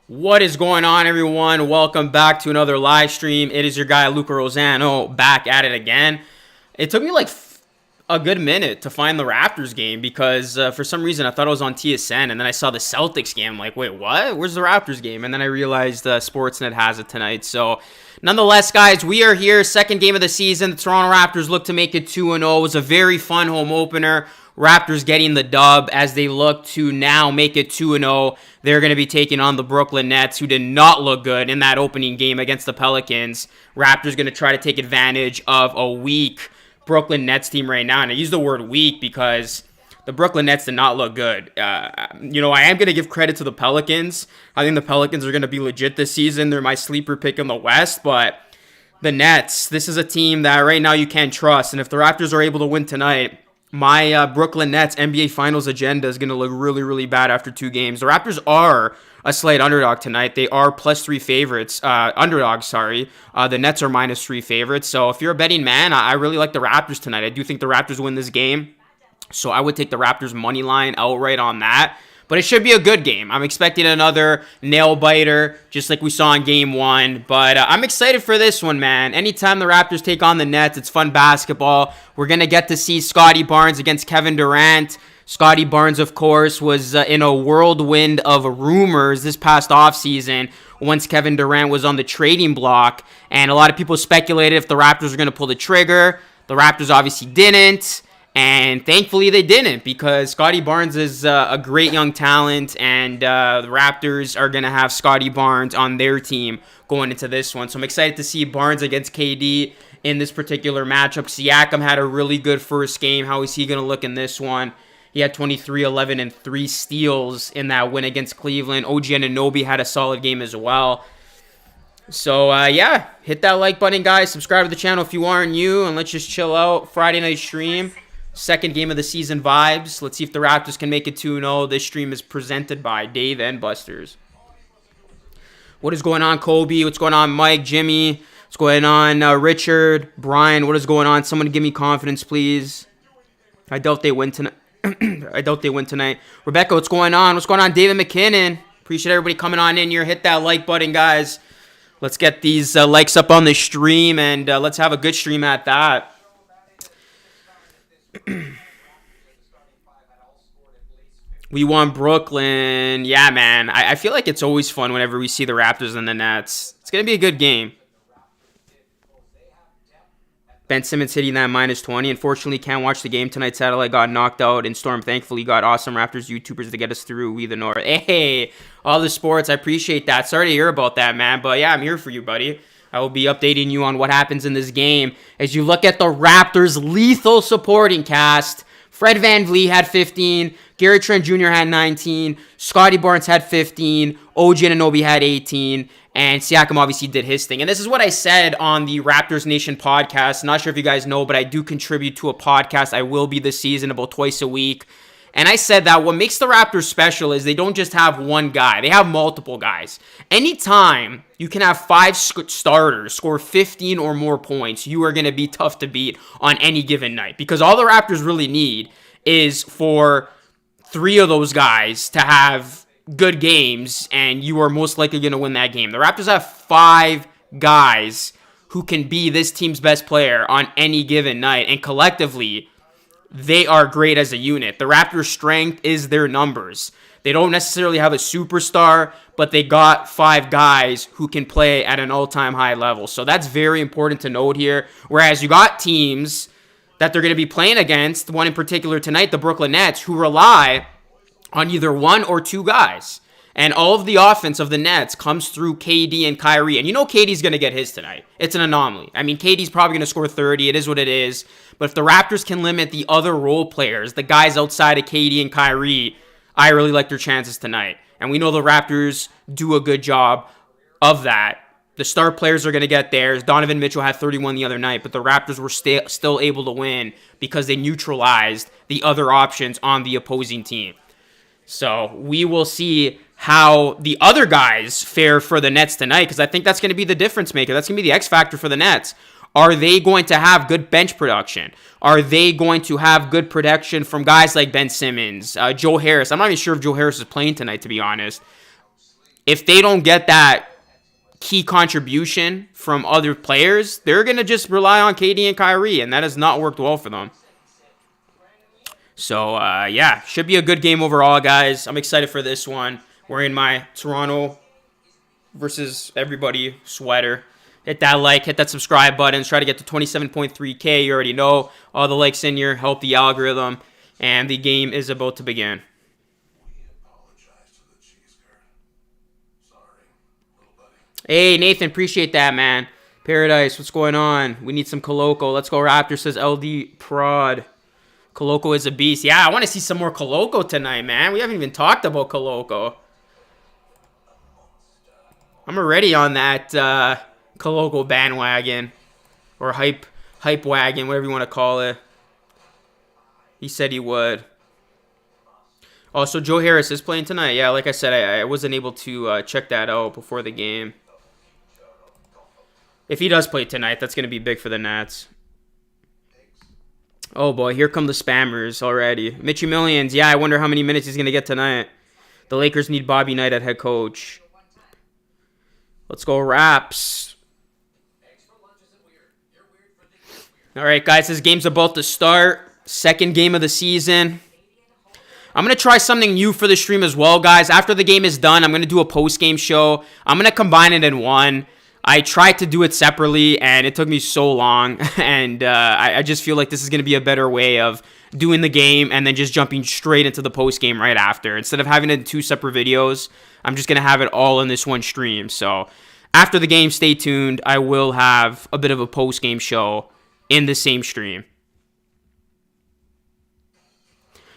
What is going on, everyone? Welcome back to another live stream. It is your guy, Luca Rosano, back at it again. It took me like a good minute to find the Raptors game because for some reason I thought it was on TSN, and then I saw the Celtics game. I'm like, wait, what? Where's the Raptors game? And then I realized Sportsnet has it tonight. So nonetheless, guys, we are here. Second game of the season. The Toronto Raptors look to make it 2-0. It was a very fun home opener. Raptors getting the dub as they look to now make it 2-0. They're going to be taking on the Brooklyn Nets, who did not look good in that opening game against the Pelicans. Raptors going to try to take advantage of a weak Brooklyn Nets team right now. And I use the word weak because the Brooklyn Nets did not look good. I am going to give credit to the Pelicans. I think the Pelicans are going to be legit this season. They're my sleeper pick in the West, but the Nets, this is a team that right now you can't trust. And if the Raptors are able to win tonight, my Brooklyn Nets NBA Finals agenda is going to look really, really bad after two games. The Raptors are a slight underdog tonight. They are +3 favorites. Underdogs, sorry. The Nets are -3 favorites. So if you're a betting man, I really like the Raptors tonight. I do think the Raptors win this game. So I would take the Raptors money line outright on that. But it should be a good game. I'm expecting another nail-biter, just like we saw in Game 1. But I'm excited for this one, man. Anytime the Raptors take on the Nets, it's fun basketball. We're going to get to see Scottie Barnes against Kevin Durant. Scottie Barnes, of course, was in a whirlwind of rumors this past offseason once Kevin Durant was on the trading block. And a lot of people speculated if the Raptors were going to pull the trigger. The Raptors obviously didn't. And thankfully they didn't, because Scottie Barnes is a great young talent, and the Raptors are going to have Scottie Barnes on their team going into this one. So I'm excited to see Barnes against KD in this particular matchup. Siakam had a really good first game. How is he going to look in this one? He had 23, 11, and 3 steals in that win against Cleveland. OG Anunoby had a solid game as well. So, yeah, hit that like button, guys. Subscribe to the channel if you aren't new, and let's just chill out. Friday night stream. Second game of the season vibes. Let's see if the Raptors can make it 2-0. This stream is presented by Dave and Buster's. What is going on, Kobe? What's going on, Mike, Jimmy? What's going on, Richard, Brian? What is going on? Someone give me confidence, please. I doubt they win tonight. I doubt they win tonight. Rebecca, what's going on? What's going on, David McKinnon? Appreciate everybody coming on in here. Hit that like button, guys. Let's get these likes up on the stream, and let's have a good stream at that. We won Brooklyn. Yeah, man. I feel like it's always fun whenever we see the Raptors and the Nets. It's going to be a good game. Ben Simmons hitting that -20. Unfortunately, can't watch the game tonight. Satellite got knocked out, and Storm thankfully got awesome Raptors YouTubers to get us through. We the North. Hey, all the sports. I appreciate that. Sorry to hear about that, man. But yeah, I'm here for you, buddy. I will be updating you on what happens in this game. As you look at the Raptors' lethal supporting cast, Fred VanVleet had 15, Gary Trent Jr. had 19, Scottie Barnes had 15, OG Anunoby had 18, and Siakam obviously did his thing. And this is what I said on the Raptors Nation podcast. Not sure if you guys know, but I do contribute to a podcast. I will be this season about twice a week. And I said that what makes the Raptors special is they don't just have one guy. They have multiple guys. Anytime you can have 5 starters score 15 or more points, you are going to be tough to beat on any given night. Because all the Raptors really need is for 3 of those guys to have good games, and you are most likely going to win that game. The Raptors have 5 guys who can be this team's best player on any given night, and collectively, they are great as a unit. The Raptors' strength is their numbers. They don't necessarily have a superstar, but they got 5 guys who can play at an all-time high level. So that's very important to note here. Whereas you got teams that they're going to be playing against, one in particular tonight, the Brooklyn Nets, who rely on either 1 or 2 guys. And all of the offense of the Nets comes through KD and Kyrie. And you know KD's going to get his tonight. It's an anomaly. I mean, KD's probably going to score 30. It is what it is. But if the Raptors can limit the other role players, the guys outside of KD and Kyrie, I really like their chances tonight. And we know the Raptors do a good job of that. The star players are going to get theirs. Donovan Mitchell had 31 the other night, but the Raptors were still able to win because they neutralized the other options on the opposing team. So we will see how the other guys fare for the Nets tonight, because I think that's going to be the difference maker. That's going to be the X factor for the Nets. Are they going to have good bench production? Are they going to have good production from guys like Ben Simmons, Joe Harris? I'm not even sure if Joe Harris is playing tonight, to be honest. if they don't get that key contribution from other players, they're going to just rely on KD and Kyrie, and that has not worked well for them. So, yeah, should be a good game overall, guys. I'm excited for this one. Wearing my Toronto versus everybody sweater. Hit that like, hit that subscribe button. Try to get to 27.3K. You already know all the likes in here help the algorithm. And the game is about to begin. Hey, Nathan, appreciate that, man. Paradise, what's going on? We need some Coloco. Let's go Raptors, says LD Prod. Coloco is a beast. Yeah, I want to see some more Coloco tonight, man. We haven't even talked about Coloco. I'm already on that Coloco bandwagon. Or hype wagon, whatever you want to call it. He said he would. Also, Joe Harris is playing tonight. Yeah, like I said, I wasn't able to check that out before the game. If he does play tonight, that's going to be big for the Nats. Oh, boy. Here come the spammers already. Mitchie Millions. Yeah, I wonder how many minutes he's going to get tonight. The Lakers need Bobby Knight at head coach. Let's go Raps. All right, guys. This game's about to start. Second game of the season. I'm going to try something new for the stream as well, guys. After the game is done, I'm going to do a post-game show. I'm going to combine it in one. I tried to do it separately, and it took me so long. And I just feel like this is going to be a better way of doing the game and then just jumping straight into the post-game right after. Instead of having it in two separate videos, I'm just going to have it all in this one stream. So after the game, stay tuned. I will have a bit of a post-game show in the same stream.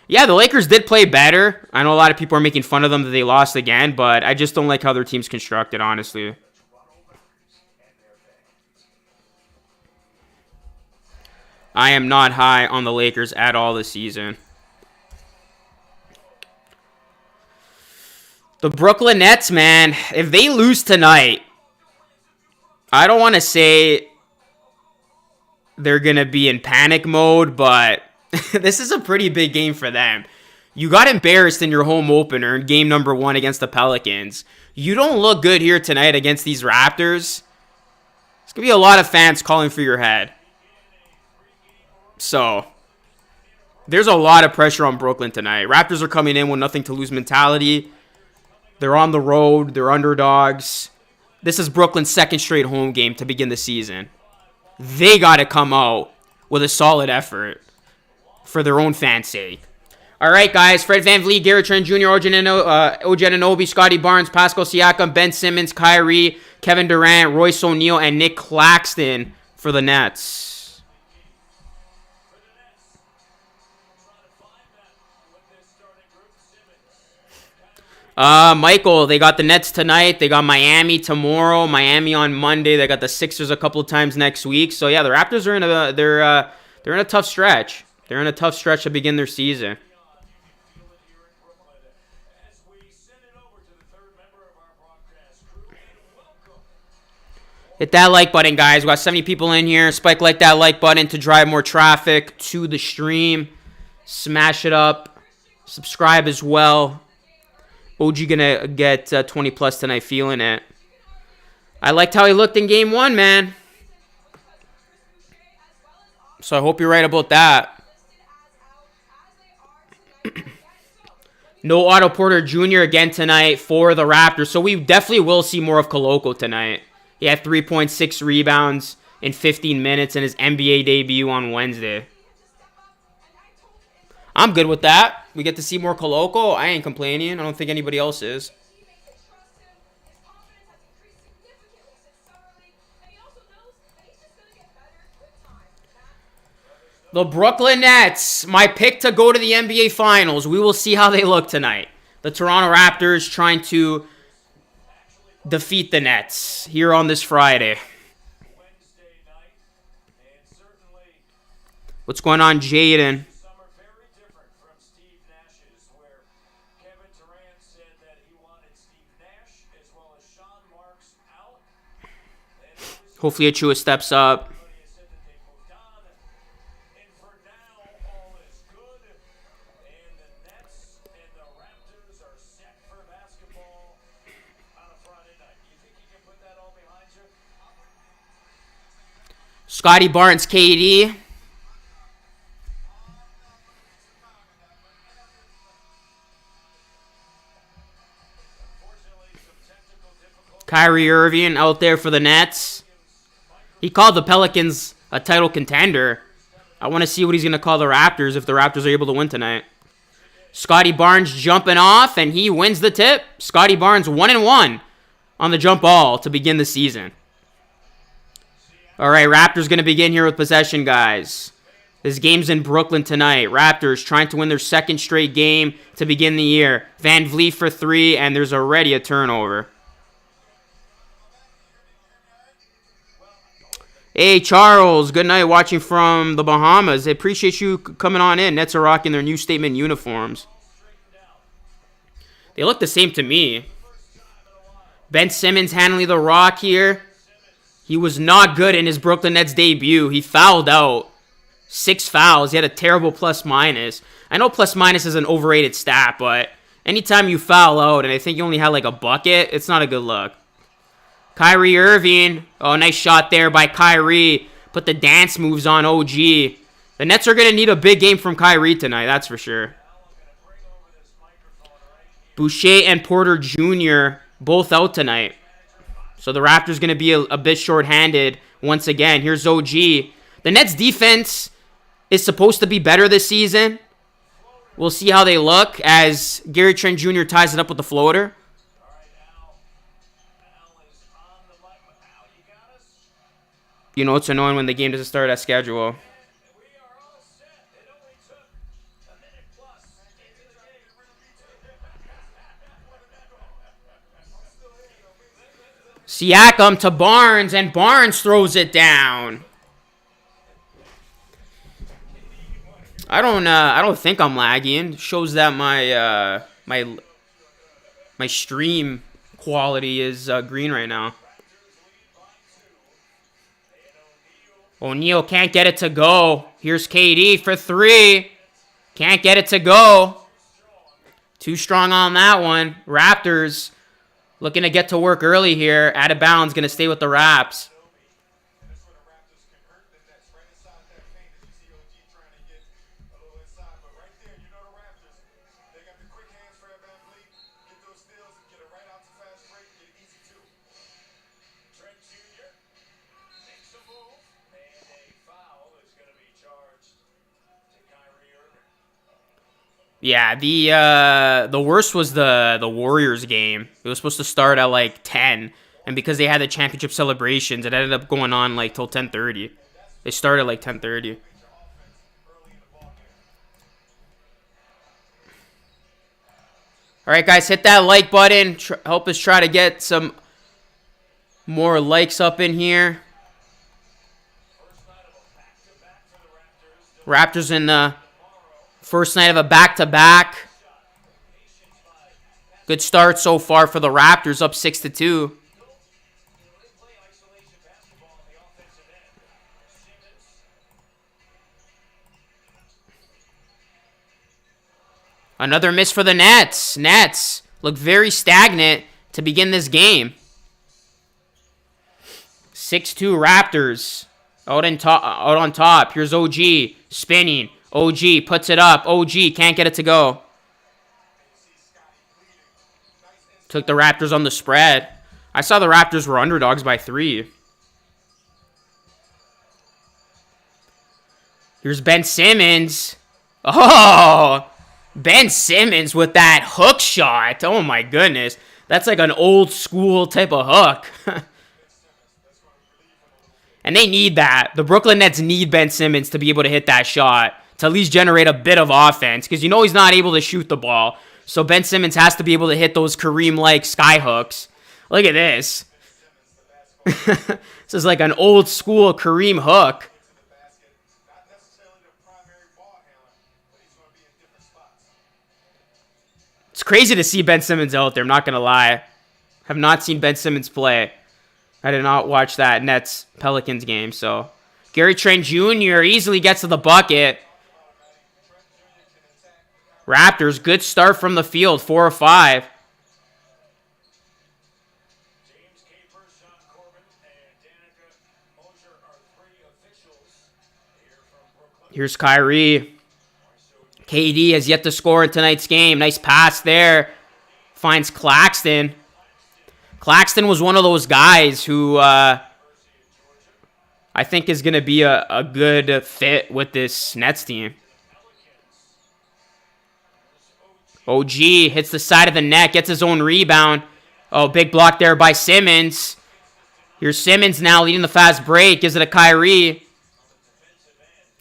Yeah, the Lakers did play better. I know a lot of people are making fun of them that they lost again, but I just don't like how their team's constructed, honestly. I am not high on the Lakers at all this season. The Brooklyn Nets, man, if they lose tonight, I don't want to say they're going to be in panic mode, but this is a pretty big game for them. You got embarrassed in your home opener in game number 1 against the Pelicans. You don't look good here tonight against these Raptors. There's going to be a lot of fans calling for your head. So, there's a lot of pressure on Brooklyn tonight. Raptors are coming in with nothing to lose mentality. They're on the road. They're underdogs. This is Brooklyn's second straight home game to begin the season. They got to come out with a solid effort for their own fans' sake. All right, guys. Fred VanVleet, Garrett Trent Jr., OG Anunoby, Scotty Barnes, Pascal Siakam, Ben Simmons, Kyrie, Kevin Durant, Royce O'Neal, and Nick Claxton for the Nets. Michael, they got the Nets tonight. They got Miami tomorrow. Miami on Monday. They got the Sixers a couple of times next week. So yeah, the Raptors are in a tough stretch. They're in a tough stretch to begin their season. Hit that like button, guys. We got 70 people in here. Spike like that like button to drive more traffic to the stream. Smash it up. Subscribe as well. OG gonna get 20 plus tonight, feeling it. I liked how he looked in game 1, man. So I hope you're right about that. No Otto Porter Jr. again tonight for the Raptors. So we definitely will see more of Coloco tonight. He had 3.6 rebounds in 15 minutes in his NBA debut on Wednesday. I'm good with that. We get to see more Coloco. I ain't complaining. I don't think anybody else is. The Brooklyn Nets, my pick to go to the NBA Finals. We will see how they look tonight. The Toronto Raptors trying to defeat the Nets here on this Friday. What's going on, Jaden? Hopefully Achua steps up. Scotty Barnes, KD. Kyrie Irving out there for the Nets. He called the Pelicans a title contender. I want to see what he's going to call the Raptors if the Raptors are able to win tonight. Scotty Barnes jumping off, and he wins the tip. Scotty Barnes 1-1 on the jump ball to begin the season. All right, Raptors going to begin here with possession, guys. This game's in Brooklyn tonight. Raptors trying to win their second straight game to begin the year. Van Vliet for 3, and there's already a turnover. Hey, Charles. Good night watching from the Bahamas. I appreciate you coming on in. Nets are rocking their new statement uniforms. They look the same to me. Ben Simmons handling the rock here. He was not good in his Brooklyn Nets debut. He fouled out. 6 fouls. He had a terrible plus-minus. I know plus-minus is an overrated stat, but anytime you foul out and I think you only had like a bucket, it's not a good look. Kyrie Irving. Oh, nice shot there by Kyrie. Put the dance moves on OG. The Nets are going to need a big game from Kyrie tonight, that's for sure. Boucher and Porter Jr. both out tonight. So the Raptors going to be a bit short-handed once again. Here's OG. The Nets defense is supposed to be better this season. We'll see how they look as Gary Trent Jr. ties it up with the floater. You know, it's annoying when the game doesn't start as scheduled. Siakam to Barnes, and Barnes throws it down. I don't think I'm lagging. Shows that my stream quality is green right now. O'Neal can't get it to go. Here's KD for 3. Can't get it to go. Too strong on that one. Raptors looking to get to work early here. Out of bounds, going to stay with the Raps. Yeah, the worst was the Warriors game. It was supposed to start at like 10, and because they had the championship celebrations, it ended up going on like till 10:30. They started like 10:30. All right, guys, hit that like button. Help us try to get some more likes up in here. Raptors in the first night of a back-to-back. Good start so far for the Raptors, up 6-2. Another miss for the Nets. Nets look very stagnant to begin this game. 6-2 Raptors out on top. Here's OG spinning. OG puts it up. OG can't get it to go. Took the Raptors on the spread. I saw the Raptors were underdogs by 3. Here's Ben Simmons. Oh, Ben Simmons with that hook shot. Oh my goodness. That's like an old school type of hook. And they need that. The Brooklyn Nets need Ben Simmons to be able to hit that shot, to at least generate a bit of offense, because you know he's not able to shoot the ball. So Ben Simmons has to be able to hit those Kareem-like sky hooks. Look at this. This is like an old school Kareem hook. It's crazy to see Ben Simmons out there, I'm not going to lie. Have not seen Ben Simmons play. I did not watch that Nets-Pelicans game, so. Gary Trent Jr. easily gets to the bucket. Raptors, good start from the field, 4 of 5. Here's Kyrie. KD has yet to score in tonight's game. Nice pass there. Finds Claxton. Claxton was one of those guys who I think is going to be a good fit with this Nets team. OG hits the side of the net, gets his own rebound. Oh, big block there by Simmons. Here's Simmons now leading the fast break. Gives it to Kyrie.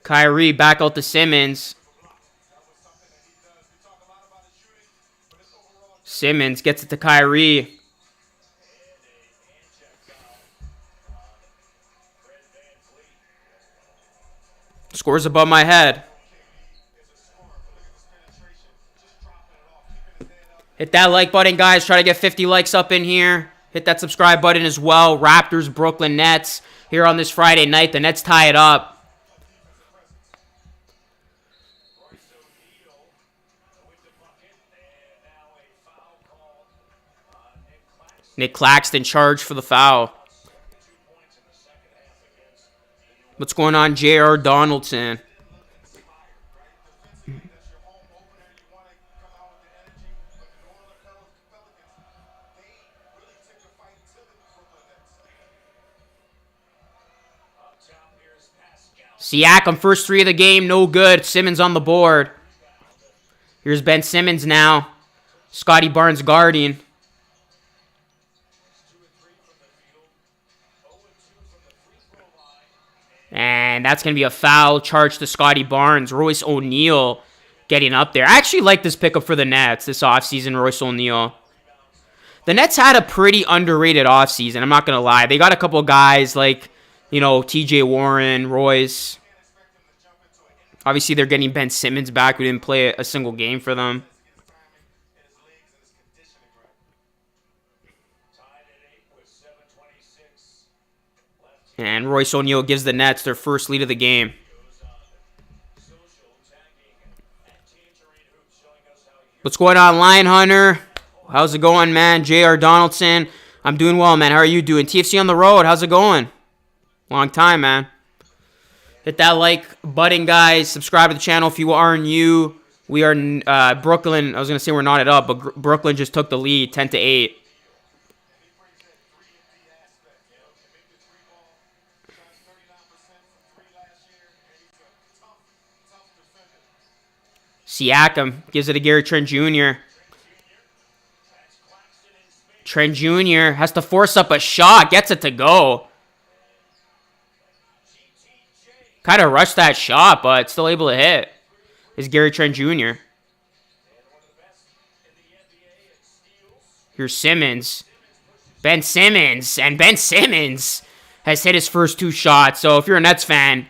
Kyrie back out to Simmons. Simmons gets it to Kyrie. Scores above my head. Hit that like button, guys. Try to get 50 likes up in here. Hit that subscribe button as well. Raptors, Brooklyn Nets here on this Friday night. The Nets tie it up. Nick Claxton charged for the foul. What's going on, J.R. Donaldson? Siakam, first three of the game, no good. Simmons on the board. Here's Ben Simmons now. Scotty Barnes guarding. And that's going to be a foul charge to Scotty Barnes. Royce O'Neal getting up there. I actually like this pickup for the Nets this offseason, Royce O'Neal. The Nets had a pretty underrated offseason, I'm not going to lie. They got a couple guys like, you know, TJ Warren, Royce. Obviously, they're getting Ben Simmons back, who didn't play a single game for them. And Royce O'Neal gives the Nets their first lead of the game. What's going on, Lion Hunter? How's it going, man? J.R. Donaldson. I'm doing well, man. How are you doing? TFC on the road. How's it going? Long time, man. Hit that like button, guys. Subscribe to the channel if you are new. We are Brooklyn. I was going to say we're knotted up, but Brooklyn just took the lead 10-8. Siakam gives it to Gary Trent Jr. Trent Jr. has to force up a shot. Gets it to go. Kind of rushed that shot, but still able to hit. Is Gary Trent Jr. Here's Simmons. Ben Simmons. And Ben Simmons has hit his first two shots. So if you're a Nets fan,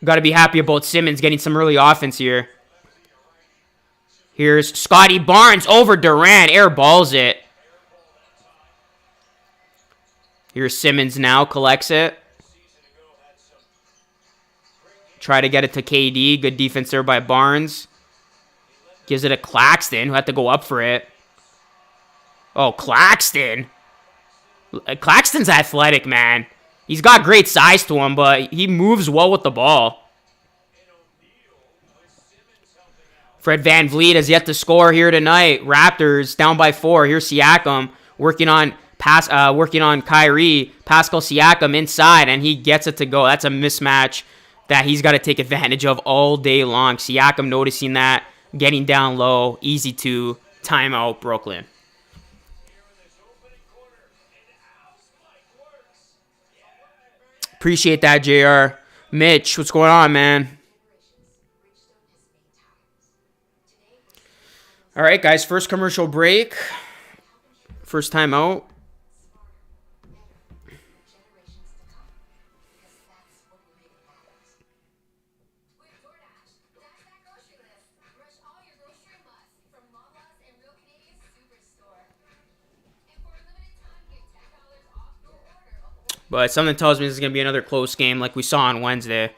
you got to be happy about Simmons getting some early offense here. Here's Scotty Barnes over Durant. Air balls it. Here's Simmons now. Collects it. Try to get it to KD. Good defense there by Barnes. Gives it to Claxton, who had to go up for it. Oh, Claxton. Claxton's athletic, man. He's got great size to him, but he moves well with the ball. Fred VanVleet has yet to score here tonight. Raptors down by 4. Here's Siakam working on Kyrie. Pascal Siakam inside, and he gets it to go. That's a mismatch that he's got to take advantage of all day long. Siakam noticing that, getting down low, easy to timeout Brooklyn. Appreciate that, JR. Mitch, what's going on, man? All right, guys, first commercial break. First time out. But something tells me this is going to be another close game like we saw on Wednesday.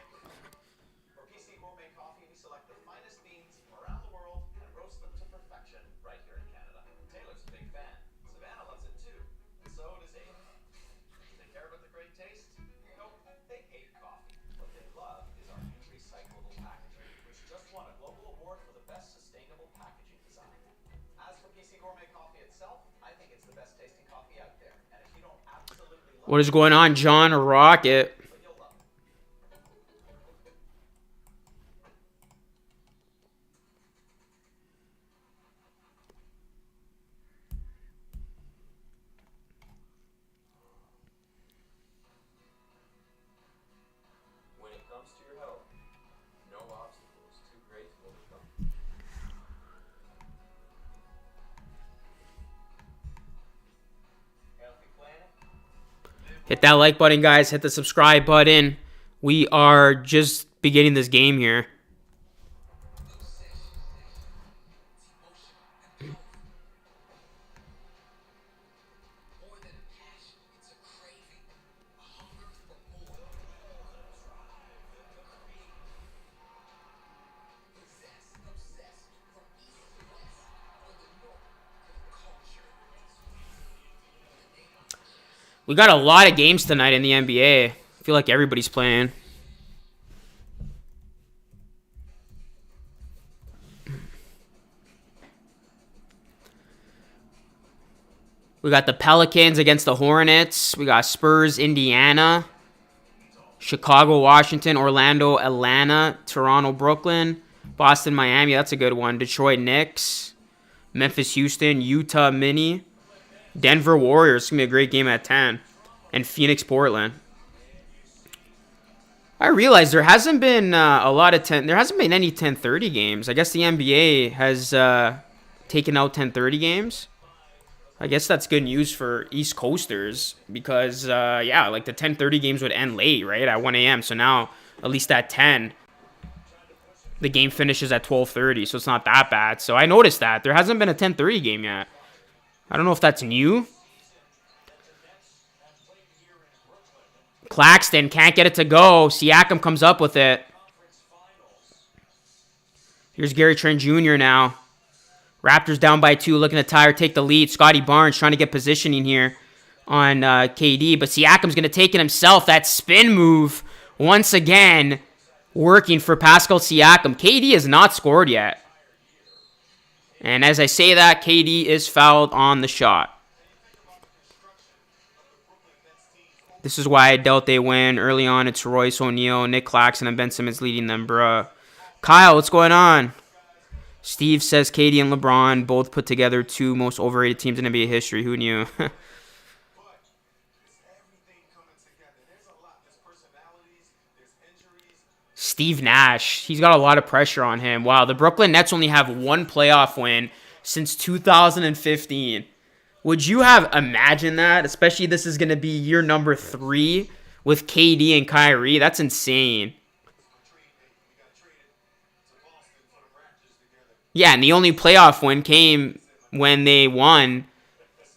What is going on, John Rocket? Hit that like button, guys. Hit the subscribe button. We are just beginning this game here. We got a lot of games tonight in the NBA. I feel like everybody's playing. We got the Pelicans against the Hornets. We got Spurs, Indiana. Chicago, Washington, Orlando, Atlanta, Toronto, Brooklyn, Boston, Miami. That's a good one. Detroit, Knicks. Memphis, Houston, Utah, Mini. Denver Warriors. It's going to be a great game at 10. And Phoenix, Portland. I realize there hasn't been there hasn't been any 10:30 games. I guess the NBA has taken out 10:30 games. I guess that's good news for East Coasters because, yeah, like the 10:30 games would end late, right, at 1 a.m. So now, at least at 10, the game finishes at 12:30, so it's not that bad. So I noticed that. There hasn't been a 10:30 game yet. I don't know if that's new. Claxton can't get it to go. Siakam comes up with it. Here's Gary Trent Jr. now. Raptors down by 2, looking to tie or take the lead. Scotty Barnes trying to get positioning here on KD, but Siakam's going to take it himself. That spin move, once again, working for Pascal Siakam. KD has not scored yet. And as I say that, KD is fouled on the shot. This is why I doubt they win. Early on, it's Royce O'Neal, Nick Claxton, and Ben Simmons leading them, bruh. Kyle, what's going on? Steve says KD and LeBron both put together 2 most overrated teams in NBA history. Who knew? Steve Nash. He's got a lot of pressure on him. Wow, the Brooklyn Nets only have 1 playoff win since 2015. Would you have imagined that? Especially this is going to be year number 3 with KD and Kyrie. That's insane. Yeah, and the only playoff win came when they won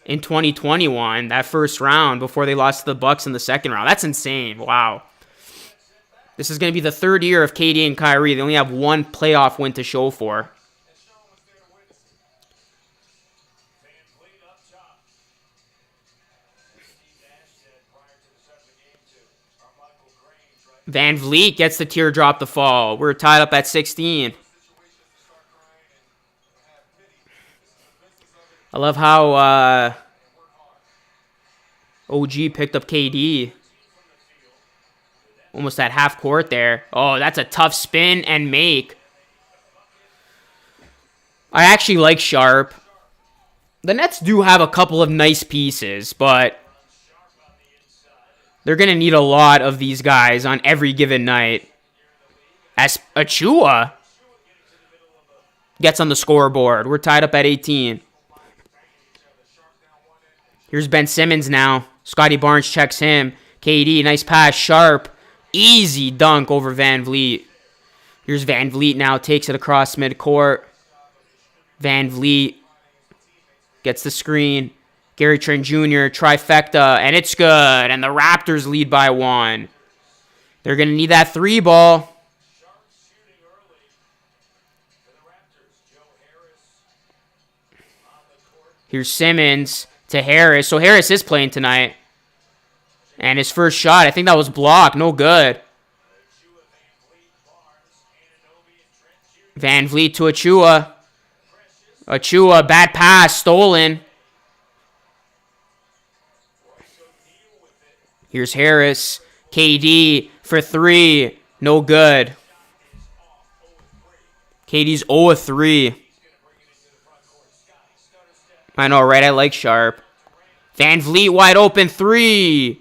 in 2021, that first round, before they lost to the Bucks in the second round. That's insane. Wow. This is going to be the 3rd year of KD and Kyrie. They only have 1 playoff win to show for. Van Vliet gets the teardrop to fall. We're tied up at 16. I love how OG picked up KD. Almost at half court there. Oh, that's a tough spin and make. I actually like Sharp. The Nets do have a couple of nice pieces, but they're going to need a lot of these guys on every given night. As Achua gets on the scoreboard. We're tied up at 18. Here's Ben Simmons now. Scotty Barnes checks him. KD, nice pass. Sharp. Easy dunk over Van Vliet. Here's Van Vliet now. Takes it across midcourt. Van Vliet gets the screen. Gary Trent Jr. trifecta. And it's good. And the Raptors lead by 1. They're going to need that 3 ball. Here's Simmons to Harris. So Harris is playing tonight. And his first shot, I think that was blocked. No good. Van Vliet to Achua. Achua, bad pass, stolen. Here's Harris. KD for 3. No good. KD's 0 of 3. I know, right? I like Sharp. Van Vliet wide open 3.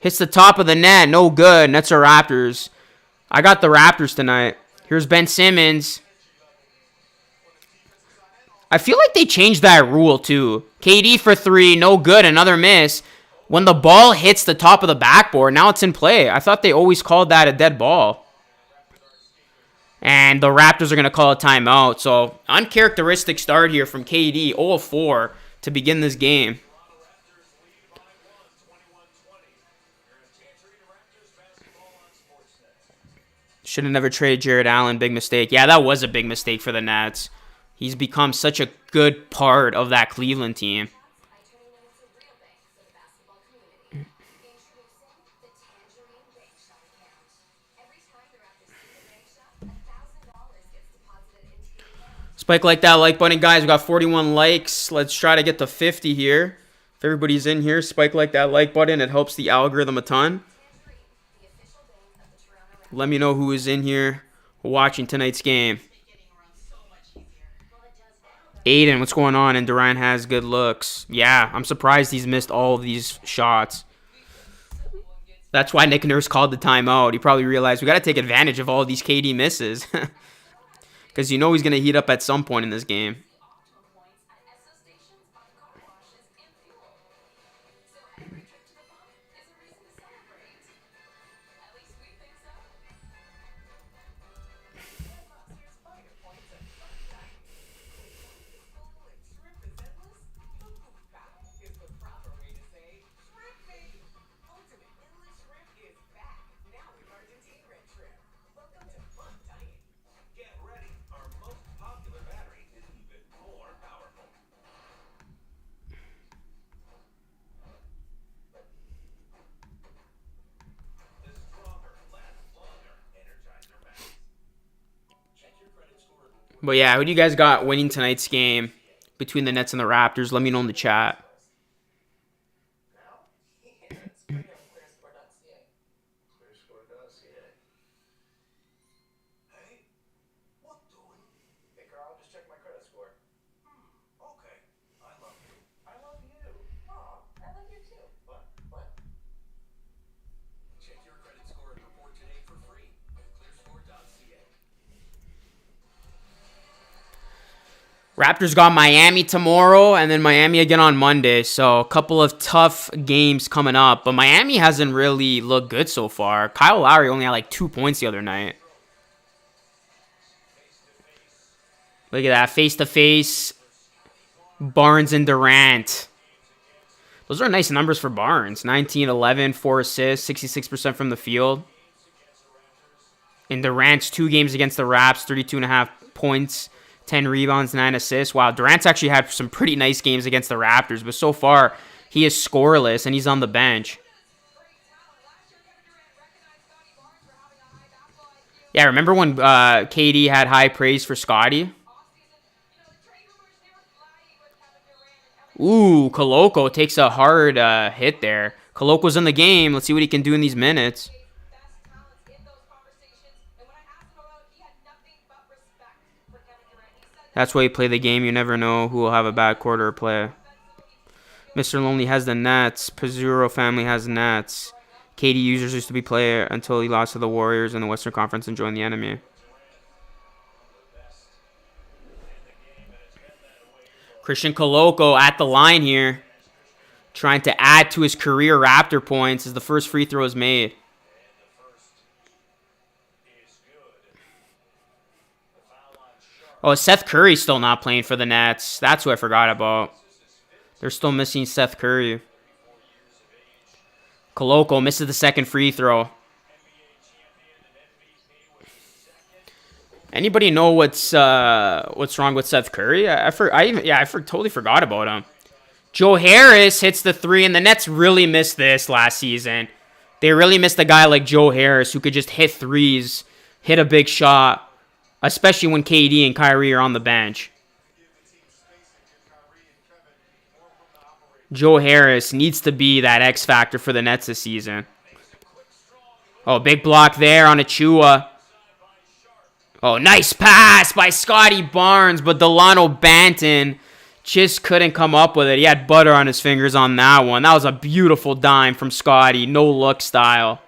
Hits the top of the net. No good. Nets are Raptors. I got the Raptors tonight. Here's Ben Simmons. I feel like they changed that rule too. KD for 3. No good. Another miss. When the ball hits the top of the backboard, now it's in play. I thought they always called that a dead ball. And the Raptors are going to call a timeout. So, uncharacteristic start here from KD. 0 of 4 to begin this game. Should have never traded Jared Allen. Big mistake. Yeah, that was a big mistake for the Nets. He's become such a good part of that Cleveland team. Spike like that like button, guys. We got 41 likes. Let's try to get to 50 here. If everybody's in here, spike like that like button. It helps the algorithm a ton. Let me know who is in here watching tonight's game. Aiden, what's going on? And Durant has good looks. Yeah, I'm surprised he's missed all of these shots. That's why Nick Nurse called the timeout. He probably realized we got to take advantage of all of these KD misses. Because you know he's going to heat up at some point in this game. But yeah, who do you guys got winning tonight's game between the Nets and the Raptors? Let me know in the chat. Raptors got Miami tomorrow, and then Miami again on Monday. So a couple of tough games coming up. But Miami hasn't really looked good so far. Kyle Lowry only had like 2 points the other night. Look at that. Face-to-face. Barnes and Durant. Those are nice numbers for Barnes. 19, 11, 4 assists, 66% from the field. And Durant's 2 games against the Raps, 32.5 points. 10 rebounds, 9 assists. Wow, Durant's actually had some pretty nice games against the Raptors, but so far, he is scoreless, and he's on the bench. Yeah, remember when KD had high praise for Scottie? Ooh, Koloko takes a hard hit there. Koloko's in the game. Let's see what he can do in these minutes. That's why you play the game. You never know who will have a bad quarter or play. Mr. Lonely has the Nets. Pizzuro family has Nets. KD users used to be player until he lost to the Warriors in the Western Conference and joined the enemy. Christian Koloko at the line here. Trying to add to his career Raptor points as the first free throw is made. Oh, Seth Curry's still not playing for the Nets. That's who I forgot about. They're still missing Seth Curry. Koloko misses the second free throw. Anybody know what's wrong with Seth Curry? I totally forgot about him. Joe Harris hits the 3, and the Nets really missed this last season. They really missed a guy like Joe Harris who could just hit threes, hit a big shot. especially when KD and Kyrie are on the bench. Joe Harris needs to be that X factor for the Nets this season. Oh, big block there on Achua. Oh, nice pass by Scotty Barnes, but Delano Banton just couldn't come up with it. He had butter on his fingers on that one. That was a beautiful dime from Scotty. No look style.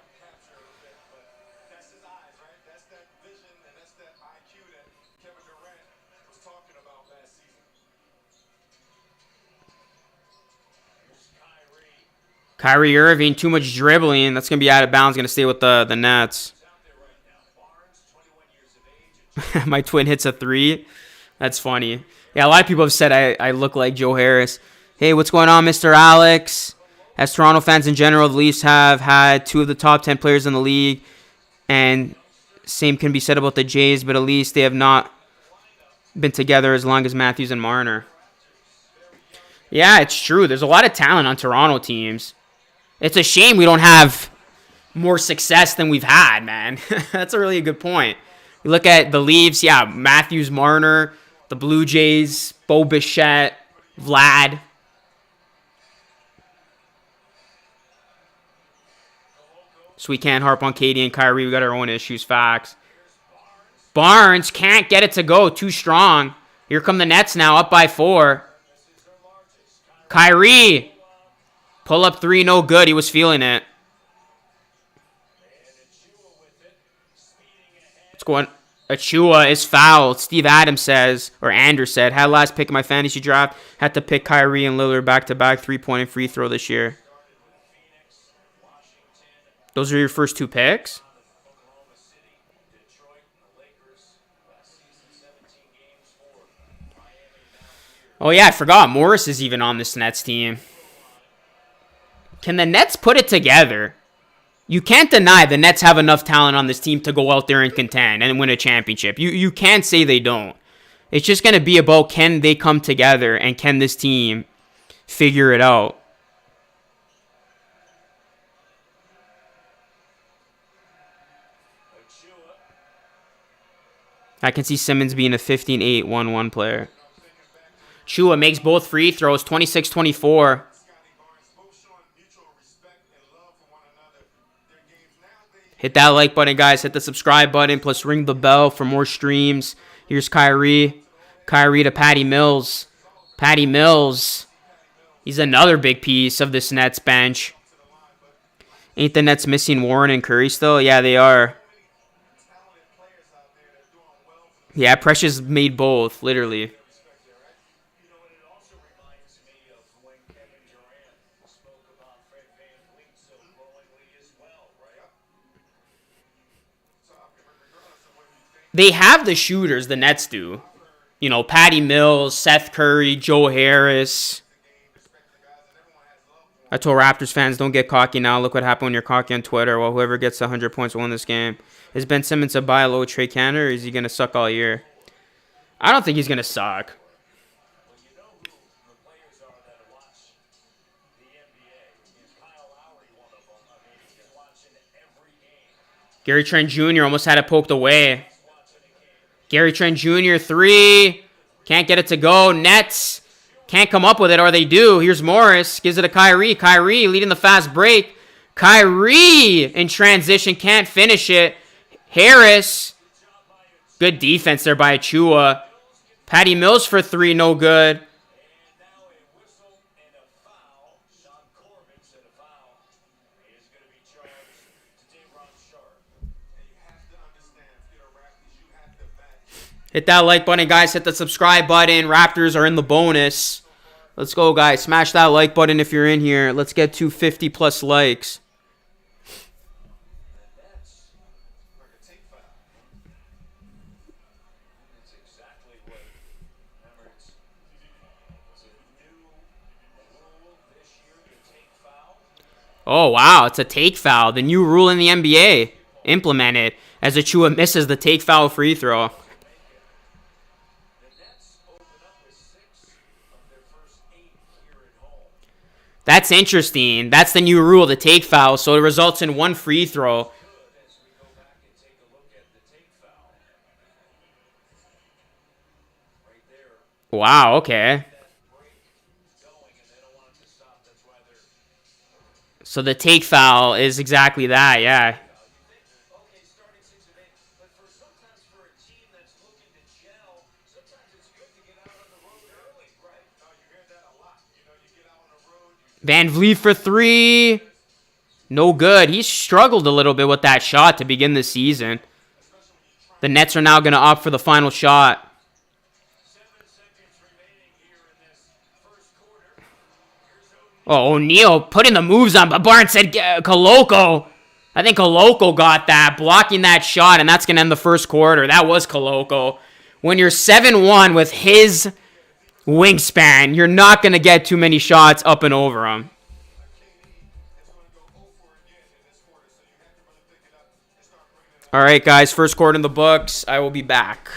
Kyrie Irving, too much dribbling. That's going to be out of bounds. Going to stay with the Nets. My twin hits a 3. That's funny. Yeah, a lot of people have said I look like Joe Harris. Hey, what's going on, Mr. Alex? As Toronto fans in general, the Leafs have had 2 of the top 10 players in the league. And same can be said about the Jays, but at least they have not been together as long as Matthews and Marner. Yeah, it's true. There's a lot of talent on Toronto teams. It's a shame we don't have more success than we've had, man. That's a really good point. You look at the Leafs, yeah, Matthews, Marner, the Blue Jays, Bo Bichette, Vlad. So we can't harp on KD and Kyrie. We got our own issues, facts. Barnes can't get it to go. Too strong. Here come the Nets now, up by 4. Kyrie. Pull up 3, no good. He was feeling it. What's going on? Achua is fouled. Steve Adams says, or Anders said, had last pick in my fantasy draft. Had to pick Kyrie and Lillard back-to-back 3-point and free throw this year. Those are your first 2 picks? Oh, yeah, I forgot. Morris is even on this Nets team. Can the Nets put it together? You can't deny the Nets have enough talent on this team to go out there and contend and win a championship. You can't say they don't. It's just going to be about can they come together and can this team figure it out. I can see Simmons being a 15-8-1-1 player. Chua makes both free throws, 26-24. Hit that like button, guys. Hit the subscribe button, plus ring the bell for more streams. Here's Kyrie. Kyrie to Patty Mills. Patty Mills. He's another big piece of this Nets bench. Ain't the Nets missing Warren and Curry still? Yeah, they are. Yeah, Precious made both, literally. They have the shooters, the Nets do. You know, Patty Mills, Seth Curry, Joe Harris. I told Raptors fans, don't get cocky now. Look what happened when you're cocky on Twitter. Well, whoever gets 100 points will win this game. Is Ben Simmons a buy low Trey Canner, or is he going to suck all year? I don't think he's going to suck. Gary Trent Jr. almost had it poked away. Gary Trent Jr. 3. Can't get it to go. Nets can't come up with it, or they do. Here's Morris. Gives it to Kyrie. Kyrie leading the fast break. Kyrie in transition. Can't finish it. Harris. Good defense there by Achua. Patty Mills for 3. No good. Hit that like button, guys. Hit the subscribe button. Raptors are in the bonus. Let's go, guys. Smash that like button if you're in here. Let's get to 50+ likes. Oh, wow. It's a take foul. The new rule in the NBA implemented as Achua misses the take foul free throw. That's interesting. That's the new rule, the take foul. So it results in 1 free throw. Wow, okay. So the take foul is exactly that, yeah. Van Vliet for three. No good. He struggled a little bit with that shot to begin the season. The Nets are now going to opt for the final shot. Oh, O'Neal putting the moves on, but Barnes said Koloko. I think Koloko got that, blocking that shot, and that's going to end the first quarter. That was Koloko. When you're 7-1 with his wingspan, you're not going to get too many shots up and over him. All right, guys, first quarter in the books. I will be back.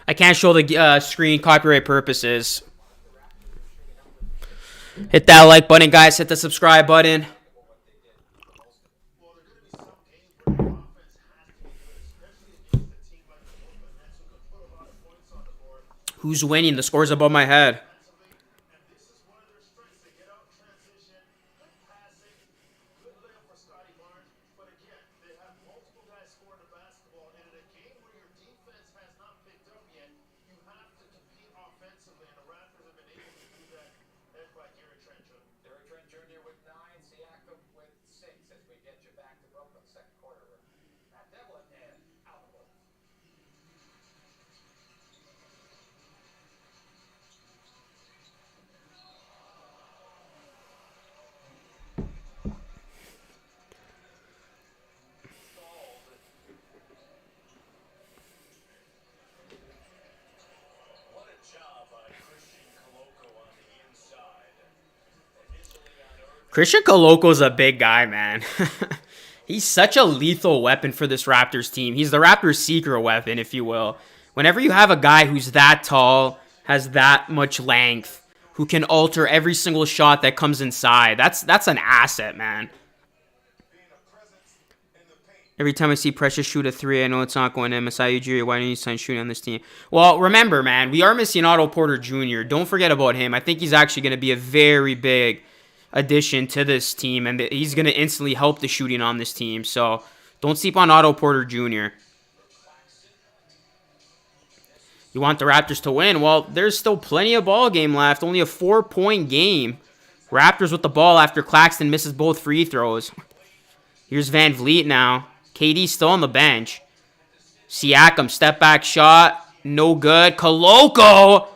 I can't show the screen, copyright purposes. Hit that like button, guys. Hit the subscribe button. Who's winning? The score's above my head. Christian Coloco's a big guy, man. He's such a lethal weapon for this Raptors team. He's the Raptors' secret weapon, if you will. Whenever you have a guy who's that tall, has that much length, who can alter every single shot that comes inside, that's an asset, man. Every time I see Precious shoot a three, I know it's not going in. Masai Ujiri, why don't you sign shooting on this team? Well, remember, man, we are missing Otto Porter Jr. Don't forget about him. I think he's actually going to be a very big addition to this team, and he's going to instantly help the shooting on this team. So don't sleep on Otto Porter Jr. You want the Raptors to win? Well, there's still plenty of ball game left. Only a 4-point game. Raptors with the ball after Claxton misses both free throws. Here's Van Vliet now. KD's still on the bench. Siakam, step back shot. No good. Koloko.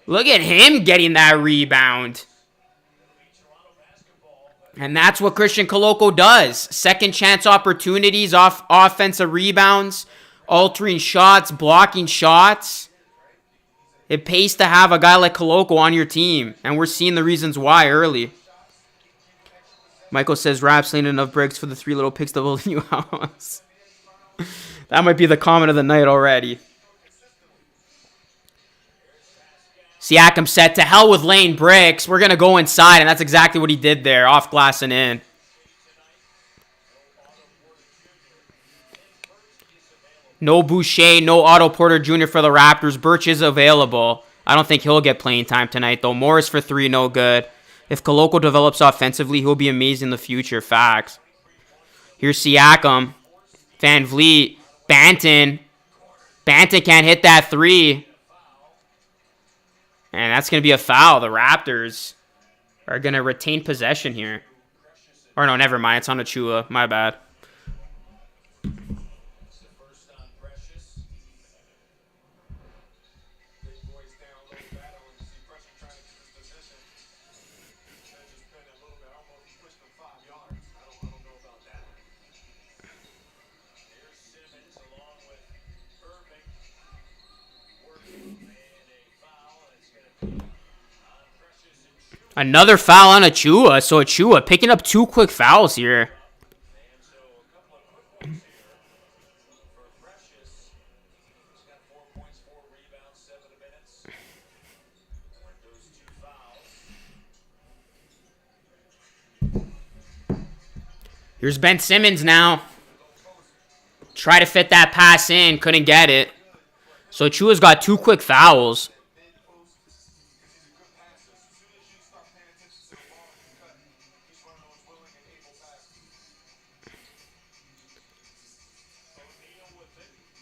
Look at him getting that rebound. And that's what Christian Koloko does. Second chance opportunities, off offensive rebounds, altering shots, blocking shots. It pays to have a guy like Koloko on your team, and we're seeing the reasons why early. Michael says, Raps ain't enough bricks for the 3 little pigs to build a new house. That might be the comment of the night already. Siakam said, to hell with laying bricks. We're going to go inside, and that's exactly what he did there, off glass and in. No Boucher, no Otto Porter Jr. for the Raptors. Birch is available. I don't think he'll get playing time tonight, though. Morris for 3, no good. If Koloko develops offensively, he'll be amazing in the future. Facts. Here's Siakam. Van Vliet. Banton. Banton can't hit that 3. And that's going to be a foul. The Raptors are going to retain possession here. Or no, never mind. It's on Achua. My bad. Another foul on Achua. So Achua picking up 2 quick fouls here. Here's Ben Simmons now. Try to fit that pass in. Couldn't get it. So Achua's got 2 quick fouls.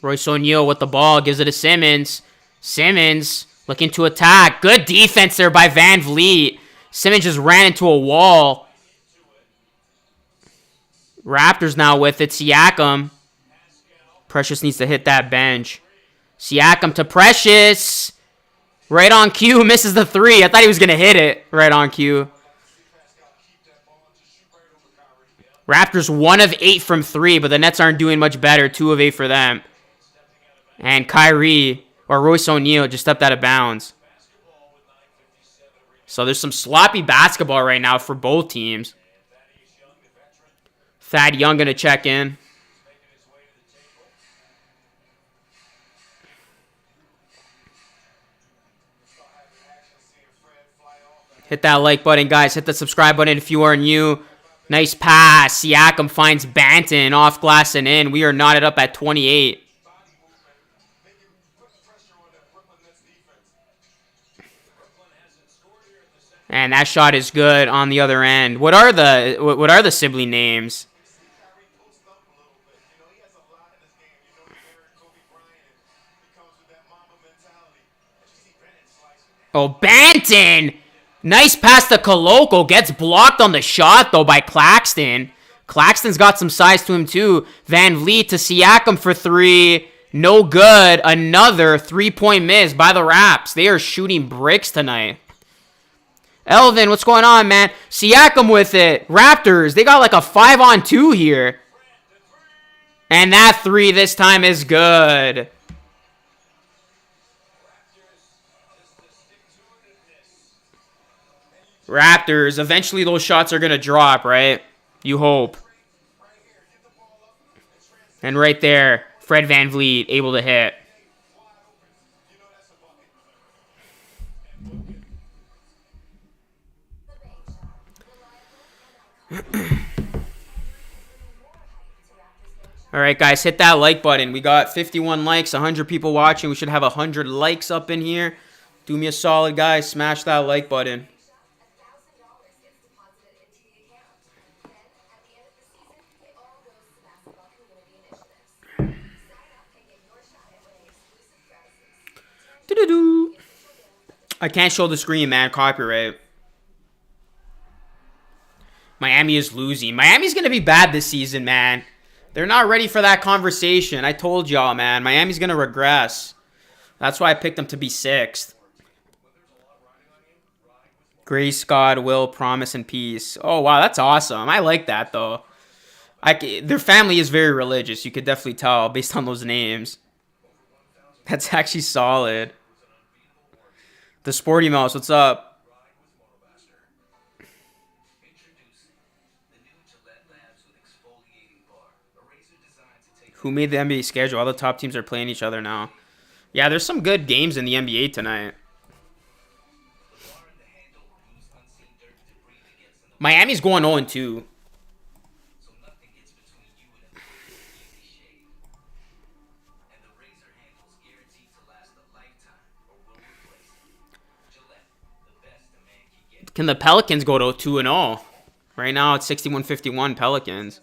Royce O'Neal with the ball. Gives it to Simmons. Simmons looking to attack. Good defense there by Van Vliet. Simmons just ran into a wall. Raptors now with it. Siakam. Precious needs to hit that bench. Siakam to Precious. Right on cue. Misses the 3. I thought he was going to hit it. Right on cue. Raptors 1 of 8 from 3, but the Nets aren't doing much better. 2 of 8 for them. And Kyrie, or Royce O'Neal, just stepped out of bounds. So there's some sloppy basketball right now for both teams. Thad Young going to check in. Hit that like button, guys. Hit the subscribe button if you are new. Nice pass. Siakam finds Banton off glass and in. We are knotted up at 28. And that shot is good on the other end. What are the sibling names? Oh, Banton! Nice pass to Koloko. Gets blocked on the shot, though, by Claxton. Claxton's got some size to him, too. Van Vliet to Siakam for 3. No good. Another 3-point miss by the Raps. They are shooting bricks tonight. Elvin, what's going on, man? Siakam with it. Raptors, they got like a 5-on-2 here. And that 3 this time is good. Raptors, eventually those shots are going to drop, right? You hope. And right there, Fred VanVleet able to hit. Alright, guys, hit that like button. We got 51 likes, 100 people watching. We should have 100 likes up in here. Do me a solid, guys. Smash that like button. Doo-doo-doo. I can't show the screen, man. Copyright. Miami is losing. Miami's going to be bad this season, man. They're not ready for that conversation. I told y'all, man. Miami's going to regress. That's why I picked them to be 6th. Grace, God, will, promise, and peace. Oh, wow. That's awesome. I like that, though. Their family is very religious. You could definitely tell based on those names. That's actually solid. The Sporty Mouse, what's up? Who made the NBA schedule? All the top teams are playing each other now. Yeah, there's some good games in the NBA tonight. Miami's going 0-2. Can the Pelicans go to 2-0? Right now it's 61-51 Pelicans.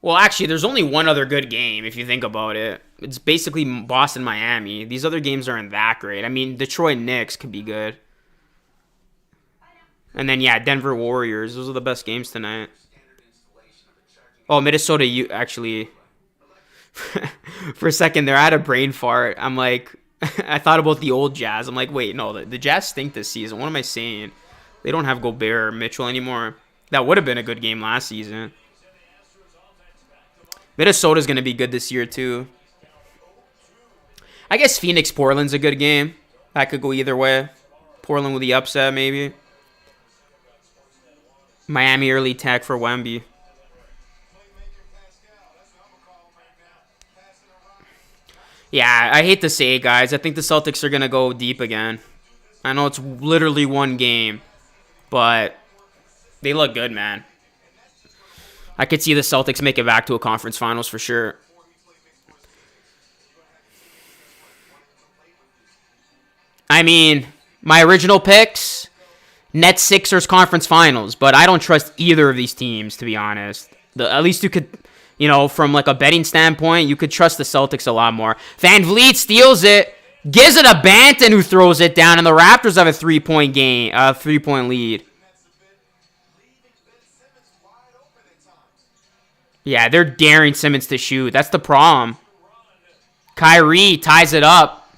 Well, actually, there's only one other good game if you think about it. It's basically Boston, Miami. These other games aren't that great. I mean, Detroit Knicks could be good. And then, yeah, Denver Warriors. Those are the best games tonight. Oh, Minnesota, you actually... For a second there, I had a brain fart. I'm like... I thought about the old Jazz. I'm like, wait, no, the Jazz stink this season. What am I saying? They don't have Gobert or Mitchell anymore. That would have been a good game last season. Minnesota's going to be good this year, too. I guess Phoenix-Portland's a good game. That could go either way. Portland with the upset, maybe. Miami early tag for Wemby. Yeah, I hate to say it, guys. I think the Celtics are going to go deep again. I know it's literally one game, but they look good, man. I could see the Celtics make it back to a conference finals for sure. I mean, my original picks, Nets Sixers conference finals, but I don't trust either of these teams, to be honest. At least you could, you know, from like a betting standpoint, you could trust the Celtics a lot more. Van Vliet steals it, gives it to Banton, who throws it down, and the Raptors have a 3-point lead. Yeah, they're daring Simmons to shoot. That's the problem. Kyrie ties it up.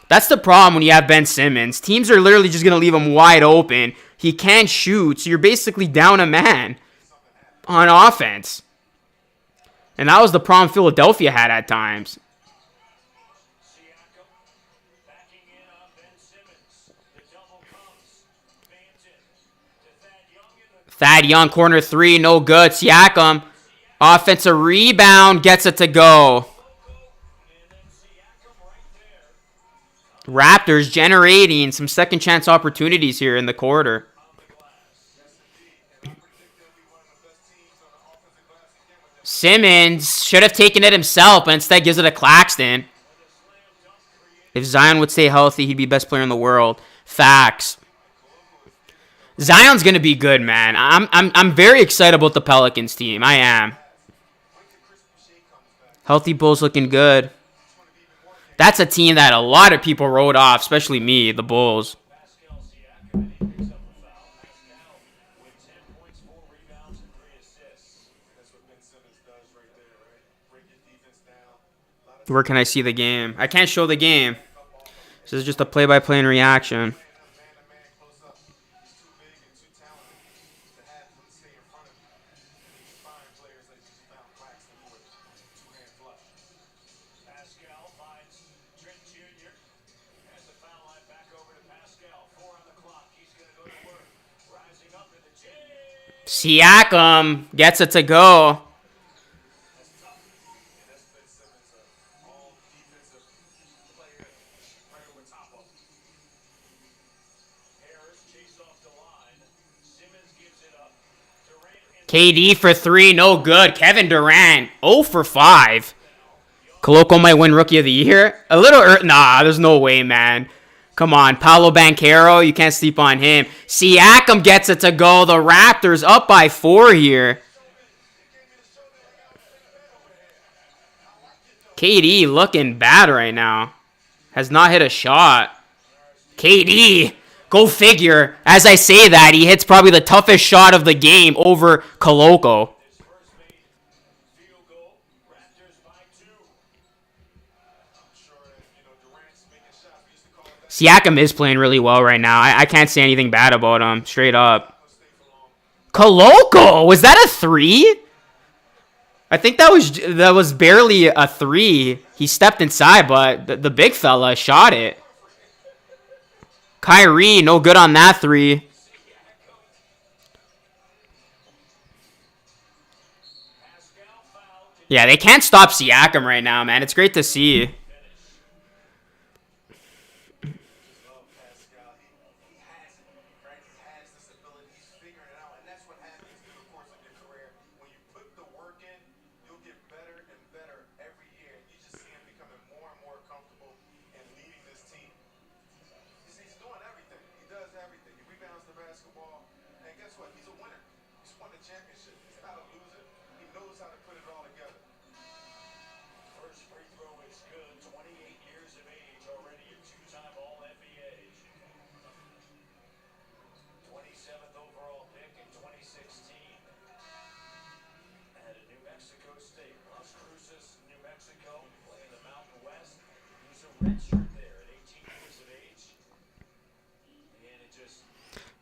That's the problem when you have Ben Simmons. Teams are literally just going to leave him wide open. He can't shoot, so you're basically down a man on offense. And that was the problem Philadelphia had at times. Thad Young, corner three, no good. Siakam. Offensive rebound, gets it to go. Raptors generating some second chance opportunities here in the quarter. Simmons should have taken it himself, but instead gives it to Claxton. If Zion would stay healthy, he'd be best player in the world. Facts. Zion's gonna be good, man. I'm very excited about the Pelicans team. I am. Healthy Bulls looking good. That's a team that a lot of people wrote off, especially me, the Bulls. Where can I see the game? I can't show the game. This is just a play-by-play and reaction. Siakam gets it to go. KD for three, no good. Kevin Durant, 0 for 5. Coloco might win Rookie of the Year. A little, nah, there's no way, man. Come on, Paolo Banchero, you can't sleep on him. Siakam gets it to go. The Raptors up by 4 here. KD looking bad right now. Has not hit a shot. KD, go figure. As I say that, he hits probably the toughest shot of the game over Coloco. Siakam is playing really well right now. I can't say anything bad about him, straight up. Coloco, was that a 3? I think that was barely a three. He stepped inside, but the big fella shot it. Kyrie, no good on that three. Yeah, they can't stop Siakam right now, man. It's great to see.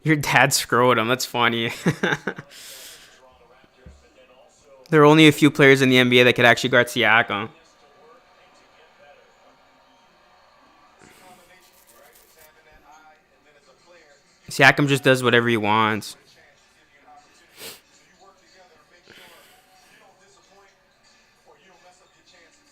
Your dad screwed him. That's funny. There are only a few players in the NBA that could actually guard Siakam. Siakam just does whatever he wants.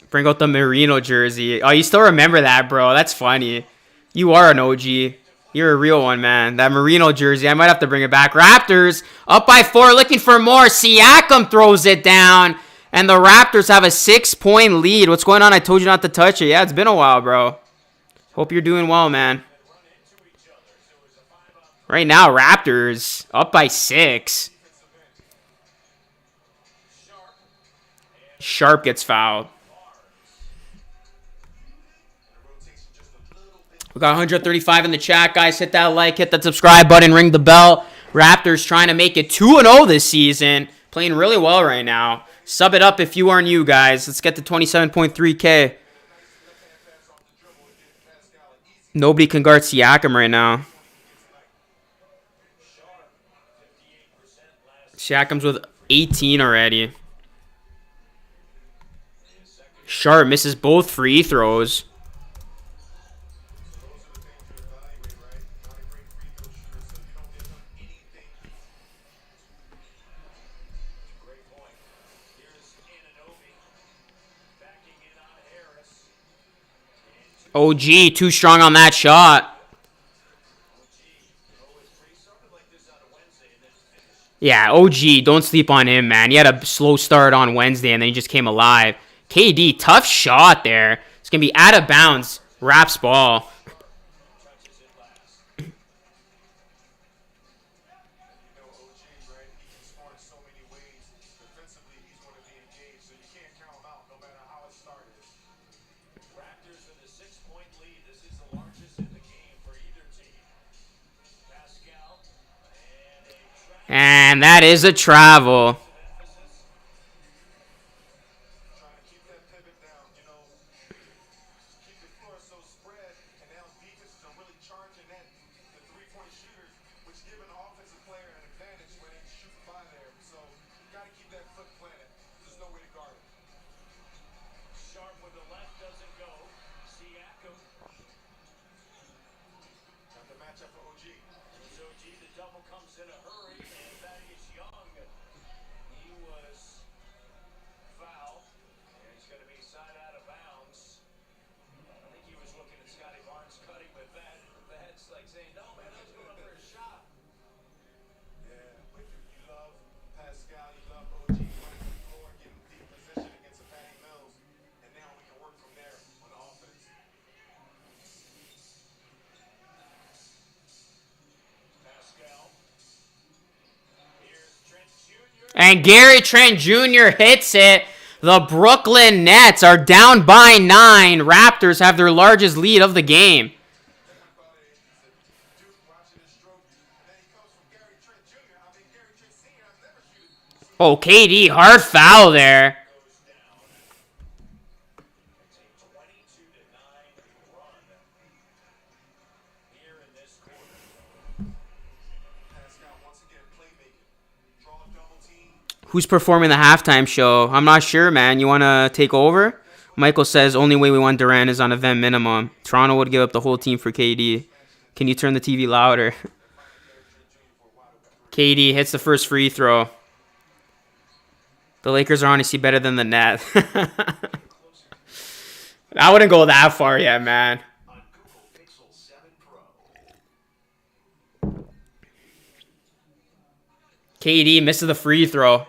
Bring out the Merino jersey. Oh, you still remember that, bro. That's funny. You are an OG. You're a real one, man. That Merino jersey, I might have to bring it back. Raptors up by 4, looking for more. Siakam throws it down. And the Raptors have a 6-point lead. What's going on? I told you not to touch it. Yeah, it's been a while, bro. Hope you're doing well, man. Right now, Raptors up by 6. Sharp gets fouled. We got 135 in the chat, guys. Hit that like, hit that subscribe button, ring the bell. Raptors trying to make it 2-0 this season. Playing really well right now. Sub it up if you aren't you, guys. Let's get to 27.3K. Nobody can guard Siakam right now. Siakam's with 18 already. Sharp misses both free throws. OG, too strong on that shot. Yeah, OG, don't sleep on him, man. He had a slow start on Wednesday, and then he just came alive. KD, tough shot there. It's going to be out of bounds. Raps ball. And that is a travel. And Gary Trent Jr. hits it. The Brooklyn Nets are down by 9. Raptors have their largest lead of the game. Oh, KD, hard foul there. Who's performing the halftime show? I'm not sure, man. You want to take over? Michael says only way we want Durant is on a vet minimum. Toronto would give up the whole team for KD. Can you turn the TV louder? KD hits the first free throw. The Lakers are honestly better than the Nets. I wouldn't go that far yet, man. KD misses the free throw.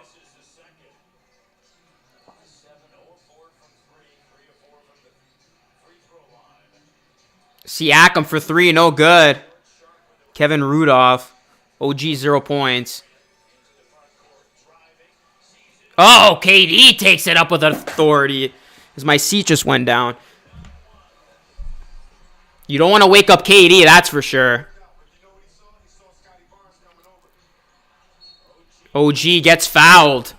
Siakam for 3, no good. Kevin Rudolph. OG 0 points. Oh, KD takes it up with authority. As my seat just went down. You don't want to wake up KD, that's for sure. OG gets fouled.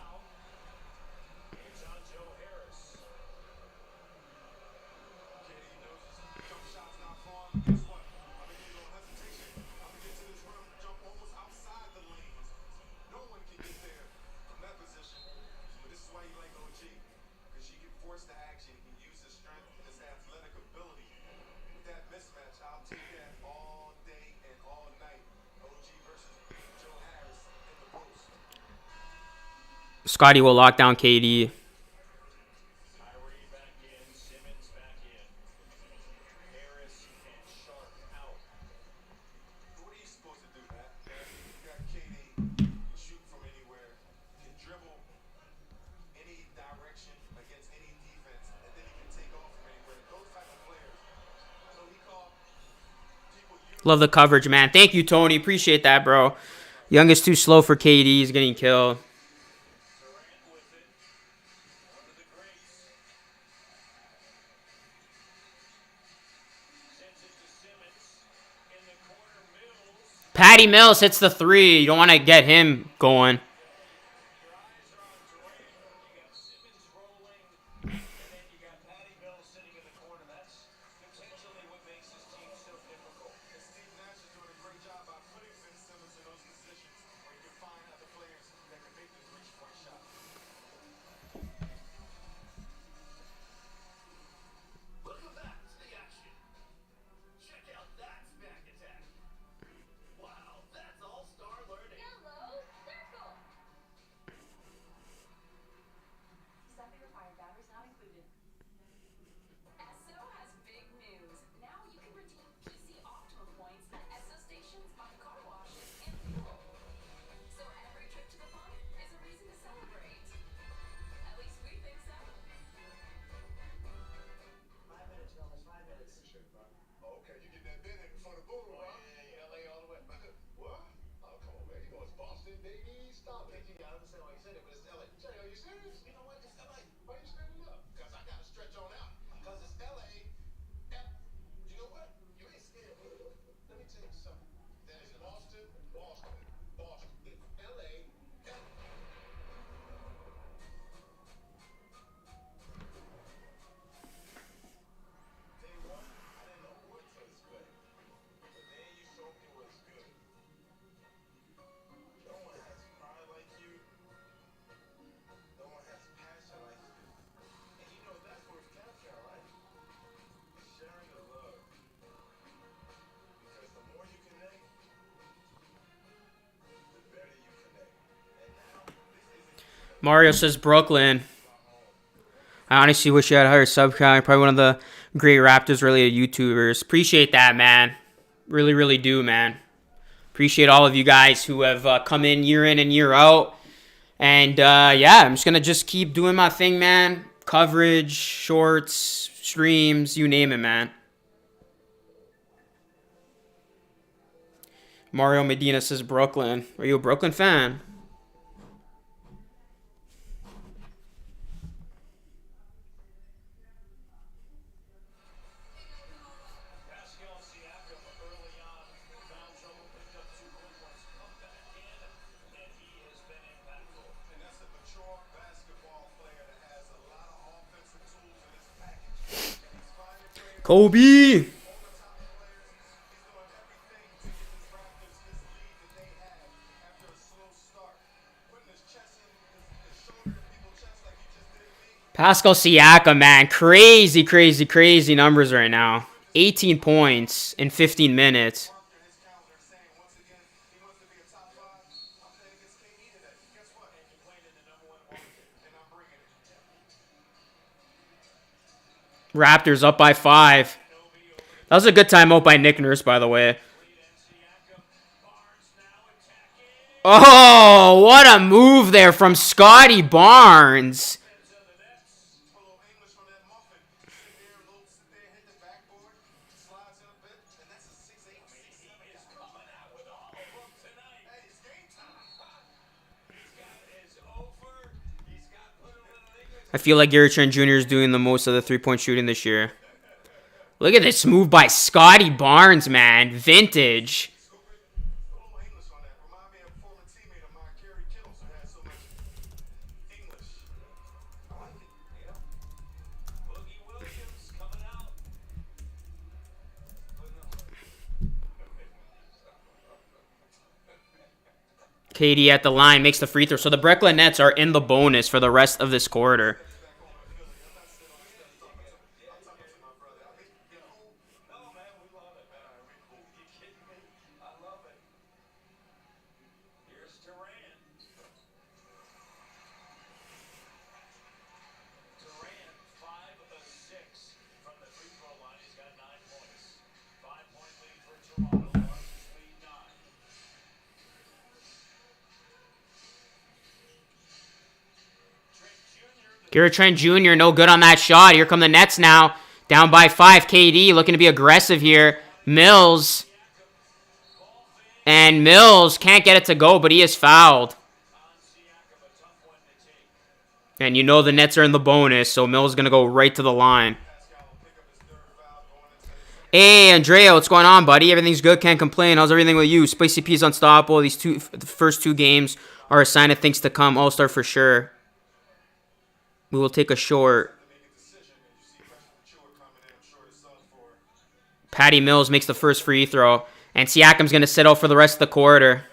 Scotty will lock down KD. Love the coverage, man. Thank you, Tony. Appreciate that, bro. Young is too slow for KD. He's getting killed. Patty Mills hits the 3. You don't want to get him going. Mario says Brooklyn. I honestly wish you had a higher sub count. Probably one of the great Raptors related YouTubers. Appreciate that, man. Really, really do, man. Appreciate all of you guys who have come in and year out. And yeah, I'm just going to just keep doing my thing, man. Coverage, shorts, streams, you name it, man. Mario Medina says Brooklyn. Are you a Brooklyn fan? Kobe! Pascal Siakam, man. Crazy, crazy, crazy numbers right now. 18 points in 15 minutes. Raptors up by 5. That was a good timeout by Nick Nurse, by the way. Oh, what a move there from Scotty Barnes. I feel like Gary Trent Jr. is doing the most of the three-point shooting this year. Look at this move by Scotty Barnes, man. Vintage. KD at the line makes the free throw. So the Brooklyn Nets are in the bonus for the rest of this quarter. Gary Trent Jr. no good on that shot. Here come the Nets now. Down by 5. KD looking to be aggressive here. Mills. And Mills can't get it to go, but he is fouled. And you know the Nets are in the bonus, so Mills is going to go right to the line. Hey, Andrea, what's going on, buddy? Everything's good, can't complain. How's everything with you? Spicy P's unstoppable. The first two games are a sign of things to come. All-star for sure. We will take a short. Patty Mills makes the first free throw. And Siakam's going to sit out for the rest of the quarter.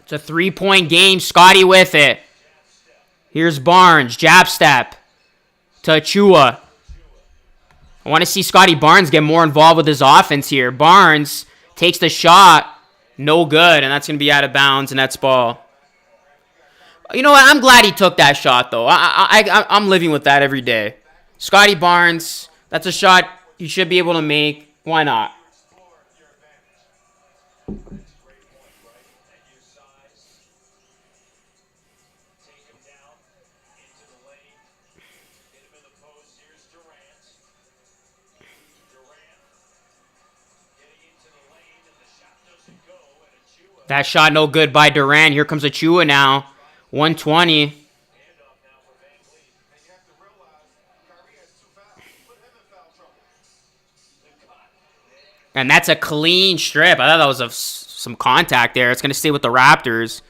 It's a three-point game. Scotty with it. Here's Barnes. Jab step to Achua. I want to see Scotty Barnes get more involved with his offense here. Barnes takes the shot. No good, and that's going to be out of bounds, and that's ball. You know what? I'm glad he took that shot, though. I'm living with that every day. Scotty Barnes, that's a shot you should be able to make. Why not? That shot no good by Durant. Here comes Achua now. 120. And that's a clean strip. I thought that was some contact there. It's going to stay with the Raptors.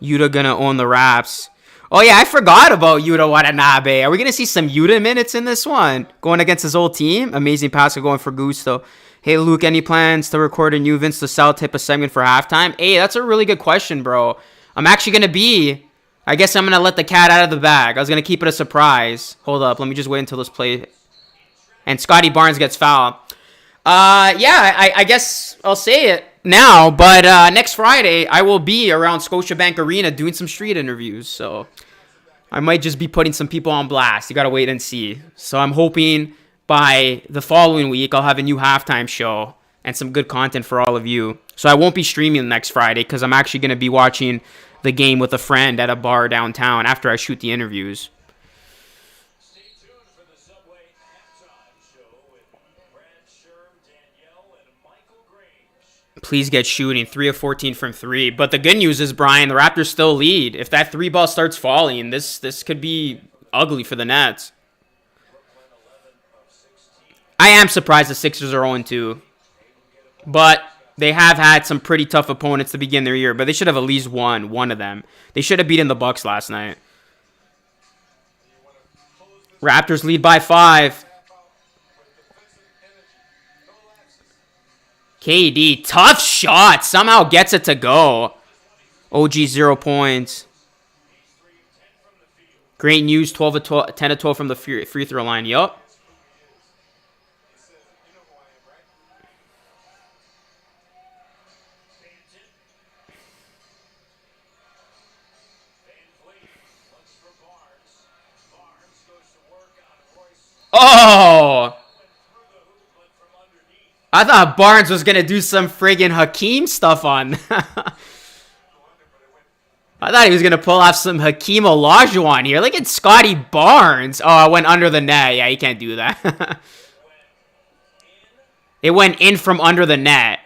Yuta going to own the Raps. Oh, yeah, I forgot about Yuta Watanabe. Are we going to see some Yuta minutes in this one? Going against his old team? Amazing pass going for Gusto. Hey, Luke, any plans to record a new Vince LaSalle type of segment for halftime? Hey, that's a really good question, bro. I'm actually going to be... I guess I'm going to let the cat out of the bag. I was going to keep it a surprise. Hold up. Let me just wait until this play. And Scotty Barnes gets fouled. I guess I'll say it now. But next Friday, I will be around Scotiabank Arena doing some street interviews. So I might just be putting some people on blast. You got to wait and see. So I'm hoping... by the following week, I'll have a new halftime show and some good content for all of you. So I won't be streaming next Friday because I'm actually going to be watching the game with a friend at a bar downtown after I shoot the interviews. Stay tuned for the Subway halftime show with Brad Sherm, Danielle, and Michael Grange. Please get shooting. 3 of 14 from 3. But the good news is, Brian, the Raptors still lead. If that 3 ball starts falling, this could be ugly for the Nets. I am surprised the Sixers are 0-2. But they have had some pretty tough opponents to begin their year. But they should have at least won one of them. They should have beaten the Bucks last night. Raptors lead by 5. KD, tough shot. Somehow gets it to go. OG 0 points. Great news, 12 of 12, 10 of 12 from the free throw line. Yup. Oh! I thought Barnes was going to do some friggin' Hakeem stuff on. I thought he was going to pull off some Hakeem Olajuwon here. Look at Scotty Barnes. Oh, I went under the net. Yeah, you can't do that. It went in from under the net.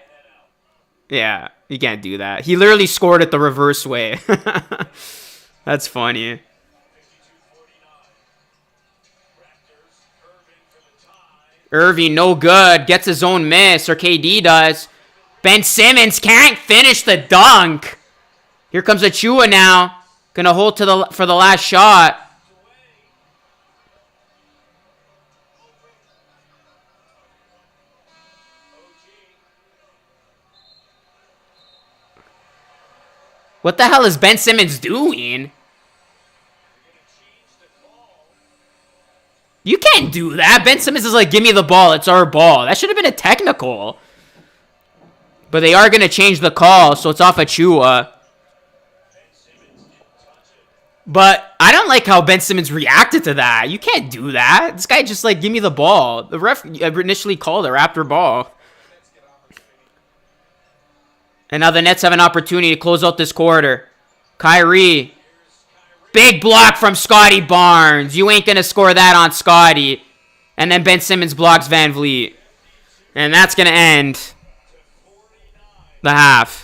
Yeah, you can't do that. He literally scored it the reverse way. That's funny. Irving, no good. Gets his own miss, or KD does. Ben Simmons can't finish the dunk. Here comes Achua now. Gonna hold for the last shot. What the hell is Ben Simmons doing? You can't do that. Ben Simmons is like, give me the ball. It's our ball. That should have been a technical. But they are going to change the call, so it's off Achua. But I don't like how Ben Simmons reacted to that. You can't do that. This guy just like, give me the ball. The ref initially called a Raptor ball. And now the Nets have an opportunity to close out this quarter. Kyrie. Big block from Scotty Barnes. You ain't going to score that on Scotty. And then Ben Simmons blocks Van Vliet. And that's going to end the half.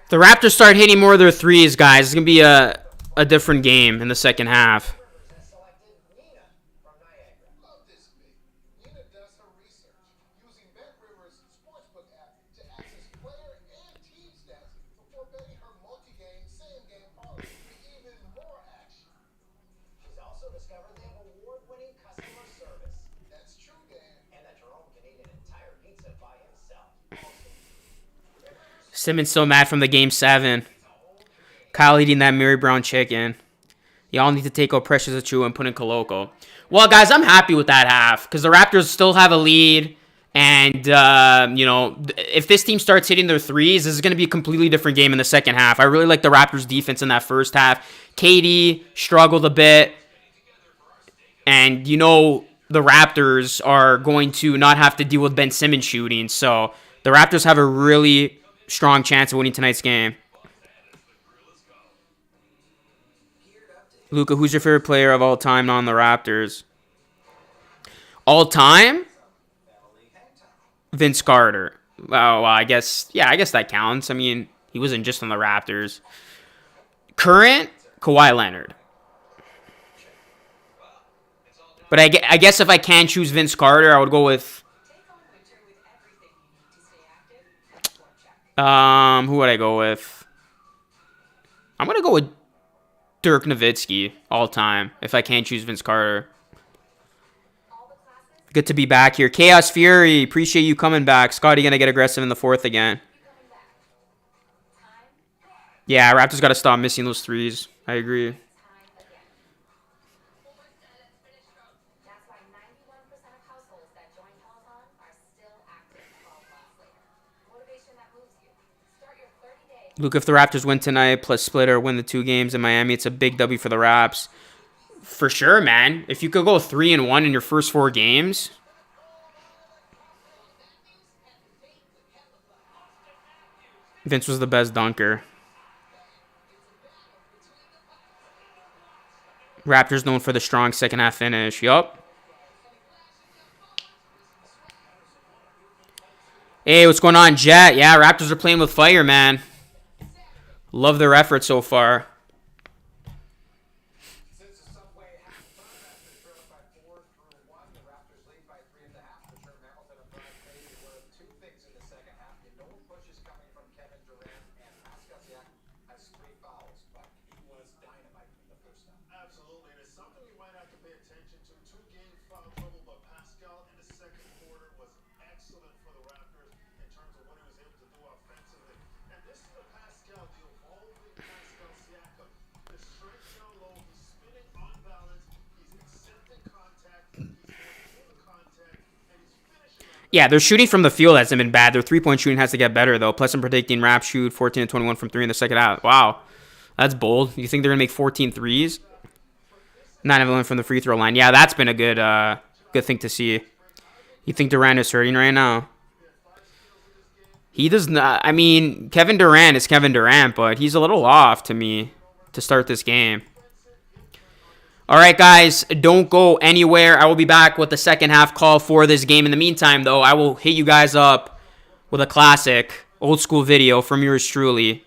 The Raptors start hitting more of their threes, guys. It's going to be a different game in the second half. Simmons so mad from the game 7. Kyle eating that Mary Brown chicken. Y'all need to take out Precious Achua and put in Koloko. Well, guys, I'm happy with that half because the Raptors still have a lead. And, you know, if this team starts hitting their threes, this is going to be a completely different game in the second half. I really like the Raptors' defense in that first half. KD struggled a bit. And, you know, the Raptors are going to not have to deal with Ben Simmons shooting. So the Raptors have a really strong chance of winning tonight's game. Luka, who's your favorite player of all time on the Raptors? All time? Vince Carter. Oh, well, I guess that counts. I mean, he wasn't just on the Raptors. Current? Kawhi Leonard. But I guess if I can choose Vince Carter, I would go with... who would I go with? I'm going to go with Dirk Nowitzki all time if I can't choose Vince Carter. Good to be back here. Chaos Fury, appreciate you coming back. Scotty going to get aggressive in the fourth again. Yeah, Raptors got to stop missing those threes. I agree. Luke, if the Raptors win tonight plus split or win the 2 games in Miami, it's a big W for the Raps. For sure, man. If you could go 3-1 in your first 4 games. Vince was the best dunker. Raptors known for the strong second half finish. Yup. Hey, what's going on, Jet? Yeah, Raptors are playing with fire, man. Love their effort so far. Yeah, their shooting from the field hasn't been bad. Their three-point shooting has to get better, though. Plus, I'm predicting Raps shoot 14 and 21 from 3 in the second half. Wow. That's bold. You think they're going to make 14 threes? 9 of 11 from the free throw line. Yeah, that's been a good thing to see. You think Durant is hurting right now? He does not. I mean, Kevin Durant is Kevin Durant, but he's a little off to me to start this game. All right, guys, don't go anywhere. I will be back with the second half call for this game. In the meantime, though, I will hit you guys up with a classic old school video from yours truly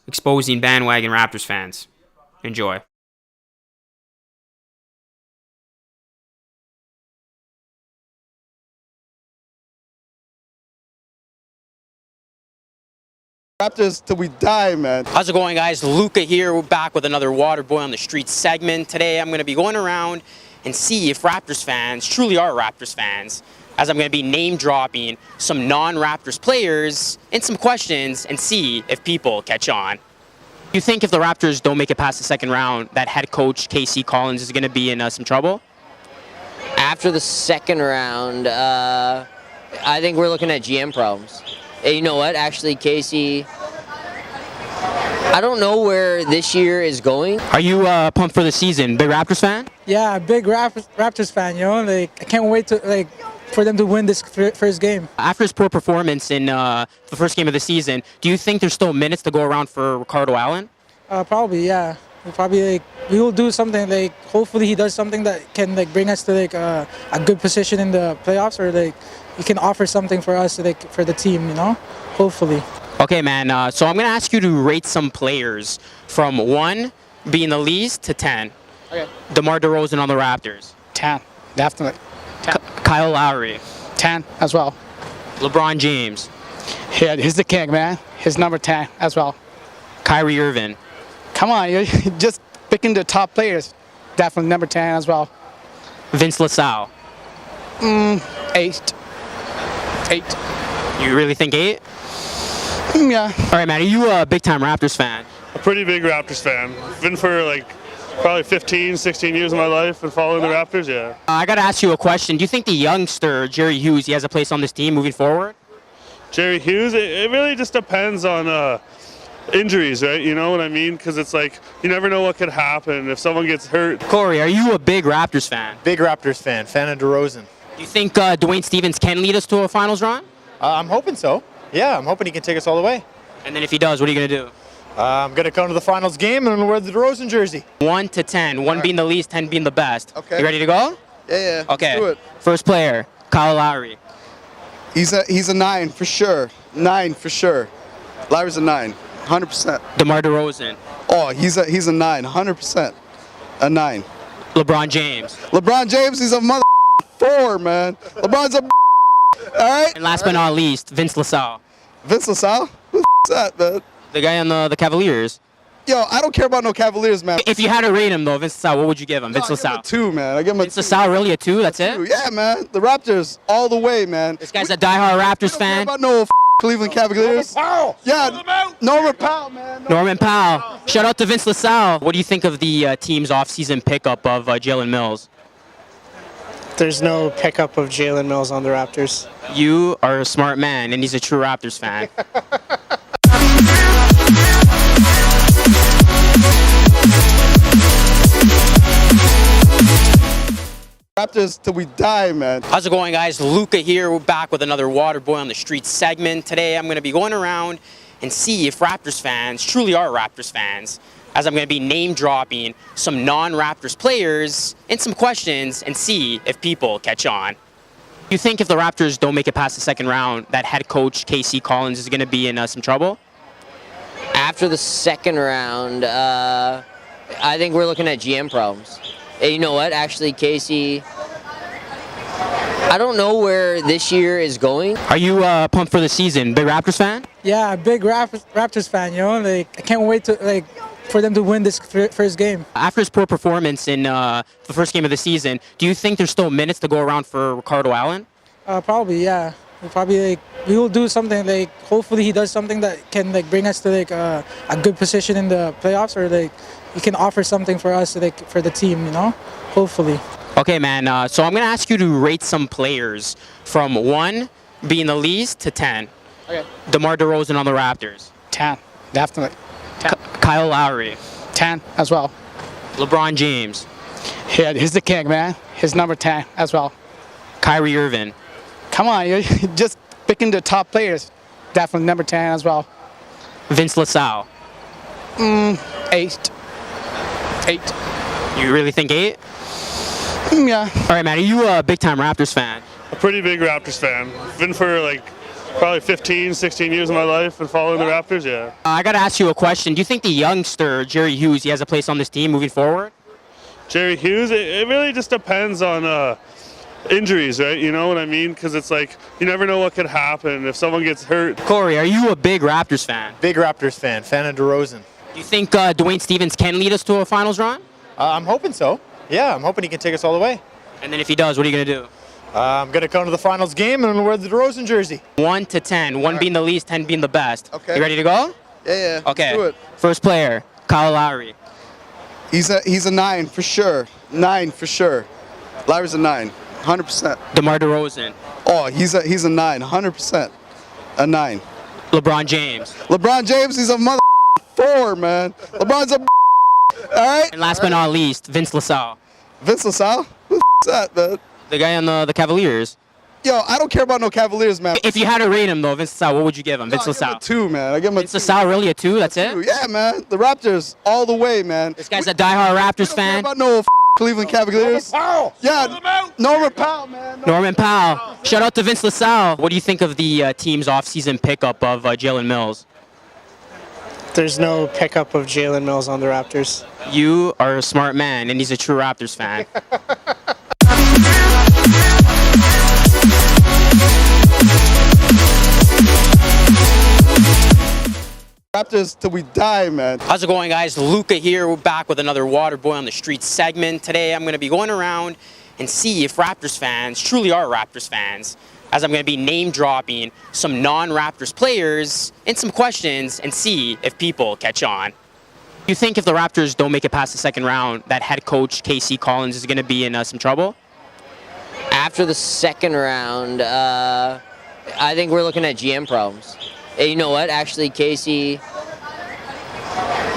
exposing bandwagon Raptors fans. Enjoy. Raptors till we die, man. How's it going, guys? Luca here. We're back with another Water Boy on the Street segment. Today, I'm going to be going around and see if Raptors fans truly are Raptors fans, as I'm going to be name-dropping some non-Raptors players and some questions and see if people catch on. Do you think if the Raptors don't make it past the second round, that head coach K.C. Collins is going to be in some trouble? After the second round, I think we're looking at GM problems. And you know what? Actually, Casey, I don't know where this year is going. Are you pumped for the season? Big Raptors fan? Yeah, big Raptors fan, you know? Like, I can't wait to, for them to win this first game. After his poor performance in the first game of the season, do you think there's still minutes to go around for Ricardo Allen? Probably, yeah. We will do something, hopefully he does something that can, bring us to, a good position in the playoffs, or, he can offer something for us, for the team, you know? Hopefully. Okay, man. So I'm going to ask you to rate some players from 1 being the least to 10. Okay. DeMar DeRozan on the Raptors. 10, definitely. 10. Kyle Lowry. 10 as well. LeBron James. Yeah, he's the king, man. He's number 10 as well. Kyrie Irving. Come on, you're just picking the top players. Definitely number 10 as well. Vince LaSalle. 8. 8. You really think 8? Yeah. All right, man. Are you a big-time Raptors fan? A pretty big Raptors fan. Been for probably 15, 16 years of my life and following the Raptors, yeah. I got to ask you a question. Do you think the youngster, Jerry Hughes, he has a place on this team moving forward? Jerry Hughes, it really just depends on injuries, right? You know what I mean? Because it's you never know what could happen if someone gets hurt. Corey, are you a big Raptors fan? Big Raptors fan of DeRozan. Do you think Dwayne Stevens can lead us to a finals run? I'm hoping so. Yeah, I'm hoping he can take us all the way. And then if he does, what are you going to do? I'm going to come to the finals game and wear the DeRozan jersey. 1 to 10, 1 being the least, 10 being the best. Okay. You ready to go? Yeah. Okay. Let's do it. First player, Kyle Lowry. He's a 9 for sure. 9 for sure. Lowry's a 9, 100%. DeMar DeRozan. Oh, he's a 9, 100%. A 9. LeBron James. LeBron James, he's a mother 4, man. LeBron's a all right. And last but not least, Vince LaSalle. Vince LaSalle? Who's that, man? The guy on the Cavaliers. Yo, I don't care about no Cavaliers, man. If you had to rate him, though, Vince LaSalle, what would you give him? Vince I give him LaSalle. a 2, man. I give him a Vince LaSalle, really a 2? That's it? 2. Yeah, man. The Raptors all the way, man. This guy's a diehard Raptors Don't care fan. about no Cleveland Cavaliers. Yeah, Norman Powell, man. Norman Powell. Shout out to Vince LaSalle. What do you think of the team's offseason pickup of Jalen Mills? There's no pickup of Jalen Mills on the Raptors. You are a smart man, and he's a true Raptors fan. Raptors till we die, man. How's it going, guys? Luca here. We're back with another Water Boy on the Street segment. Today I'm going to be going around and see if Raptors fans truly are Raptors fans, as I'm going to be name dropping some non-Raptors players and some questions and see if people catch on. You think if the Raptors don't make it past the second round, that head coach Casey Collins is going to be in some trouble? After the second round, I think we're looking at GM problems. And you know what? Actually, Casey, I don't know where this year is going. Are you pumped for the season? Big Raptors fan? Yeah, big Raptors fan. You know, like I can't wait to for them to win this first game. After his poor performance in the first game of the season, do you think there's still minutes to go around for Ricardo Allen? Probably, yeah. We will do something hopefully he does something that can bring us to a good position in the playoffs, or he can offer something for us for the team, you know, hopefully. Okay, man. So I'm gonna ask you to rate some players from 1 being the least to 10. Okay. DeMar DeRozan on the Raptors. 10, definitely. 10. Kyle Lowry. 10 as well. LeBron James. Yeah, he's the king, man. He's number 10 as well. Kyrie Irving. Come on, you're just picking the top players. Definitely number 10 as well. Vince LaSalle. 8. 8. You really think 8? Yeah. All right, man. Are you a big-time Raptors fan? A pretty big Raptors fan. Been for probably 15, 16 years of my life and following the Raptors, yeah. I gotta ask you a question. Do you think the youngster Jerry Hughes, he has a place on this team moving forward? Jerry Hughes, it really just depends on injuries, right? You know what I mean? Because it's you never know what could happen if someone gets hurt. Corey, are you a big Raptors fan? Big Raptors fan of DeRozan. Do you think Dwayne Stevens can lead us to a finals run? I'm hoping so. Yeah, I'm hoping he can take us all the way. And then if he does, what are you gonna do? I'm going to come to the finals game and wear the DeRozan jersey. 1 to 10, 1 being the least, 10 being the best. Okay. You ready to go? Yeah. Okay. Let's do it. First player, Kyle Lowry. He's a 9 for sure. 9 for sure. Lowry's a 9, 100%. DeMar DeRozan. Oh, he's a 9, 100%. A 9. LeBron James. LeBron James, he's a mother 4, man. LeBron's a all right. And last but not least, Vince LaSalle. Vince LaSalle? Who the that, man? The guy on the Cavaliers. Yo, I don't care about no Cavaliers, man. If you had to rate him, though, Vince LaSalle, what would you give him? Vince I give him LaSalle. a 2, man. I give him a Vince 2. LaSalle, really a 2? That's it? Yeah, man. The Raptors all the way, man. This guy's a diehard Raptors I fan. don't care about no Cleveland Cavaliers. Yeah, Norman Powell, man. Norman Powell. Shout out to Vince LaSalle. What do you think of the team's offseason pickup of Jalen Mills? There's no pickup of Jalen Mills on the Raptors. You are a smart man, and he's a true Raptors fan. Raptors till we die, man. How's it going, guys? Luca here. We're back with another Water Boy on the Street segment. Today I'm going to be going around and see if Raptors fans truly are Raptors fans, as I'm going to be name dropping some non-Raptors players and some questions and see if people catch on. You think if the Raptors don't make it past the second round, that head coach Casey Collins is going to be in some trouble? After the second round, I think we're looking at GM problems. And you know what? Actually, Casey,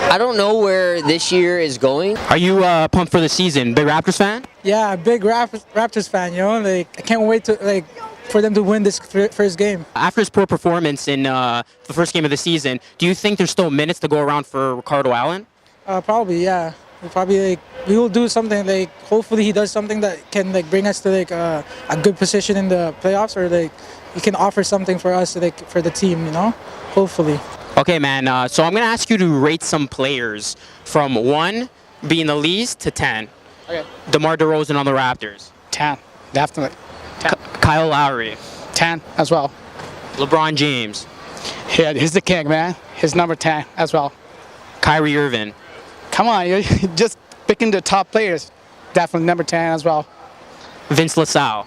I don't know where this year is going. Are you pumped for the season? Big Raptors fan? Yeah, big Raptors fan. You know, I can't wait to for them to win this first game. After his poor performance in the first game of the season, do you think there's still minutes to go around for Ricardo Allen? Probably, yeah. We will do something hopefully he does something that can bring us to a good position in the playoffs, or he can offer something for us for the team, you know, hopefully. Okay, man. So I'm gonna ask you to rate some players from 1 being the least to 10. Okay. DeMar DeRozan on the Raptors. 10, definitely. 10. Kyle Lowry. 10 as well. LeBron James. Yeah, he's the king, man. He's number 10 as well. Kyrie Irving. Come on, you're just picking the top players. Definitely number 10 as well. Vince LaSalle.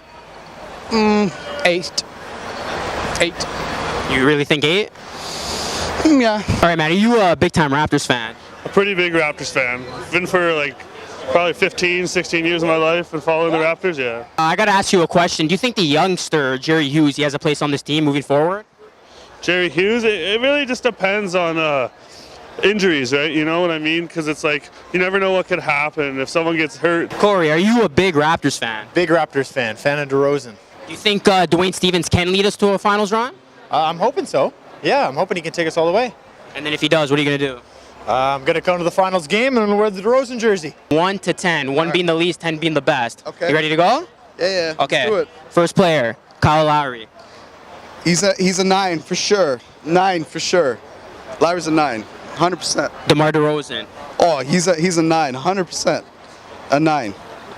8. 8. You really think 8? Yeah. All right, man. Are you a big-time Raptors fan? A pretty big Raptors fan. Been for probably 15, 16 years of my life and following the Raptors, yeah. I gotta ask you a question. Do you think the youngster Jerry Hughes, he has a place on this team moving forward? Jerry Hughes, it really just depends on injuries, right? You know what I mean? Because it's like you never know what could happen if someone gets hurt. Corey, are you a big Raptors fan? Big Raptors fan. Fan of DeRozan. Do you think Dwayne Stevens can lead us to a finals run? I'm hoping so. Yeah, I'm hoping he can take us all the way. And then if he does, what are you going to do? I'm going to come to the finals game and wear the DeRozan jersey. 1 to 10. 1 being the least, 10 being the best. Okay. You ready to go? Yeah. Okay. Let's do it. First player, Kyle Lowry. He's a 9 for sure. 9 for sure. Lowry's a 9, 100%. DeMar DeRozan. Oh, he's a 9, 100%. A 9.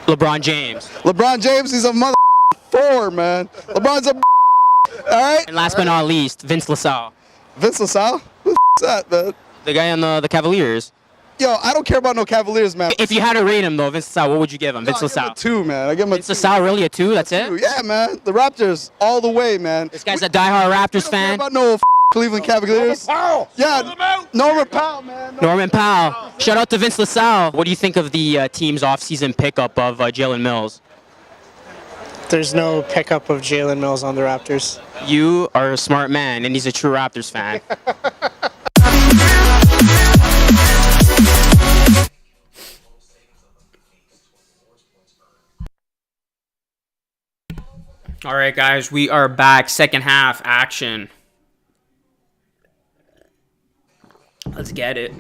LeBron James. LeBron James, he's a mother 4, man. LeBron's a all right. And last but not least, Vince LaSalle. Vince LaSalle? Who the that, man? The guy on the Cavaliers. Yo, I don't care about no Cavaliers, man. If you had to rate him, though, Vince LaSalle, what would you give him? Vince I give him LaSalle. a 2, man. I give him a Vince LaSalle, really a 2? That's it? 2. Yeah, man. The Raptors all the way, man. This guy's a diehard Raptors Don't care fan. about no Cleveland Cavaliers. Yeah, Norman Powell, man. Norman Powell. Shout out to Vince LaSalle. What do you think of the team's offseason pickup of Jalen Mills? There's no pickup of Jalen Mills on the Raptors. You are a smart man, and he's a true Raptors fan. All right, guys, we are back. Second half action. Let's get it.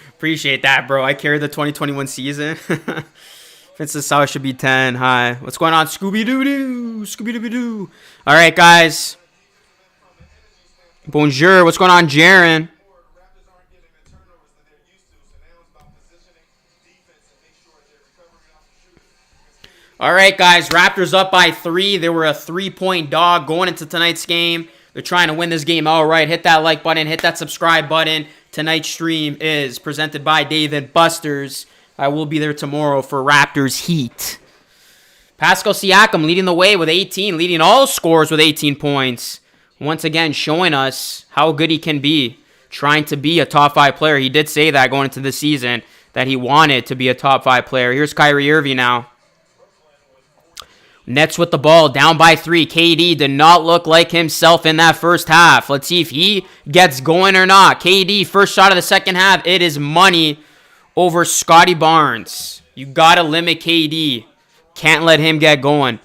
Appreciate that, bro. I carried the 2021 season. Vince LaSalle should be 10. Hi. What's going on? Scooby-Doo-Doo. Scooby-Doo-Doo. All right, guys. Bonjour. What's going on, Jaron? All right, guys. Raptors up by 3. They were a 3-point dog going into tonight's game. They're trying to win this game outright. Hit that like button. Hit that subscribe button. Tonight's stream is presented by David Busters. I will be there tomorrow for Raptors Heat. Pascal Siakam leading the way with 18, leading all scores with 18 points. Once again, showing us how good he can be, trying to be a top 5 player. He did say that going into the season, that he wanted to be a top 5 player. Here's Kyrie Irving now. Nets with the ball, down by 3. KD did not look like himself in that first half. Let's see if he gets going or not. KD, first shot of the second half. It is money over Scotty Barnes. You got to limit KD. Can't let him get going.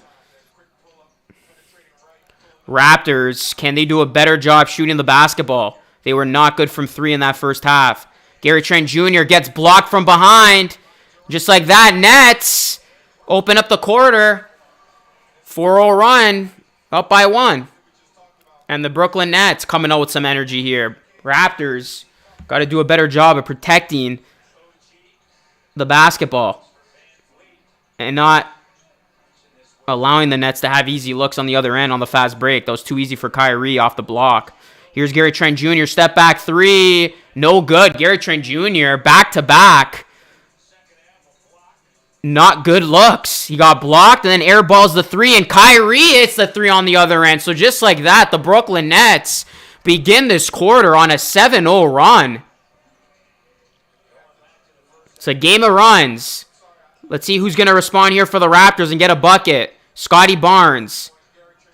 Raptors, can they do a better job shooting the basketball? They were not good from 3 in that first half. Gary Trent Jr. gets blocked from behind. Just like that, Nets open up the quarter. 4-0 run, up by 1. And the Brooklyn Nets coming out with some energy here. Raptors got to do a better job of protecting the basketball and not allowing the Nets to have easy looks on the other end on the fast break. That was too easy for Kyrie off the block. Here's Gary Trent Jr. Step back 3. No good. Gary Trent Jr. back to back. Not good looks. He got blocked and then airballs the 3, and Kyrie hits the 3 on the other end. So just like that, the Brooklyn Nets begin this quarter on a 7-0 run. It's a game of runs. Let's see who's going to respond here for the Raptors and get a bucket. Scotty Barnes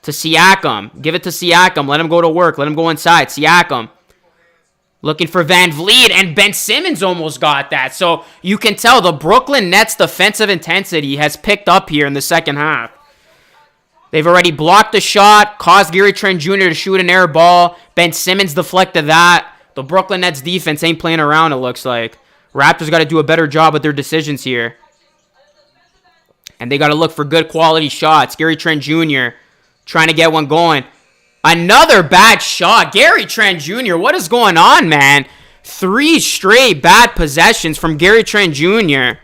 to Siakam. Give it to Siakam. Let him go to work. Let him go inside. Siakam. Looking for Van Vliet, and Ben Simmons almost got that. So you can tell the Brooklyn Nets defensive intensity has picked up here in the second half. They've already blocked the shot, caused Gary Trent Jr. to shoot an air ball. Ben Simmons deflected that. The Brooklyn Nets defense ain't playing around, it looks like. Raptors got to do a better job with their decisions here. And they got to look for good quality shots. Gary Trent Jr. trying to get one going. Another bad shot. Gary Trent Jr., what is going on, man? 3 straight bad possessions from Gary Trent Jr.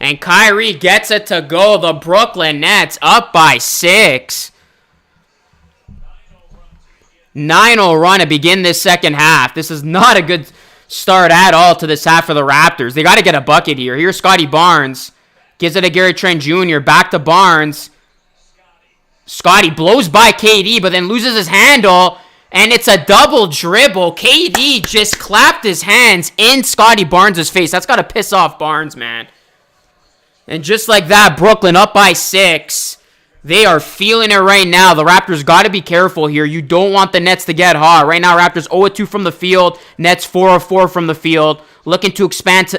And Kyrie gets it to go. The Brooklyn Nets up by 6. 9-0 run to begin this second half. This is not a good start at all to this half for the Raptors. They got to get a bucket here. Here's Scotty Barnes. Gives it to Gary Trent Jr. Back to Barnes. Scotty blows by KD, but then loses his handle. And it's a double dribble. KD just clapped his hands in Scotty Barnes' face. That's got to piss off Barnes, man. And just like that, Brooklyn up by 6. They are feeling it right now. The Raptors got to be careful here. You don't want the Nets to get hot. Right now, Raptors 0-2 from the field. Nets 4-4 from the field. Looking to expand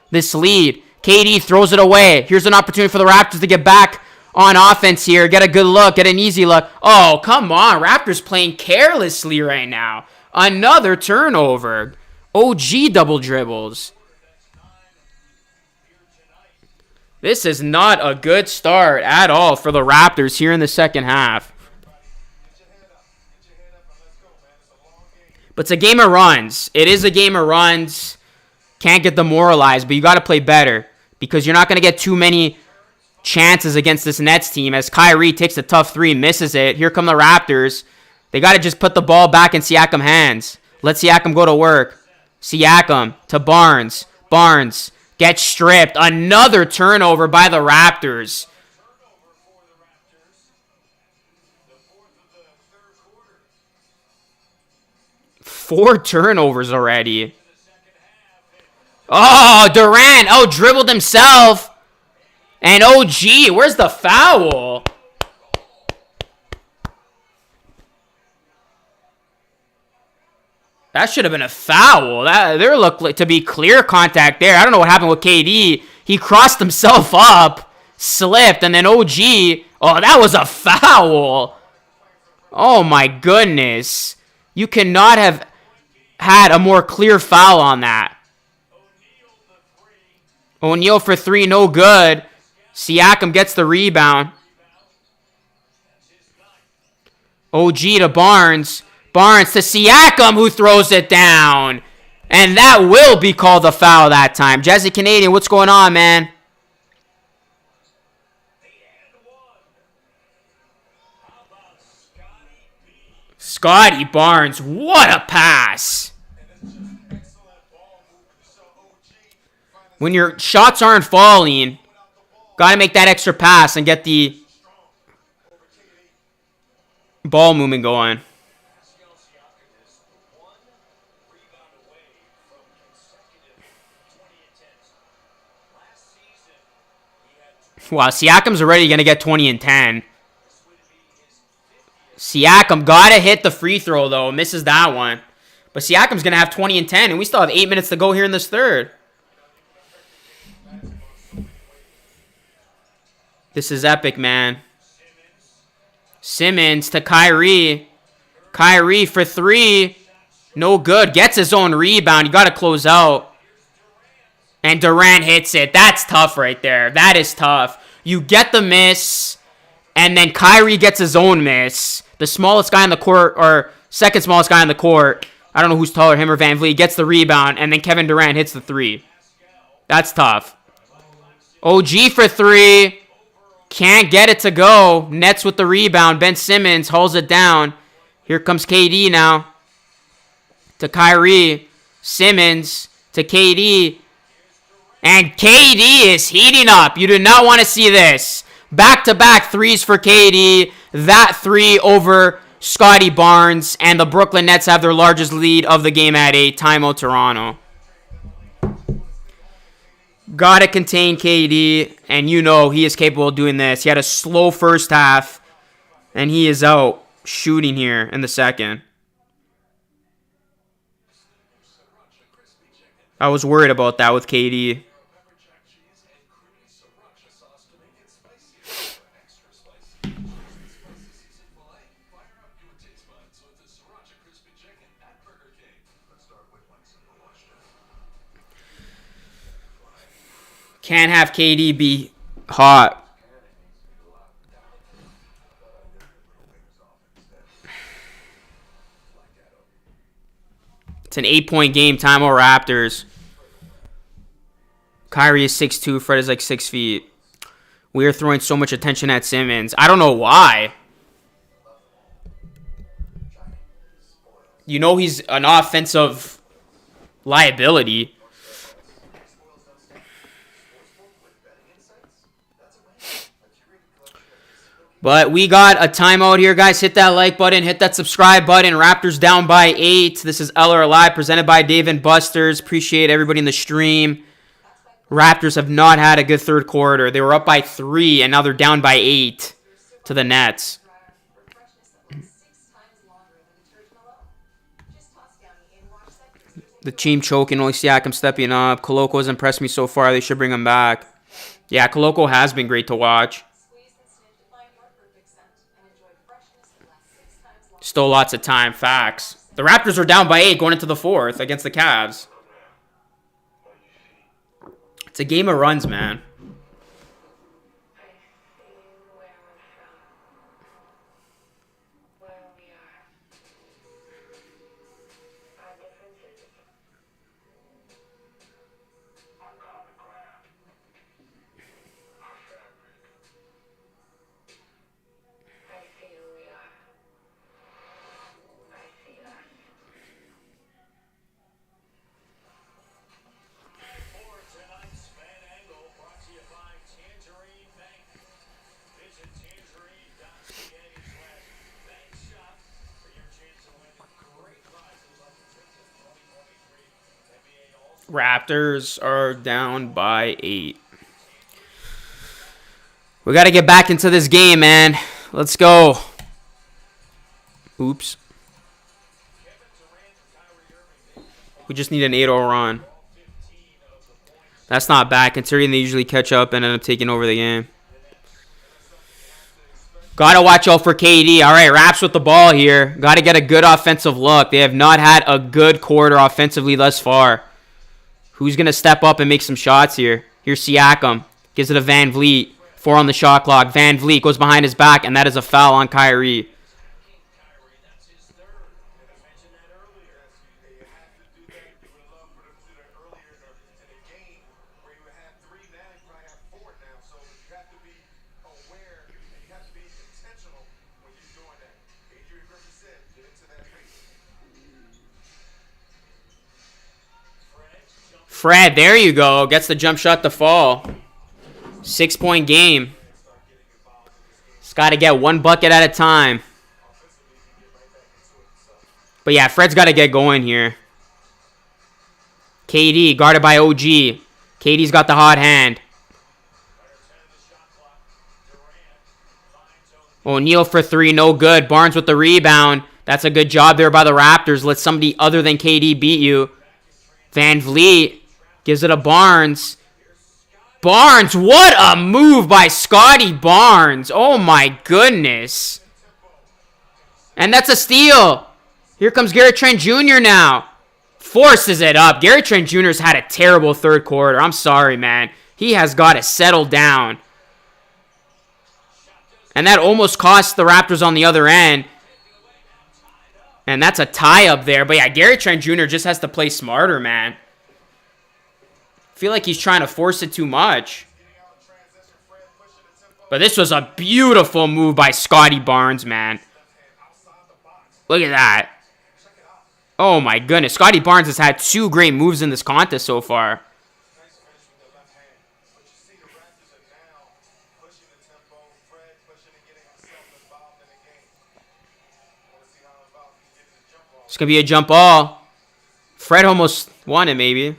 this lead. KD throws it away. Here's an opportunity for the Raptors to get back on offense here. Get a good look. Get an easy look. Oh, come on. Raptors playing carelessly right now. Another turnover. OG double dribbles. This is not a good start at all for the Raptors here in the second half. But it's a game of runs. It is a game of runs. Can't get demoralized, but you got to play better because you're not going to get too many chances against this Nets team as Kyrie takes a tough 3, misses it. Here come the Raptors. They got to just put the ball back in Siakam's hands. Let Siakam go to work. Siakam to Barnes. Barnes gets stripped. Another turnover by the Raptors. Four turnovers already. Oh, Durant dribbled himself. And OG, where's the foul? That should have been a foul. There looked like to be clear contact there. I don't know what happened with KD. He crossed himself up, slipped, and then OG. Oh, that was a foul. Oh, my goodness. You cannot have had a more clear foul on that. O'Neal for 3, no good. Siakam gets the rebound. OG to Barnes. Barnes to Siakam, who throws it down. And that will be called a foul that time. Jazzy Canadian, what's going on, man? Scotty Barnes, what a pass. When your shots aren't falling, got to make that extra pass and get the ball movement going. Wow, Siakam's already going to get 20 and 10. Siakam got to hit the free throw, though. Misses that one. But Siakam's going to have 20 and 10, and we still have 8 minutes to go here in this third. This is epic, man. Simmons to Kyrie. Kyrie for 3. No good. Gets his own rebound. You got to close out. And Durant hits it. That's tough right there. That is tough. You get the miss, and then Kyrie gets his own miss. The smallest guy on the court, or second smallest guy on the court, I don't know who's taller, him or Van Vliet, gets the rebound, and then Kevin Durant hits the 3. That's tough. OG for 3. Can't get it to go. Nets with the rebound. Ben Simmons hauls it down. Here comes KD now. To Kyrie. Simmons to KD. And KD is heating up. You do not want to see this. Back-to-back 3s for KD. That 3 over Scotty Barnes. And the Brooklyn Nets have their largest lead of the game at 8. Timeout Toronto. Gotta contain KD. And you know he is capable of doing this. He had a slow first half. And he is out shooting here in the second. I was worried about that with KD. Can't have KD be hot. It's an 8-point game. Timeout Raptors. Kyrie is 6'2", Fred is like 6 feet. We are throwing so much attention at Simmons. I don't know why. You know he's an offensive liability. But we got a timeout here, guys. Hit that like button. Hit that subscribe button. Raptors down by 8. This is LR Live presented by Dave and Buster's. Appreciate everybody in the stream. Raptors have not had a good third quarter. They were up by 3, and now they're down by 8 to the Nets. The team choking. Only Siakam stepping up. Coloco's impressed me so far. They should bring him back. Yeah, Coloco has been great to watch. Still lots of time. Facts. The Raptors are down by 8 going into the 4th against the Cavs. It's a game of runs, man. Raptors are down by 8. We got to get back into this game, man. Let's go. Oops. We just need an 8-0 run. That's not bad considering they usually catch up and end up taking over the game. Got to watch out for KD. All right, Raps with the ball here. Got to get a good offensive look. They have not had a good quarter offensively thus far. Who's going to step up and make some shots here? Here's Siakam. Gives it to Van Vliet. 4 on the shot clock. Van Vliet goes behind his back, and that is a foul on Kyrie. Fred, there you go. Gets the jump shot to fall. 6-point game. Just got to get one bucket at a time. But yeah, Fred's got to get going here. KD guarded by OG. KD's got the hot hand. O'Neal for 3, no good. Barnes with the rebound. That's a good job there by the Raptors. Let somebody other than KD beat you. Van Vliet gives it to Barnes. Barnes, what a move by Scotty Barnes. Oh my goodness. And that's a steal. Here comes Gary Trent Jr. now. Forces it up. Gary Trent Jr.'s had a terrible third quarter. I'm sorry, man. He has got to settle down. And that almost cost the Raptors on the other end. And that's a tie up there. But yeah, Gary Trent Jr. just has to play smarter, man. I feel like he's trying to force it too much. But this was a beautiful move by Scotty Barnes, man. Look at that. Oh my goodness. Scotty Barnes has had 2 great moves in this contest so far. It's going to be a jump ball. Fred almost won it, maybe.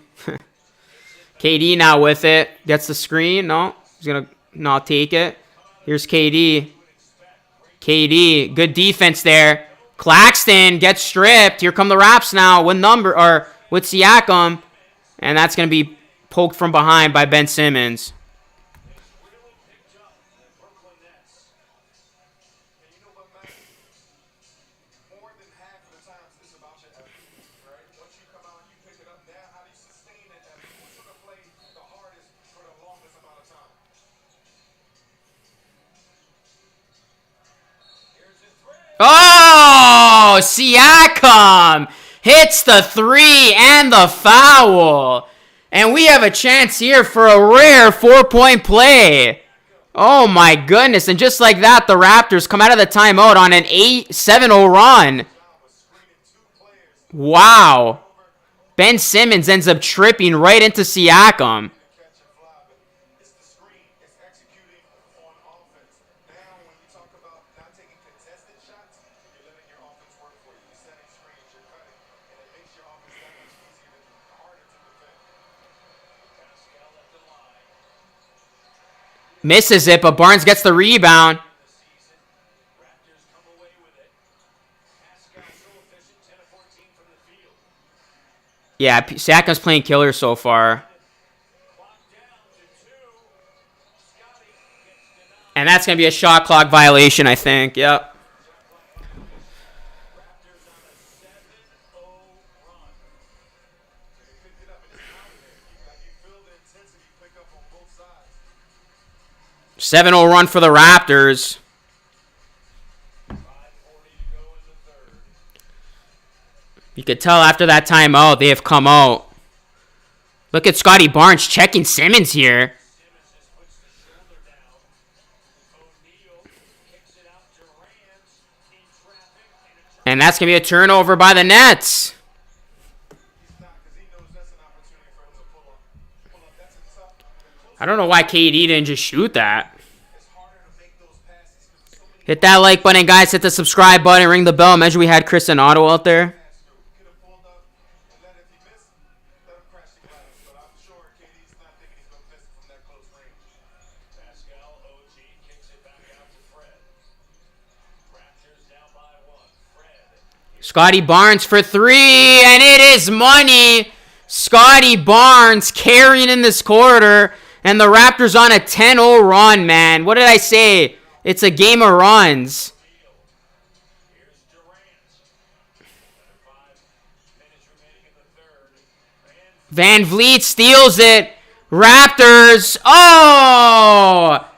KD now with it. Gets the screen. No. He's going to not take it. Here's KD. KD. Good defense there. Claxton gets stripped. Here come the Raps now with Siakam. And that's going to be poked from behind by Ben Simmons. Oh, Siakam hits the 3 and the foul. And we have a chance here for a rare 4-point play. Oh my goodness. And just like that, the Raptors come out of the timeout on an 7-0 run. Wow. Ben Simmons ends up tripping right into Siakam. Misses it, but Barnes gets the rebound. Yeah, Siakam's playing killer so far. And that's going to be a shot clock violation, I think. Yep. Seven 7-0 run for the Raptors. You could tell after that timeout, they have come out. Look at Scotty Barnes checking Simmons here. And that's going to be a turnover by the Nets. I don't know why KD didn't just shoot that. Hit that like button, guys. Hit the subscribe button. Ring the bell. Imagine we had Chris and Otto out there. Scotty Barnes for three, and it is money. Scotty Barnes carrying in this quarter, and the Raptors on a 10-0 run, man. What did I say? It's a game of runs. Van Vliet steals it. Raptors. Oh!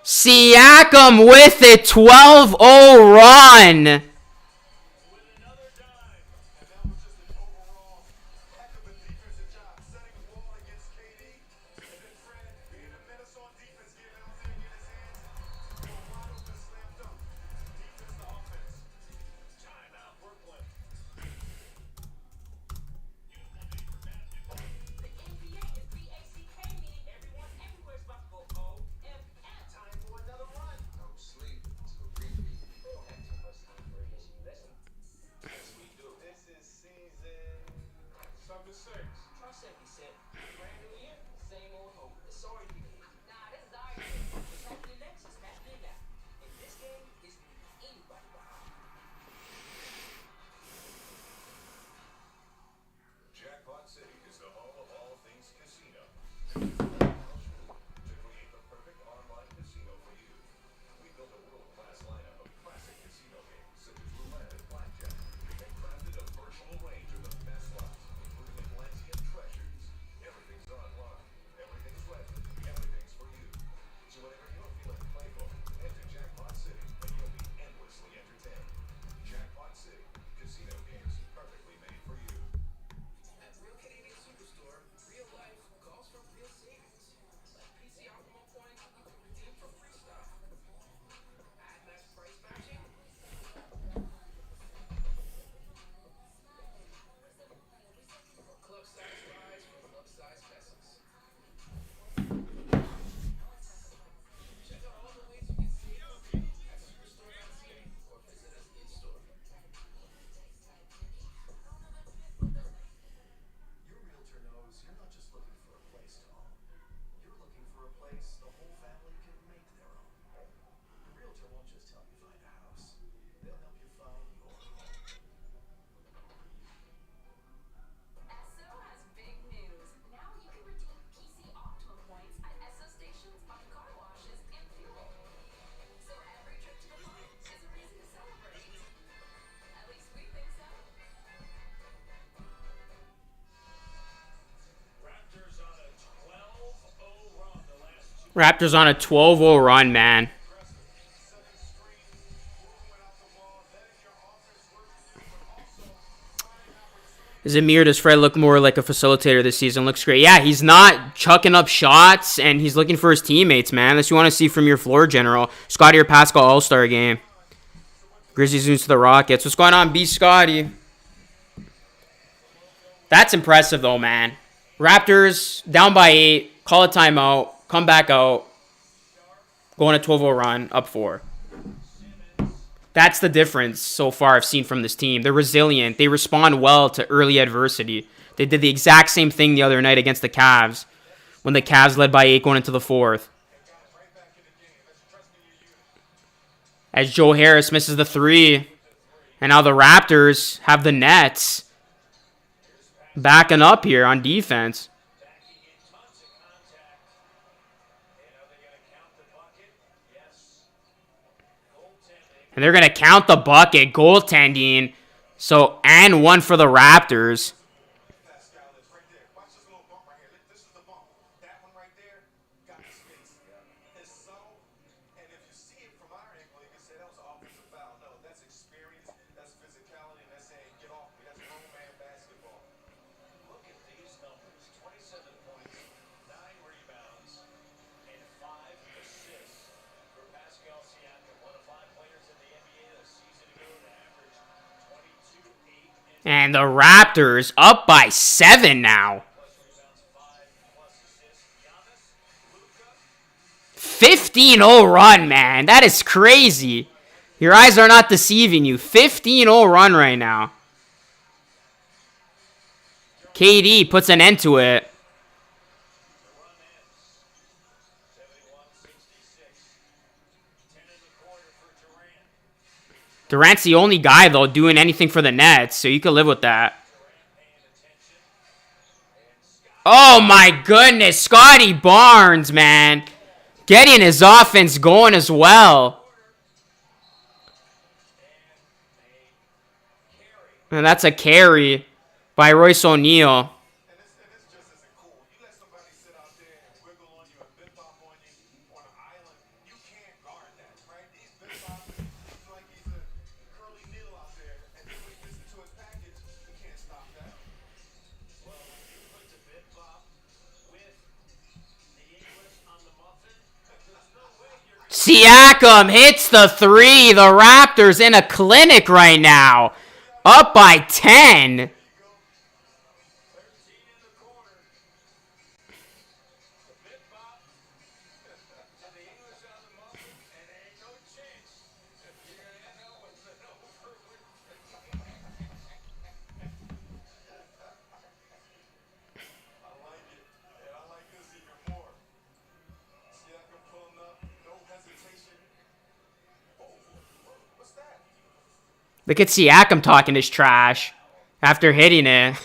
Siakam with it. 12-0 run. Raptors on a 12-0 run, man. Zamir, does Fred look more like a facilitator this season? Looks great. Yeah, he's not chucking up shots, and he's looking for his teammates, man. That's what you want to see from your floor general. Scotty or Pascal All-Star game. Grizzlies lose to the Rockets. What's going on, B. Scotty? That's impressive, though, man. Raptors down by 8. Call a timeout. Come back out. Go on a 12-0 run. Up 4. That's the difference so far I've seen from this team. They're resilient. They respond well to early adversity. They did the exact same thing the other night against the Cavs when the Cavs led by 8 going into the 4th. As Joe Harris misses the 3. And now the Raptors have the Nets backing up here on defense. And they're going to count the bucket, goaltending. So, and 1 for the Raptors. And the Raptors up by 7 now. 15-0 run, man. That is crazy. Your eyes are not deceiving you. 15-0 run right now. KD puts an end to it. Durant's the only guy, though, doing anything for the Nets, so you can live with that. Oh, my goodness. Scotty Barnes, man. Getting his offense going as well. And that's a carry by Royce O'Neal. Siakam hits the 3. The Raptors in a clinic right now. Up by 10. Look at Siakam talking his trash after hitting it.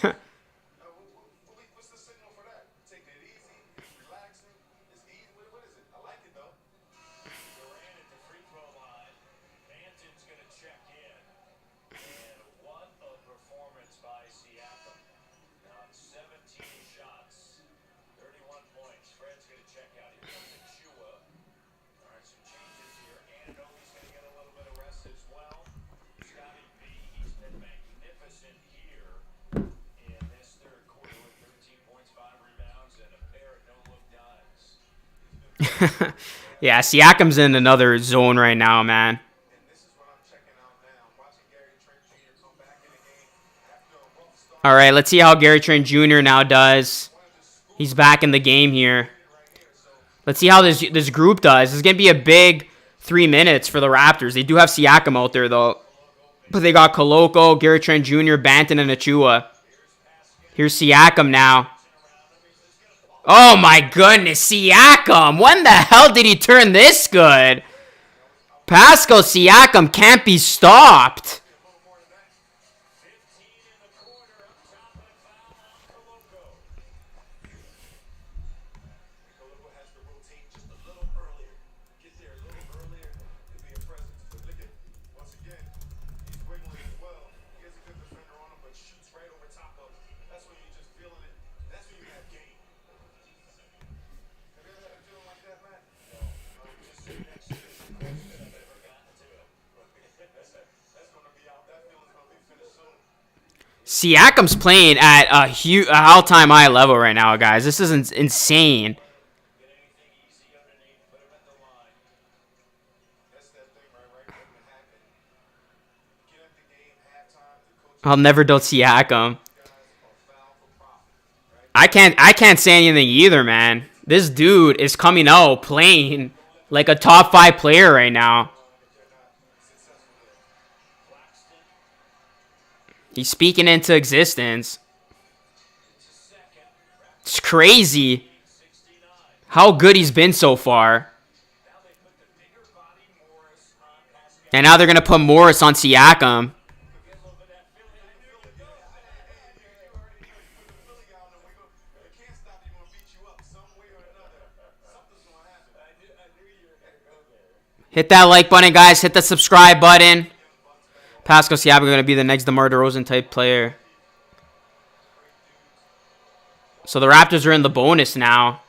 Yeah, Siakam's in another zone right now, man. All right, let's see how Gary Trent Jr. now does. He's back in the game here. Let's see how this group does. This is going to be a big 3 minutes for the Raptors. They do have Siakam out there, though. But they got Koloko, Gary Trent Jr., Banton, and Achua. Here's Siakam now. Oh, my goodness. Siakam. When the hell did he turn this good? Pascal Siakam can't be stopped. Siakam's playing at a huge all-time high level right now, guys. This is insane. I'll never doubt Siakam. I can't say anything either, man. This dude is coming out playing like a top 5 player right now. He's speaking into existence. It's crazy how good he's been so far. And now they're going to put Morris on Siakam. Hit that like button, guys. Hit the subscribe button. Pascal Siakam going to be the next DeMar DeRozan type player. So the Raptors are in the bonus now.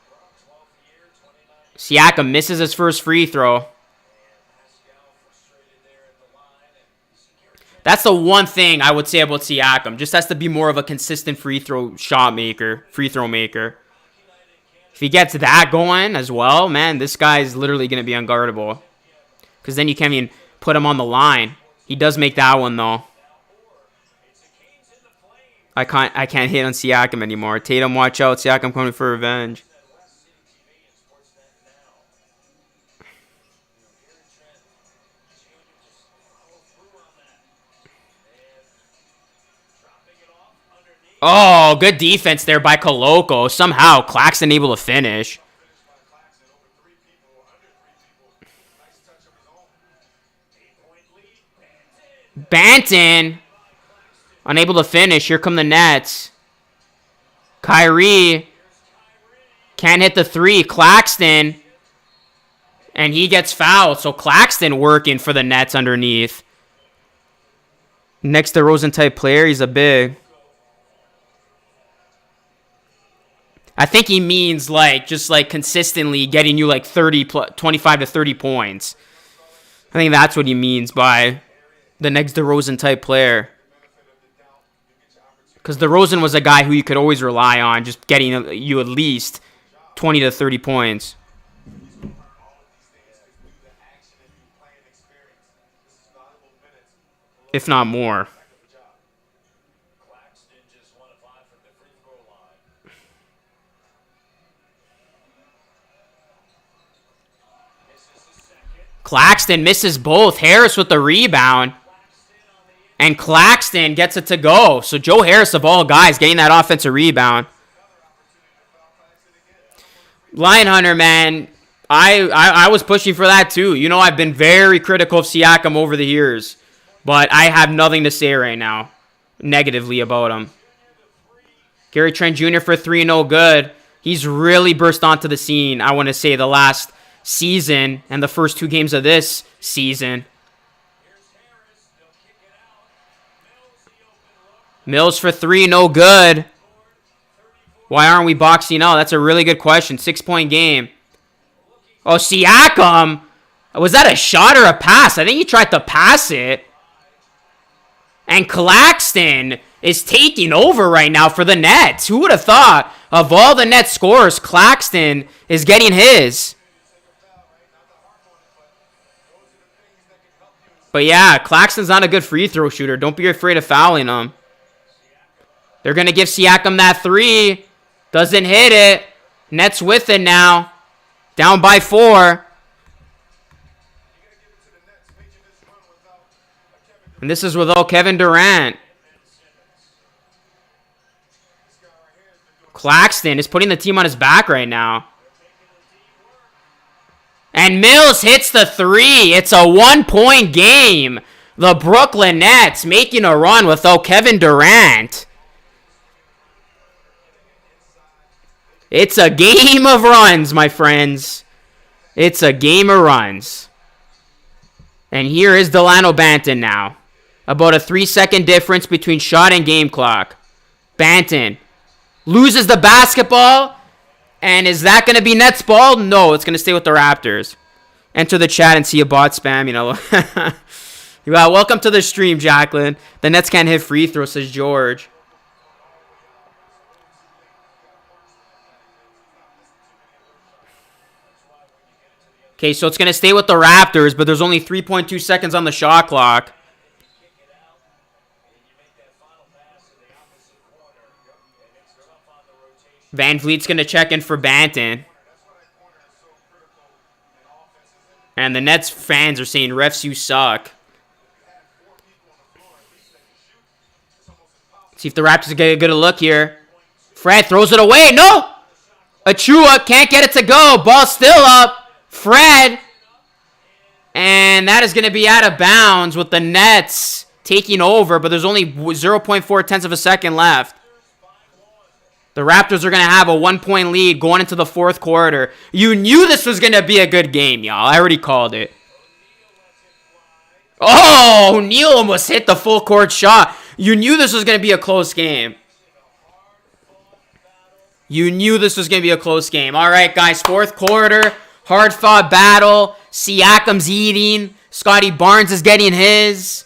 Siakam misses his first free throw. That's the one thing I would say about Siakam. Just has to be more of a consistent free throw maker. If he gets that going as well, man, this guy is literally going to be unguardable. Because then you can't even put him on the line. He does make that one, though. I can't hit on Siakam anymore. Tatum, watch out. Siakam coming for revenge. Oh, good defense there by Koloko. Somehow, Claxton able to finish. Banton unable to finish. Here come the Nets. Kyrie can't hit the 3. Claxton, and he gets fouled. So Claxton working for the Nets underneath. Next DeRozan type player. He's a big. I think he means just consistently getting you 25 to 30 points. I think that's what he means by the next DeRozan type player. Because DeRozan was a guy who you could always rely on, just getting you at least 20 to 30 points. If not more. Claxton misses both. Harris with the rebound. And Claxton gets it to go. So Joe Harris, of all guys, getting that offensive rebound. Lion Hunter, man. I was pushing for that too. You know, I've been very critical of Siakam over the years. But I have nothing to say right now negatively about him. Gary Trent Jr. for 3, no good. He's really burst onto the scene, I want to say, the last season and the first 2 games of this season. Mills for 3, no good. Why aren't we boxing out? That's a really good question. 6-point game. Oh, Siakam. Was that a shot or a pass? I think he tried to pass it. And Claxton is taking over right now for the Nets. Who would have thought of all the Nets scores, Claxton is getting his? But yeah, Claxton's not a good free throw shooter. Don't be afraid of fouling him. They're going to give Siakam that 3. Doesn't hit it. Nets with it now. Down by 4. And this is without Kevin Durant. Claxton is putting the team on his back right now. And Mills hits the 3. It's a 1-point game. The Brooklyn Nets making a run without Kevin Durant. It's a game of runs, my friends. It's a game of runs. And here is Delano Banton now. About a 3-second difference between shot and game clock. Banton loses the basketball. And is that going to be Nets ball? No, it's going to stay with the Raptors. Enter the chat and see a bot spam, you know. Well, welcome to the stream, Jacqueline. The Nets can't hit free throws, says George. Okay, so it's going to stay with the Raptors, but there's only 3.2 seconds on the shot clock. Van Vliet's going to check in for Banton. And the Nets fans are saying, refs, you suck. See if the Raptors get a good look here. Fred throws it away. No! Achua can't get it to go. Ball still up. Fred. And that is going to be out of bounds with the Nets taking over, but there's only 0.4 tenths of a second left. The Raptors are going to have a 1-point lead going into the fourth quarter. You knew this was going to be a good game, y'all. I already called it. Oh, Neal almost hit the full court shot. You knew this was going to be a close game. You knew this was going to be a close game. All right, guys, fourth quarter. Hard-fought battle. Siakam's eating. Scotty Barnes is getting his.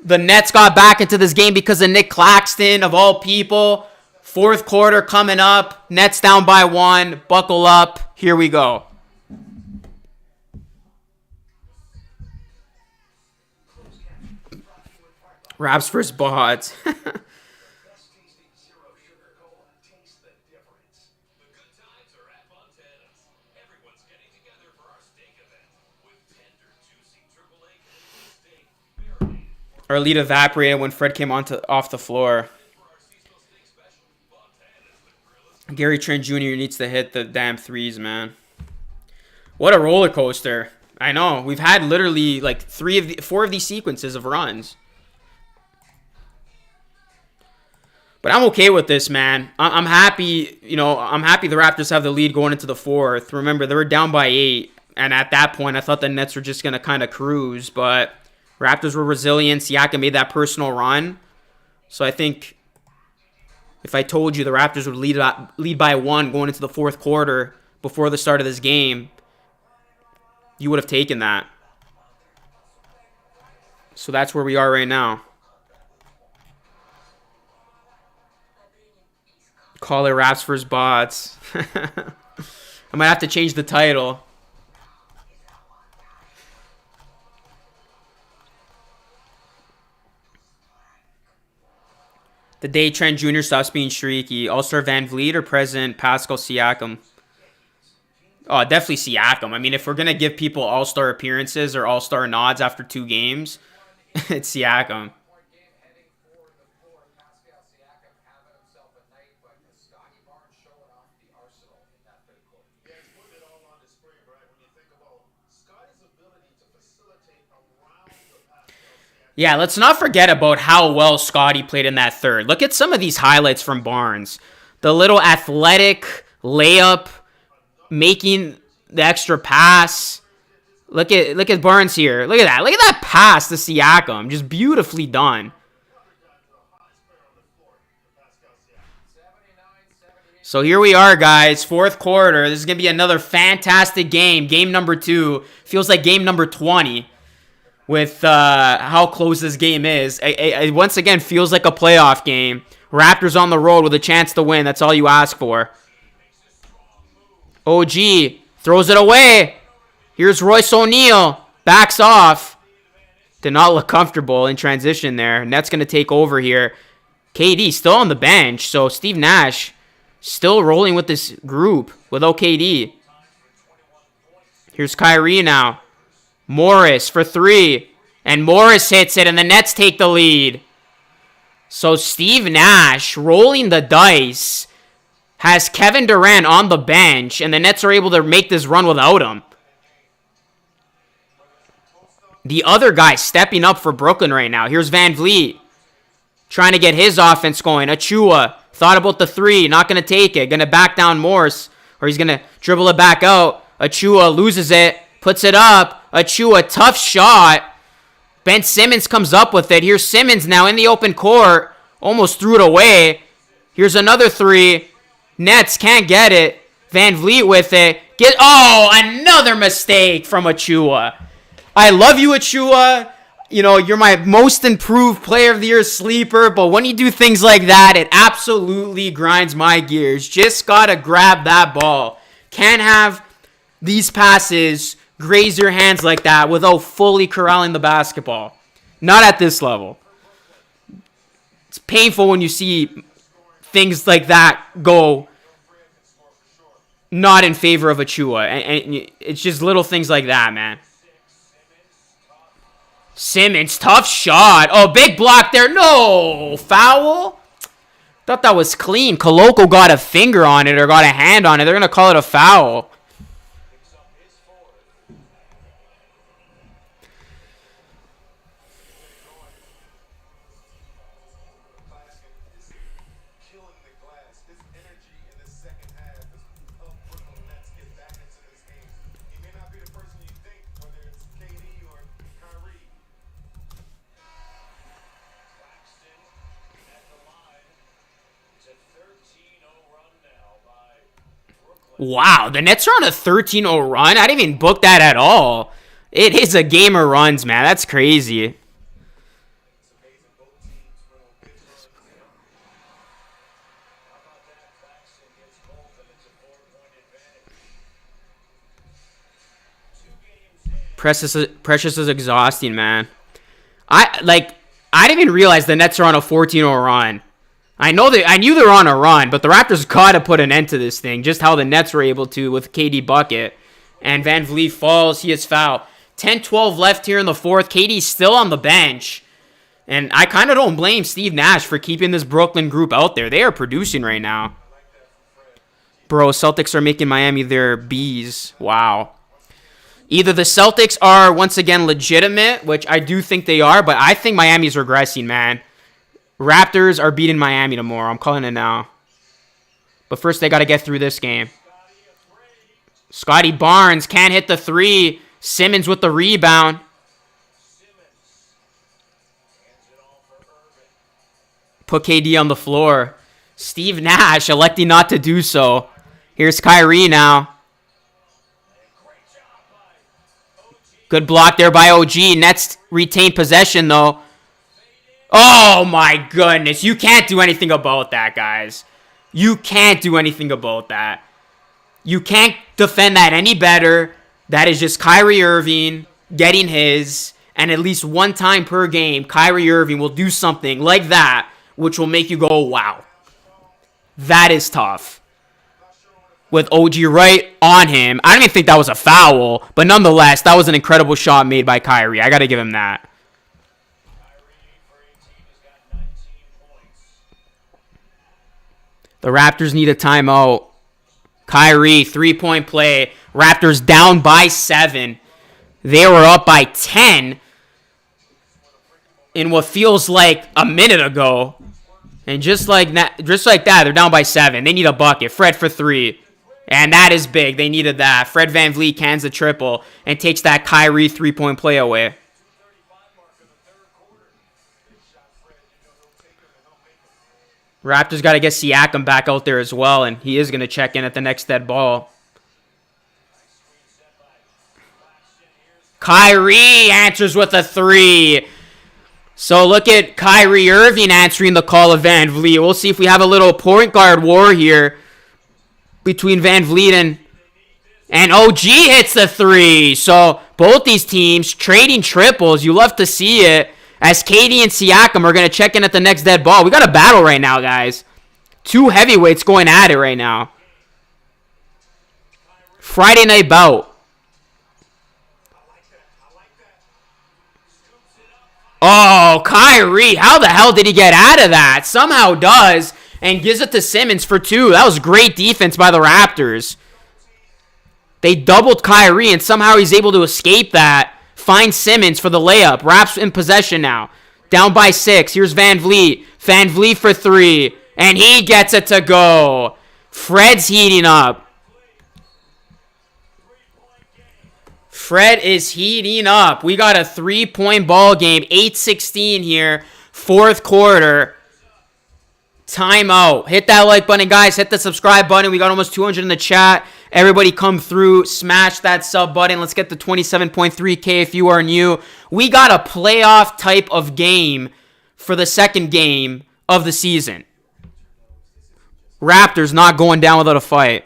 The Nets got back into this game because of Nick Claxton, of all people. Fourth quarter coming up. Nets down by 1. Buckle up. Here we go. Raps first bots. Our lead evaporated when Fred came off the floor. Gary Trent Jr. needs to hit the damn threes, man. What a roller coaster. I know. We've had literally like 4 of these sequences of runs. But I'm okay with this, man. I'm happy, I'm happy the Raptors have the lead going into the fourth. Remember, they were down by 8. And at that point, I thought the Nets were just going to kind of cruise. But Raptors were resilient. Siakam made that personal run. So I think if I told you the Raptors would lead by 1 going into the fourth quarter before the start of this game, you would have taken that. So that's where we are right now. Call it Raps vs. Bots. I might have to change the title. The day Trent Jr. stops being streaky. All-Star Van Vliet or present Pascal Siakam? Oh, definitely Siakam. I mean, if we're going to give people all-star appearances or all-star nods after 2 games, it's Siakam. Yeah, let's not forget about how well Scotty played in that third. Look at some of these highlights from Barnes. The little athletic layup, making the extra pass. Look at Barnes here. Look at that. Look at that pass to Siakam. Just beautifully done. So here we are, guys. Fourth quarter. This is going to be another fantastic game. Game number 2. Feels like game number 20. With how close this game is. It once again feels like a playoff game. Raptors on the road with a chance to win. That's all you ask for. OG throws it away. Here's Royce O'Neal. Backs off. Did not look comfortable in transition there. Nets going to take over here. KD still on the bench. So Steve Nash still rolling with this group with OKD. Here's Kyrie now. Morris for 3. And Morris hits it, and the Nets take the lead. So Steve Nash, rolling the dice, has Kevin Durant on the bench, and the Nets are able to make this run without him. The other guy stepping up for Brooklyn right now. Here's Van Vliet, trying to get his offense going. Achua thought about the 3, not going to take it. Going to back down Morris, or he's going to dribble it back out. Achua loses it. Puts it up. Achua, tough shot. Ben Simmons comes up with it. Here's Simmons now in the open court. Almost threw it away. Here's another 3. Nets can't get it. Van Vliet with it. Another mistake from Achua. I love you, Achua. You're my most improved player of the year sleeper. But when you do things like that, it absolutely grinds my gears. Just got to grab that ball. Can't have these passes graze your hands like that without fully corralling the basketball. Not at this level. It's painful when you see things like that go not in favor of Achua. And it's just little things like that, man. Simmons, tough shot. Oh, big block there. No, foul. Thought that was clean. Koloko got a finger on it or got a hand on it. They're going to call it a foul. Wow, the Nets are on a 13-0 run? I didn't even book that at all. It is a game of runs, man. That's crazy. Precious is exhausting, man. I didn't even realize the Nets are on a 14-0 run. I knew they were on a run, but the Raptors got to put an end to this thing. Just how the Nets were able to with KD bucket. And Van Vliet falls. He is fouled. 10-12 left here in the fourth. KD's still on the bench. And I kind of don't blame Steve Nash for keeping this Brooklyn group out there. They are producing right now. Bro, Celtics are making Miami their bees. Wow. Either the Celtics are, once again, legitimate, which I do think they are, but I think Miami's regressing, man. Raptors are beating Miami tomorrow. I'm calling it now. But first, they got to get through this game. Scotty Barnes can't hit the three. Simmons with the rebound. Put KD on the floor. Steve Nash electing not to do so. Here's Kyrie now. Good block there by OG. Nets retain possession, though. Oh, my goodness. You can't do anything about that, guys. You can't do anything about that. You can't defend that any better. That is just Kyrie Irving getting his. And at least one time per game, Kyrie Irving will do something like that, which will make you go, wow. That is tough. With OG right on him. I don't even think that was a foul. But nonetheless, that was an incredible shot made by Kyrie. I got to give him that. The Raptors need a timeout. Kyrie, three-point play. Raptors down by 7. They were up by 10 in what feels like a minute ago. And just like that, they're down by 7. They need a bucket. Fred for 3. And that is big. They needed that. Fred VanVleet cans the triple and takes that Kyrie three-point play away. Raptors got to get Siakam back out there as well, and he is going to check in at the next dead ball. Kyrie answers with a 3. So look at Kyrie Irving answering the call of Van Vliet. We'll see if we have a little point guard war here between Van Vliet and OG hits the 3. So both these teams trading triples. You love to see it. As KD and Siakam are going to check in at the next dead ball. We got a battle right now, guys. 2 heavyweights going at it right now. Friday night bout. Oh, Kyrie. How the hell did he get out of that? Somehow does. And gives it to Simmons for 2. That was great defense by the Raptors. They doubled Kyrie, and somehow he's able to escape that. Find Simmons for the layup. Raps in possession now. Down by 6. Here's Van Vliet. Van Vliet for 3. And he gets it to go. Fred's heating up. Fred is heating up. We got a 3-point ball game. 8:16 here. 4th quarter. Timeout. Hit that like button, guys. Hit the subscribe button. We got almost 200 in the chat. Everybody come through. Smash that sub button. Let's get the 27.3K if you are new. We got a playoff type of game for the second game of the season. Raptors not going down without a fight.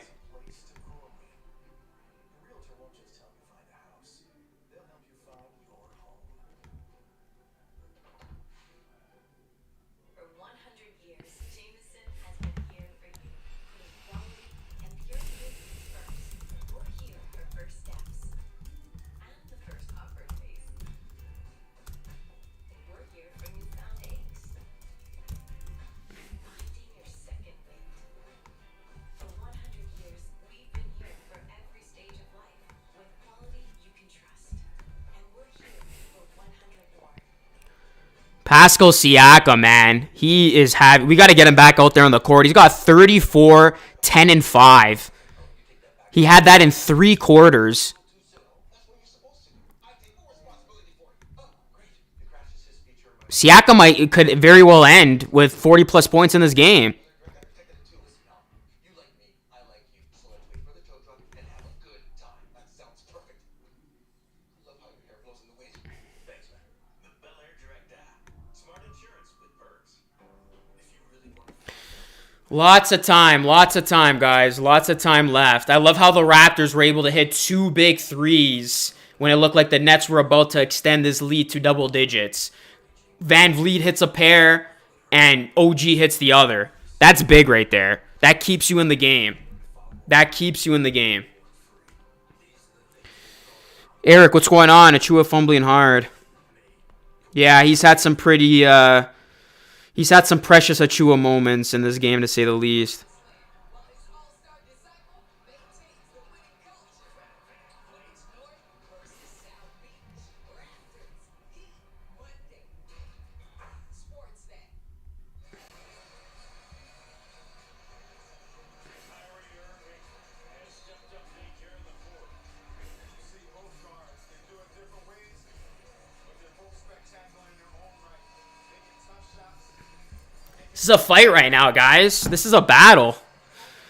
Pascal Siakam, man. He is having... We got to get him back out there on the court. He's got 34, 10, and 5. He had that in 3 quarters. Siakam could very well end with 40-plus points in this game. Lots of time, guys. Lots of time left. I love how the Raptors were able to hit 2 big threes when it looked like the Nets were about to extend this lead to double digits. Van Vliet hits a pair, and OG hits the other. That's big right there. That keeps you in the game. Eric, what's going on? Achua fumbling hard. Yeah, he's had some pretty... He's had some precious Achua moments in this game, to say the least. This is a fight right now, guys. This is a battle.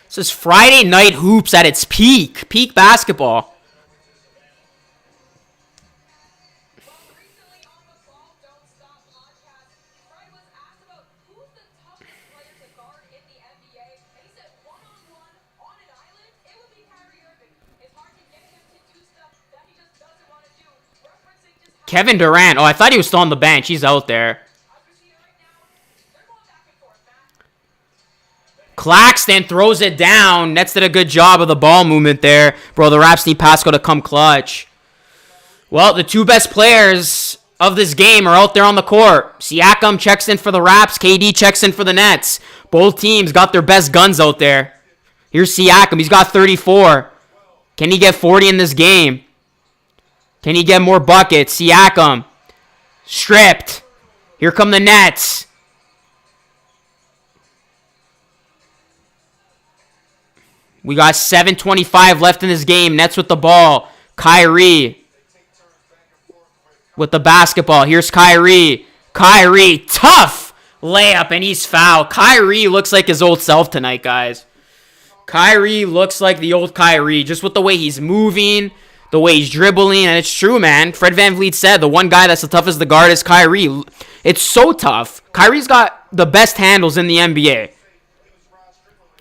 This is Friday night hoops at its peak. Peak basketball. Kevin Durant. Oh, I thought he was still on the bench. He's out there. Claxton throws it down. Nets did a good job of the ball movement there. Bro, the Raps need Pascal to come clutch. Well, the 2 best players of this game are out there on the court. Siakam checks in for the Raps. KD checks in for the Nets. Both teams got their best guns out there. Here's Siakam. He's got 34. Can he get 40 in this game? Can he get more buckets? Siakam. Stripped. Here come the Nets. We got 7:25 left in this game. Nets with the ball. Kyrie with the basketball. Here's Kyrie. Kyrie, tough layup, and he's fouled. Kyrie looks like his old self tonight, guys. Kyrie looks like the old Kyrie, just with the way he's moving, the way he's dribbling, and it's true, man. Fred VanVleet said the one guy that's the toughest to guard is Kyrie. It's so tough. Kyrie's got the best handles in the NBA.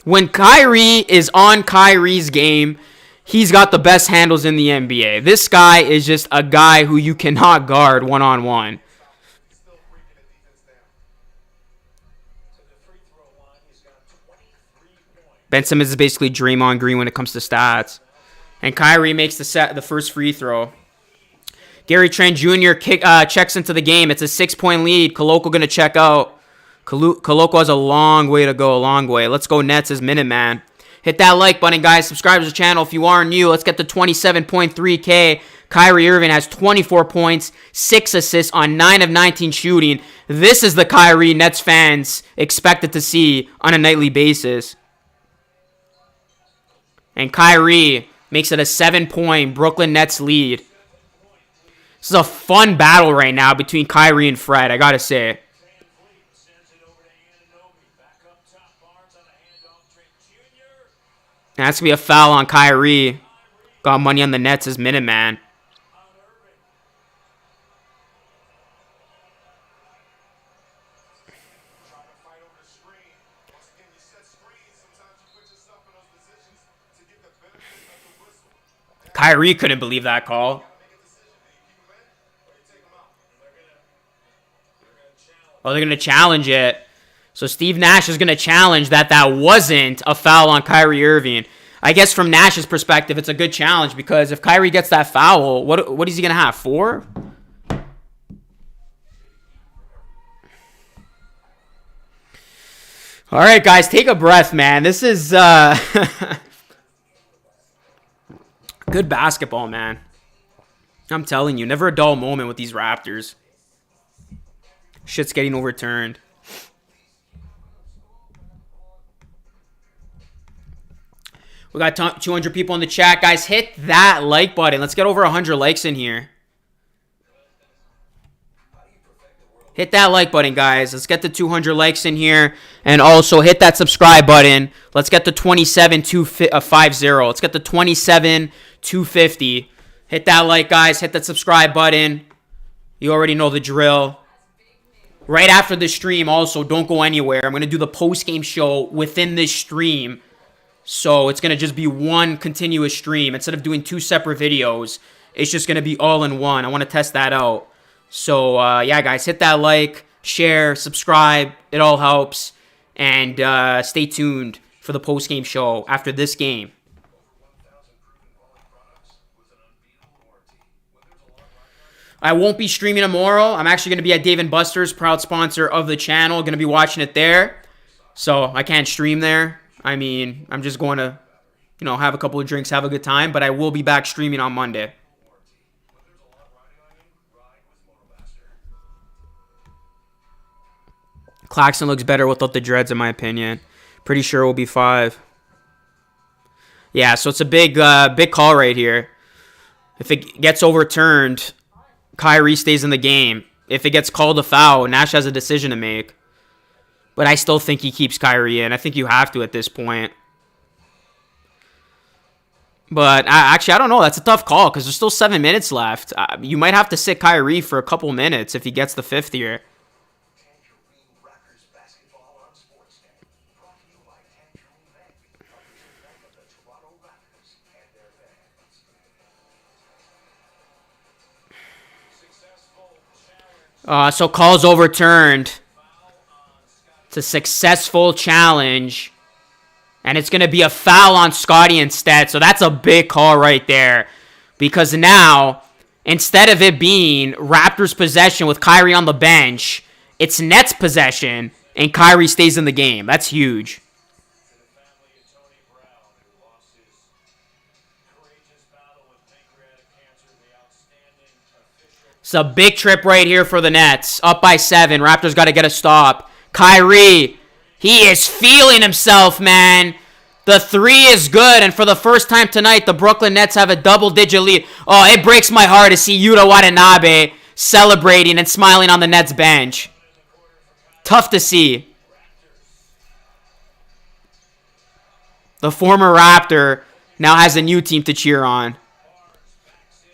When Kyrie is on Kyrie's game, he's got the best handles in the NBA. This guy is just a guy who you cannot guard one-on-one. Ben Simmons is basically Draymond Green when it comes to stats. And Kyrie makes the first free throw. Gary Trent Jr. checks into the game. It's a 6-point lead. Koloko going to check out. Koloko has a long way to go, a long way. Let's go Nets as Minuteman. Hit that like button, guys. Subscribe to the channel if you are new. Let's get to 27.3K. Kyrie Irving has 24 points, 6 assists on 9 of 19 shooting. This is the Kyrie Nets fans expected to see on a nightly basis. And Kyrie makes it a 7-point Brooklyn Nets lead. This is a fun battle right now between Kyrie and Fred, I gotta say. That's going to be a foul on Kyrie. Got money on the Nets as Minuteman. Kyrie couldn't believe that call. Oh, they're going to challenge it. So Steve Nash is going to challenge that wasn't a foul on Kyrie Irving. I guess from Nash's perspective, it's a good challenge because if Kyrie gets that foul, what is he going to have, 4? All right, guys, take a breath, man. This is good basketball, man. I'm telling you, never a dull moment with these Raptors. Shit's getting overturned. We got 200 people in the chat. Guys, hit that like button. Let's get over 100 likes in here. Hit that like button, guys. Let's get the 200 likes in here. And also hit that subscribe button. Let's get the 27,250. Let's get the 27,250. Hit that like, guys. Hit that subscribe button. You already know the drill. Right after the stream, also, don't go anywhere. I'm going to do the post-game show within this stream. So it's going to just be one continuous stream. Instead of doing 2 separate videos, it's just going to be all in one. I want to test that out. So, yeah, guys, hit that like, share, subscribe. It all helps. And stay tuned for the post-game show after this game. I won't be streaming tomorrow. I'm actually going to be at Dave & Buster's, proud sponsor of the channel. Going to be watching it there. So I can't stream there. I mean, I'm just going to, you know, have a couple of drinks, have a good time. But I will be back streaming on Monday. Claxton looks better without the dreads, in my opinion. Pretty sure it will be 5. Yeah, so it's a big call right here. If it gets overturned, Kyrie stays in the game. If it gets called a foul, Nash has a decision to make. But I still think he keeps Kyrie in. I think you have to at this point. But actually, I don't know. That's a tough call because there's still 7 minutes left. You might have to sit Kyrie for a couple minutes if he gets the 5th here. So call's overturned. It's a successful challenge. And it's going to be a foul on Scottie instead. So that's a big call right there. Because now, instead of it being Raptors possession with Kyrie on the bench, it's Nets possession and Kyrie stays in the game. That's huge. It's a big trip right here for the Nets. Up by 7. Raptors got to get a stop. Kyrie, he is feeling himself, man. The 3 is good, and for the first time tonight, the Brooklyn Nets have a double-digit lead. Oh, it breaks my heart to see Yuta Watanabe celebrating and smiling on the Nets bench. Tough to see. The former Raptor now has a new team to cheer on.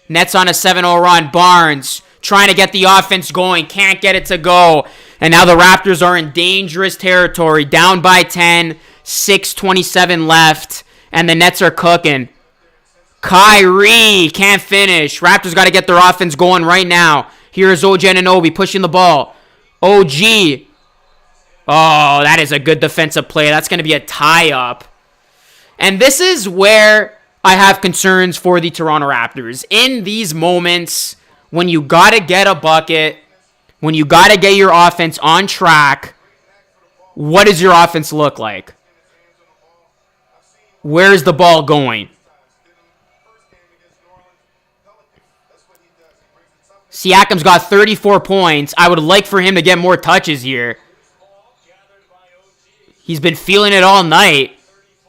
Nets on a 7-0 run. Barnes trying to get the offense going. Can't get it to go. And now the Raptors are in dangerous territory. Down by 10. 6:27 left. And the Nets are cooking. Kyrie can't finish. Raptors got to get their offense going right now. Here's OG Anunoby pushing the ball. OG. Oh, that is a good defensive play. That's going to be a tie-up. And this is where I have concerns for the Toronto Raptors. In these moments, when you got to get a bucket, when you got to get your offense on track, what does your offense look like? Where's the ball going? Siakam's got 34 points. I would like for him to get more touches here. He's been feeling it all night.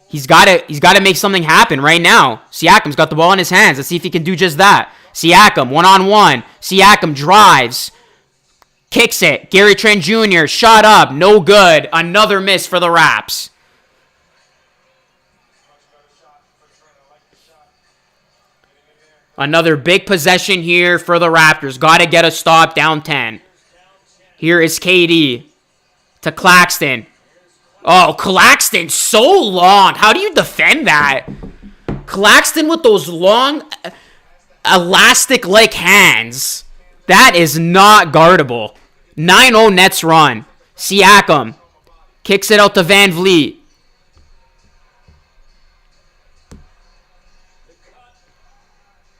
He's got to make something happen right now. Siakam's got the ball in his hands. Let's see if he can do just that. Siakam, one-on-one. Siakam drives. Kicks it. Gary Trent Jr. shot up. No good. Another miss for the Raps. Another big possession here for the Raptors. Got to get a stop down 10. Here is KD to Claxton. Oh, Claxton, so long. How do you defend that? Claxton with those long, elastic-like hands. That is not guardable. 9-0 Nets run. Siakam kicks it out to Van Vliet.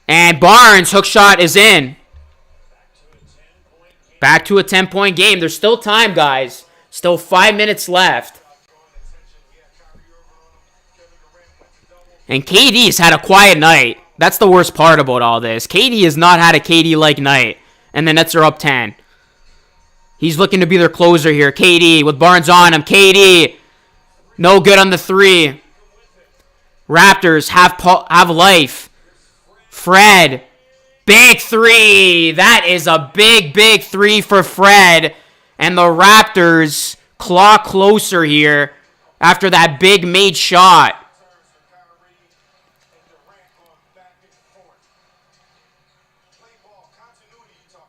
And Barnes' hook shot is in. Back to a 10-point game. There's still time, guys. Still 5 minutes left. And KD's had a quiet night. That's the worst part about all this. KD has not had a KD-like night. And the Nets are up 10. He's looking to be their closer here. KD with Barnes on him. KD. No good on the 3. Raptors have life. Fred. Big 3. That is a big, big 3 for Fred. And the Raptors claw closer here after that big made shot.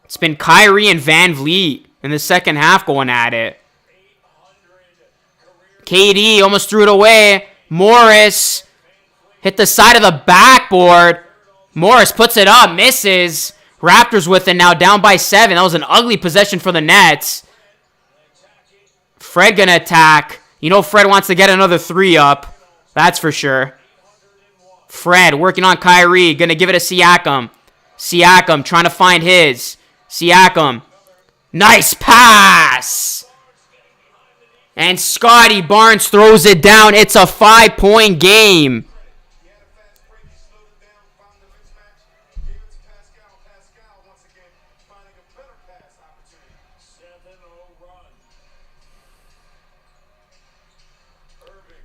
It's been Kyrie and Van Vliet in the second half going at it. KD almost threw it away. Morris hit the side of the backboard. Morris puts it up, misses. Raptors with it now, down by 7. That was an ugly possession for the Nets. Fred gonna attack. You know Fred wants to get another 3 up. That's for sure. Fred working on Kyrie. Gonna give it to Siakam. Siakam trying to find his. Siakam. Nice pass. And Scotty Barnes throws it down. It's a 5-point game.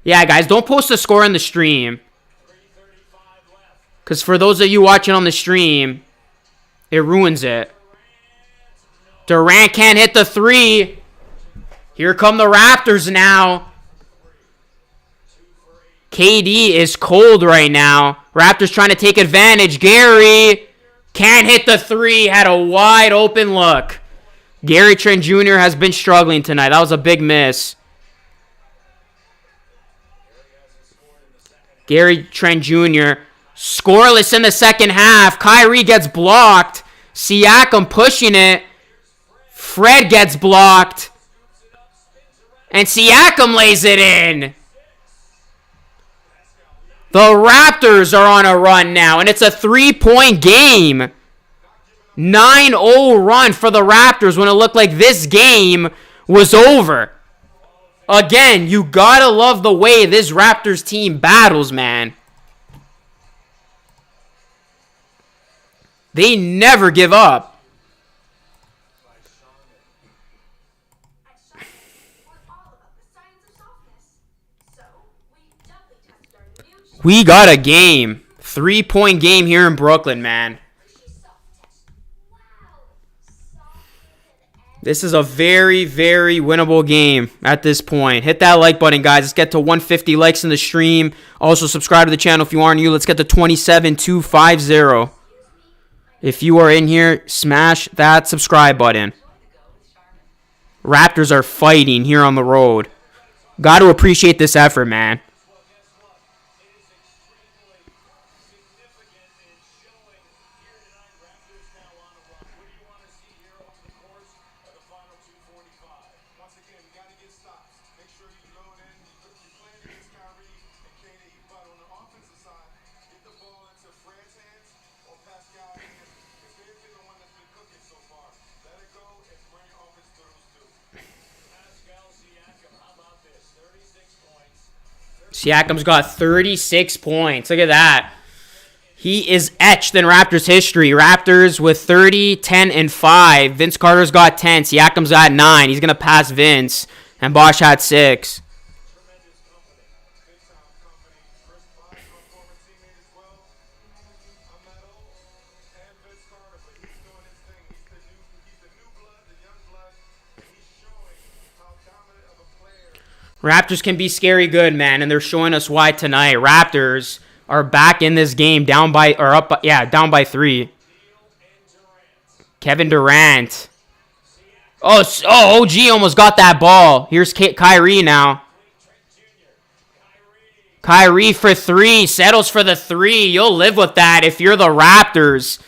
Yeah, guys, don't post the score in the stream. Because for those of you watching on the stream, it ruins it. Durant can't hit the 3. Here come the Raptors now. KD is cold right now. Raptors trying to take advantage. Gary can't hit the 3. Had a wide open look. Gary Trent Jr. has been struggling tonight. That was a big miss. Gary Trent Jr. scoreless in the second half. Kyrie gets blocked. Siakam pushing it. Fred gets blocked. And Siakam lays it in. The Raptors are on a run now, and it's a 3-point game. 9-0 run for the Raptors when it looked like this game was over. Again, you gotta love the way this Raptors team battles, man. They never give up. We got a game. 3-point game here in Brooklyn, man. This is a very, very winnable game at this point. Hit that like button, guys. Let's get to 150 likes in the stream. Also, subscribe to the channel if you aren't new. Let's get to 27,250. If you are in here, smash that subscribe button. Raptors are fighting here on the road. Got to appreciate this effort, man. Siakam's got 36 points. Look at that. He is etched in Raptors history. Raptors with 30, 10, and 5. Vince Carter's got 10. Siakam's got 9. He's going to pass Vince. And Bosch had 6. Raptors can be scary good, man, and they're showing us why tonight. Raptors are back in this game, down by 3. Kevin Durant. Oh, OG almost got that ball. Here's Kyrie now. Kyrie for 3, settles for the 3. You'll live with that if you're the Raptors.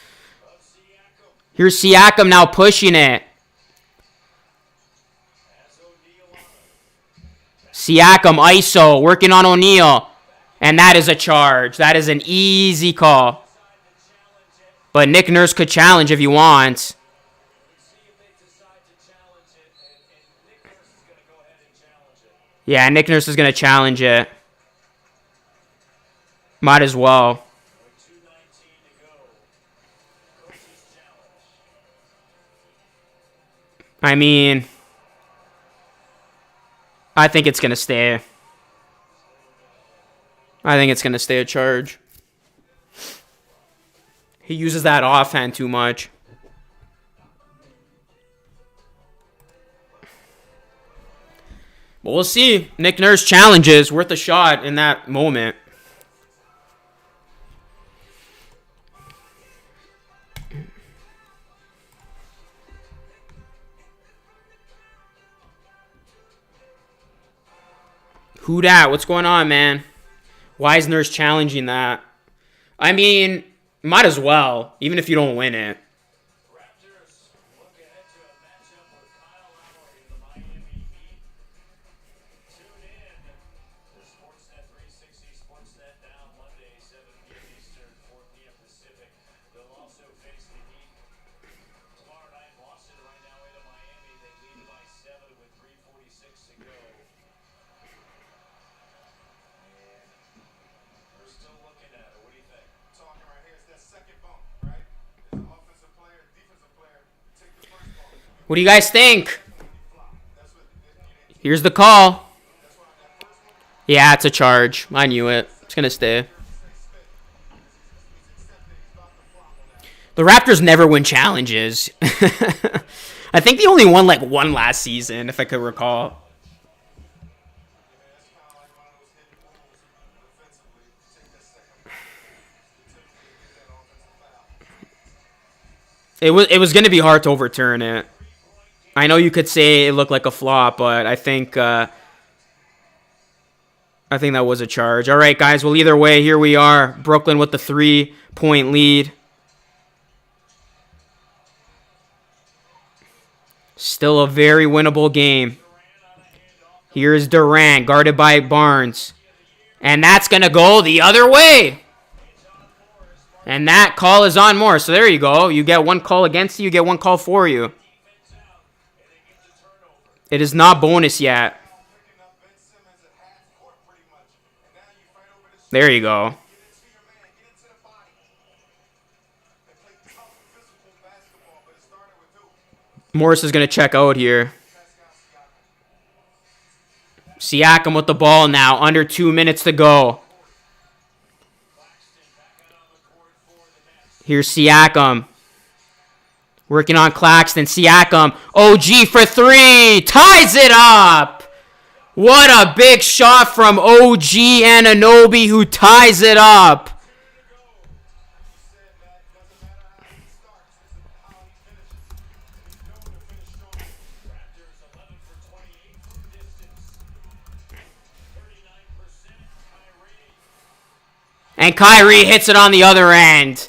Here's Siakam now pushing it. Siakam, ISO, working on O'Neal. And that is a charge. That is an easy call. But Nick Nurse could challenge if he wants. Yeah, Nick Nurse is going to challenge it. Might as well. I mean, I think it's going to stay. I think it's going to stay a charge. He uses that offhand too much. But we'll see. Nick Nurse challenges, worth a shot in that moment. Who dat? What's going on, man? Why is Nurse challenging that? I mean, might as well, even if you don't win it. Raptors look ahead to a matchup with Kyle Lowry and the Miami Heat. Tune in to Sportsnet 360, Sportsnet now Monday, 7 p.m. Eastern, 4 p.m. Pacific. They'll also face the Heat tomorrow night. Boston right now into Miami. They lead by 7 with 3:46 to go. We're still looking at it. What do you think? Talking right here is that second bump, right? There's an offensive player, defensive player. Take the first bump. What do you guys think? Here's the call. Yeah, it's a charge. I knew it. It's going to stay. The Raptors never win challenges. I think they only won like one last season, if I could recall. It was going to be hard to overturn it. I know you could say it looked like a flop, but I think that was a charge. All right, guys. Well, either way, here we are. Brooklyn with the 3-point lead. Still a very winnable game. Here's Durant, guarded by Barnes. And that's going to go the other way. And that call is on more. So there you go. You get one call against you. You get one call for you. It is not bonus yet. There you go. Morris is going to check out here. Siakam with the ball now. Under 2 minutes to go. Here's Siakam. Working on Claxton. Siakam. OG for 3. Ties it up. What a big shot from OG Anunoby, who ties it up. And Kyrie hits it on the other end.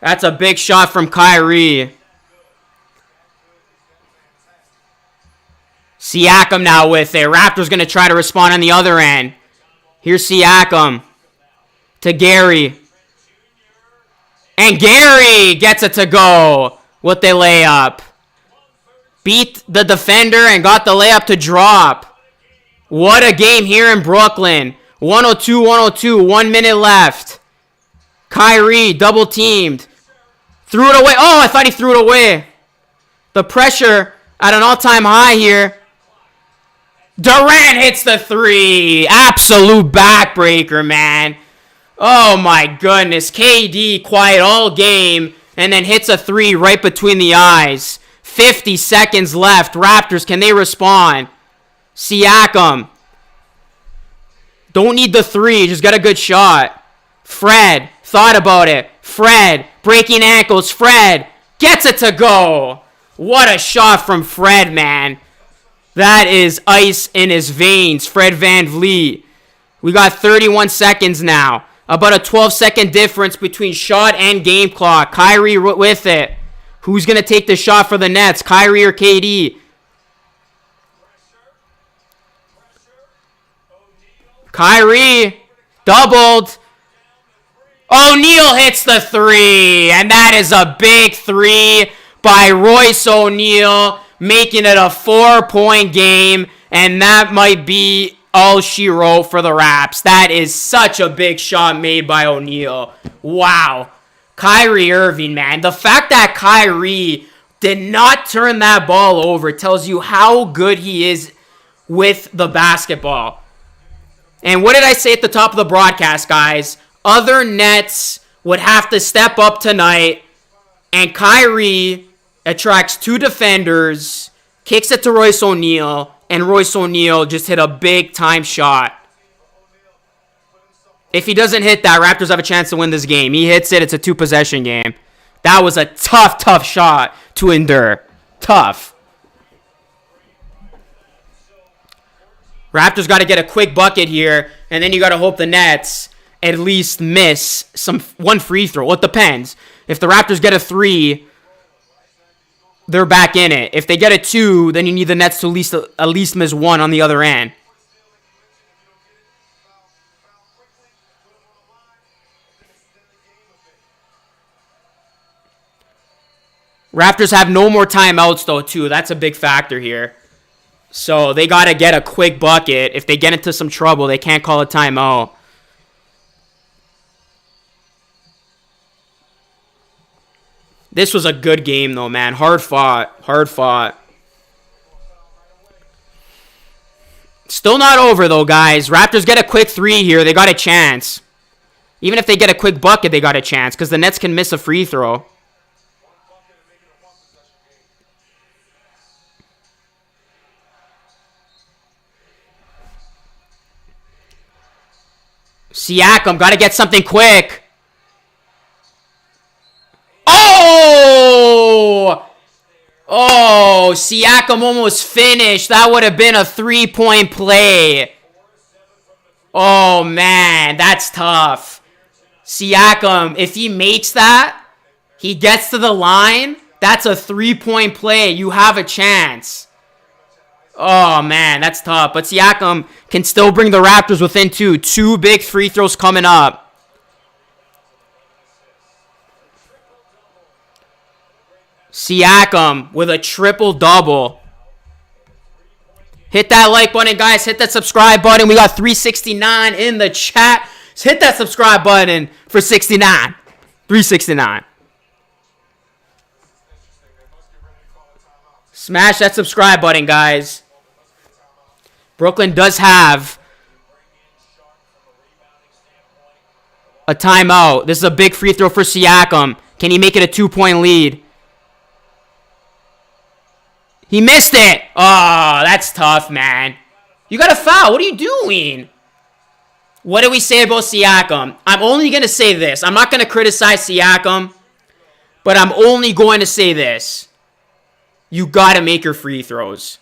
That's a big shot from Kyrie. Siakam now with it. Raptors going to try to respond on the other end. Here's Siakam to Gary. And Gary gets it to go with the layup. Beat the defender and got the layup to drop. What a game here in Brooklyn. 102-102. 1 minute left. Kyrie double teamed. Threw it away. Oh, I thought he threw it away. The pressure at an all-time high here. Durant hits the 3. Absolute backbreaker, man. Oh, my goodness. KD quiet all game and then hits a 3 right between the eyes. 50 seconds left. Raptors, can they respond? Siakam. Don't need the 3. Just got a good shot. Fred thought about it. Fred breaking ankles. Fred gets it to go. What a shot from Fred, man. That is ice in his veins. Fred VanVleet. We got 31 seconds now. About a 12-second difference between shot and game clock. Kyrie with it. Who's going to take the shot for the Nets? Kyrie or KD? Kyrie. Doubled. O'Neal hits the 3. And that is a big 3 by Royce O'Neal, making it a 4-point game. And that might be all she wrote for the Raps. That is such a big shot made by O'Neal. Wow. Kyrie Irving, man. The fact that Kyrie did not turn that ball over. It tells you how good he is with the basketball. And what did I say at the top of the broadcast, guys? Other Nets would have to step up tonight, and Kyrie attracts 2 defenders, kicks it to Royce O'Neal, and Royce O'Neal just hit a big-time shot. If he doesn't hit that, Raptors have a chance to win this game. He hits it, it's a 2-possession game. That was a tough shot to endure. Tough. Raptors got to get a quick bucket here, and then you got to hope the Nets at least miss one free throw. Well, it depends. If the Raptors get a 3, they're back in it. If they get a 2, then you need the Nets to at least miss 1 on the other end. Raptors have no more timeouts, though, too. That's a big factor here. So they got to get a quick bucket. If they get into some trouble, they can't call a timeout. This was a good game, though, man. Hard fought. Hard fought. Still not over, though, guys. Raptors get a quick 3 here. They got a chance. Even if they get a quick bucket, they got a chance because the Nets can miss a free throw. Siakam, got to get something quick. Oh! Oh, Siakam almost finished. That would have been a 3-point play. Oh, man, that's tough. Siakam, if he makes that, he gets to the line, that's a 3-point play. You have a chance. Oh, man, that's tough. But Siakam can still bring the Raptors within 2. 2 big free throws coming up. Siakam with a triple-double. Hit that like button, guys. Hit that subscribe button. We got 369 in the chat. Just hit that subscribe button for 69. 369. Smash that subscribe button, guys. Brooklyn does have a timeout. This is a big free throw for Siakam. Can he make it a 2-point lead? He missed it. Oh, that's tough, man. You got a foul. What are you doing? What do we say about Siakam? I'm only going to say this. I'm not going to criticize Siakam, but I'm only going to say this. You got to make your free throws.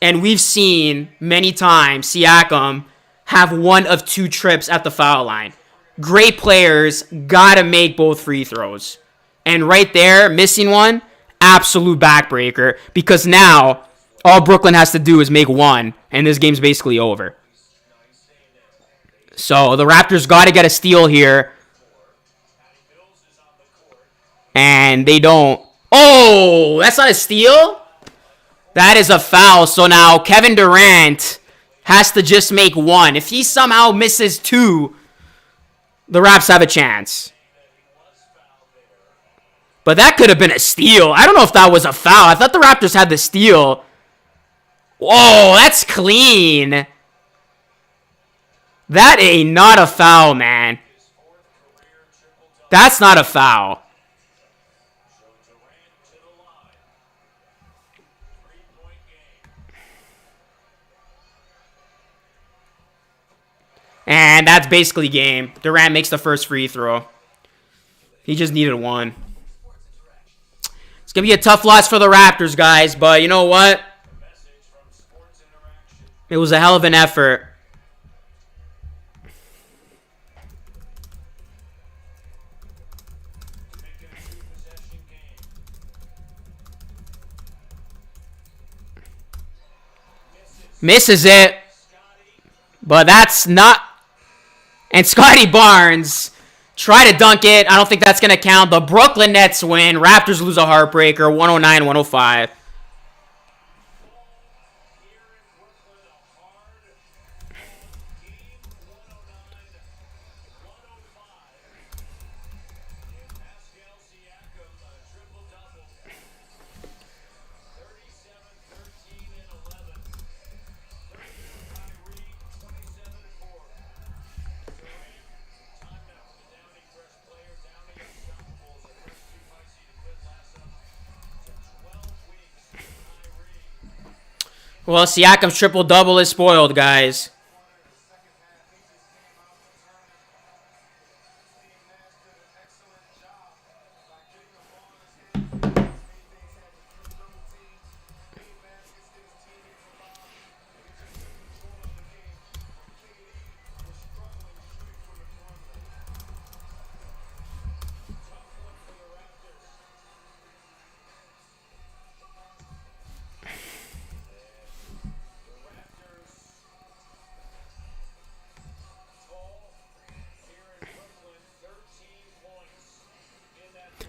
And we've seen many times Siakam have 1 of 2 trips at the foul line. Great players got to make both free throws. And right there, missing one, absolute backbreaker. Because now, all Brooklyn has to do is make 1, and this game's basically over. So, the Raptors got to get a steal here. And they don't. Oh, that's not a steal? That is a foul. So now Kevin Durant has to just make 1. If he somehow misses 2, the Raps have a chance. But that could have been a steal. I don't know if that was a foul. I thought the Raptors had the steal. Whoa, that's clean. That ain't not a foul, man. That's not a foul. And that's basically game. Durant makes the first free throw. He just needed 1. It's going to be a tough loss for the Raptors, guys. But you know what? It was a hell of an effort. Misses it. But that's not... And Scotty Barnes try to dunk it. I don't think that's going to count. The Brooklyn Nets win. Raptors lose a heartbreaker, 109-105. Well, Siakam's triple-double is spoiled, guys.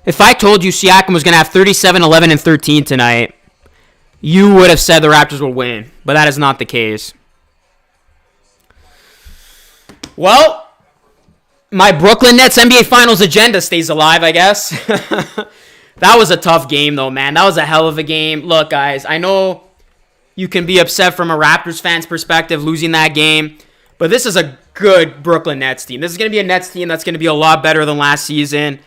If I told you Siakam was going to have 37, 11, and 13 tonight, you would have said the Raptors would win. But that is not the case. Well, my Brooklyn Nets NBA Finals agenda stays alive, I guess. That was a tough game, though, man. That was a hell of a game. Look, guys, I know you can be upset from a Raptors fan's perspective losing that game. But this is a good Brooklyn Nets team. This is going to be a Nets team that's going to be a lot better than last season.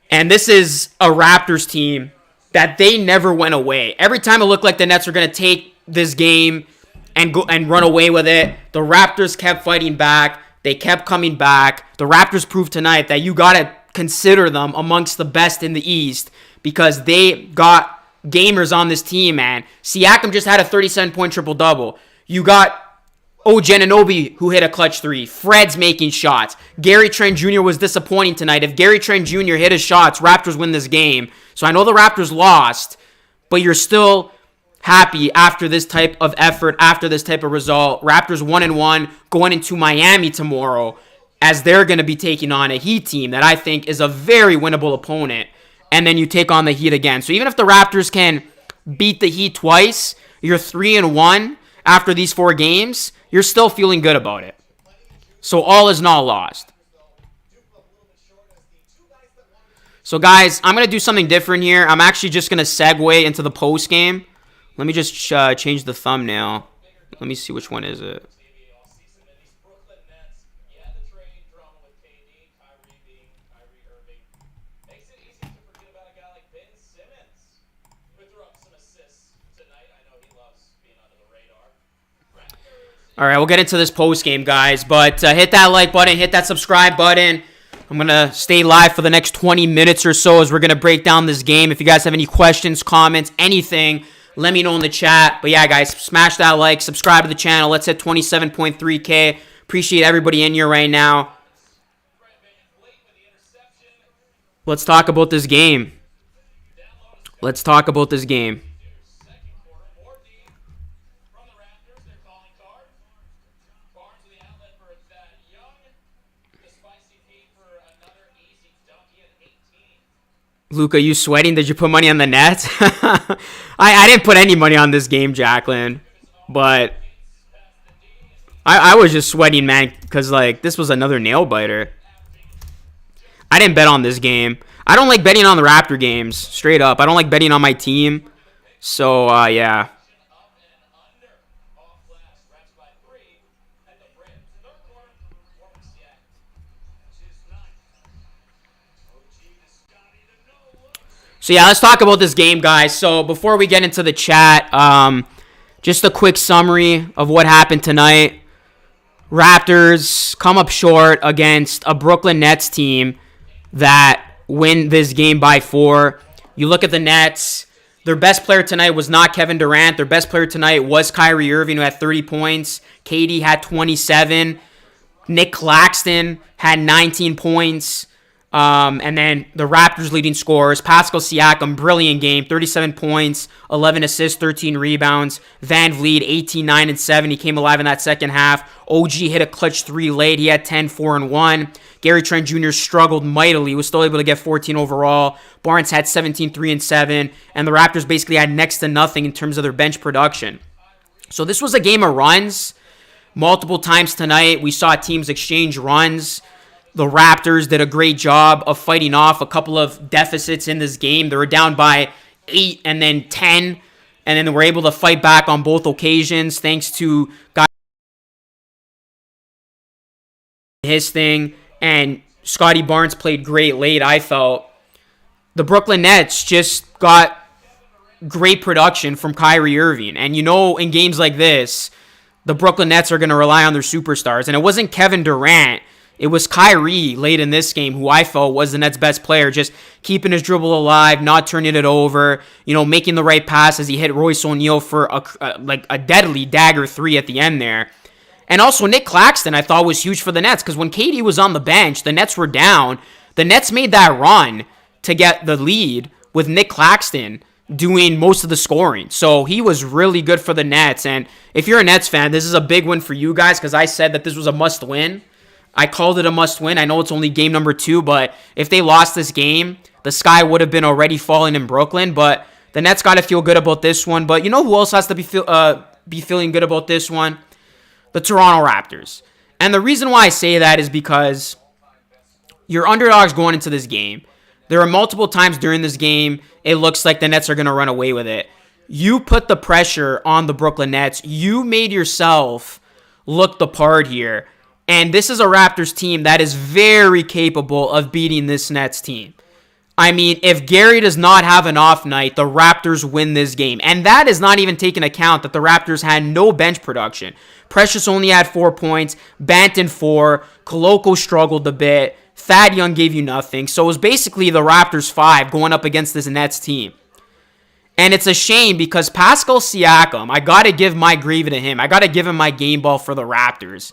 And this is a Raptors team that they never went away. Every time it looked like the Nets were going to take this game and go and run away with it, the Raptors kept fighting back. They kept coming back. The Raptors proved tonight that you got to consider them amongst the best in the East because they got gamers on this team, man. Siakam just had a 37-point triple-double. You got Anunoby, who hit a clutch three. Fred's making shots. Gary Trent Jr. was disappointing tonight. If Gary Trent Jr. hit his shots, Raptors win this game. So I know the Raptors lost, but you're still happy after this type of effort, after this type of result. Raptors 1-1 going into Miami tomorrow as they're going to be taking on a Heat team that I think is a very winnable opponent. And then you take on the Heat again. So even if the Raptors can beat the Heat twice, you're 3-1 after these 4 games. You're still feeling good about it. So all is not lost. So guys, I'm going to do something different here. I'm actually just going to segue into the post game. Let me just change the thumbnail. Let me see which one is it. All right, we'll get into this post game, guys. But hit that like button, hit that subscribe button. I'm going to stay live for the next 20 minutes or so as we're going to break down this game. If you guys have any questions, comments, anything, let me know in the chat. But yeah, guys, smash that like, subscribe to the channel. Let's hit 27.3K. Appreciate everybody in here right now. Let's talk about this game. Let's talk about this game. Luca, you sweating? Did you put money on the Nets? I didn't put any money on this game, Jacqueline. But I was just sweating, man, because, like, this was another nail-biter. I didn't bet on this game. I don't like betting on the Raptor games, straight up. I don't like betting on my team. So, yeah. So, yeah, let's talk about this game, guys. So, before we get into the chat, just a quick summary of what happened tonight. Raptors come up short against a Brooklyn Nets team that win this game by 4. You look at the Nets. Their best player tonight was not Kevin Durant. Their best player tonight was Kyrie Irving, who had 30 points. KD had 27. Nick Claxton had 19 points. And then the Raptors' leading scorers, Pascal Siakam, brilliant game, 37 points, 11 assists, 13 rebounds. Van Vliet, 18, 9, and 7. He came alive in that second half. OG hit a clutch 3 late. He had 10, 4, and 1. Gary Trent Jr. struggled mightily. He was still able to get 14 overall. Barnes had 17, 3, and 7. And the Raptors basically had next to nothing in terms of their bench production. So this was a game of runs. Multiple times tonight, we saw teams exchange runs. The Raptors did a great job of fighting off a couple of deficits in this game. They were down by 8 and then 10, and then they were able to fight back on both occasions thanks to guys his thing, and Scotty Barnes played great late, I felt. The Brooklyn Nets just got great production from Kyrie Irving. And in games like this, the Brooklyn Nets are going to rely on their superstars. And it wasn't Kevin Durant. It was Kyrie late in this game who I felt was the Nets' best player, just keeping his dribble alive, not turning it over, making the right pass as he hit Royce O'Neal for a deadly dagger 3 at the end there. And also Nick Claxton I thought was huge for the Nets because when KD was on the bench, the Nets were down. The Nets made that run to get the lead with Nick Claxton doing most of the scoring. So he was really good for the Nets. And if you're a Nets fan, this is a big win for you guys because I said that this was a must-win. I called it a must-win. I know it's only game number 2, but if they lost this game, the sky would have been already falling in Brooklyn. But the Nets got to feel good about this one. But you know who else has to be feeling good about this one? The Toronto Raptors. And the reason why I say that is because you're underdogs going into this game. There are multiple times during this game it looks like the Nets are going to run away with it. You put the pressure on the Brooklyn Nets. You made yourself look the part here. And this is a Raptors team that is very capable of beating this Nets team. I mean, if Gary does not have an off night, the Raptors win this game. And that is not even taking account that the Raptors had no bench production. Precious only had 4 points, Banton 4, Koloko struggled a bit, Thad Young gave you nothing. So it was basically the Raptors 5 going up against this Nets team. And it's a shame because Pascal Siakam, I got to give my gravy to him. I got to give him my game ball for the Raptors.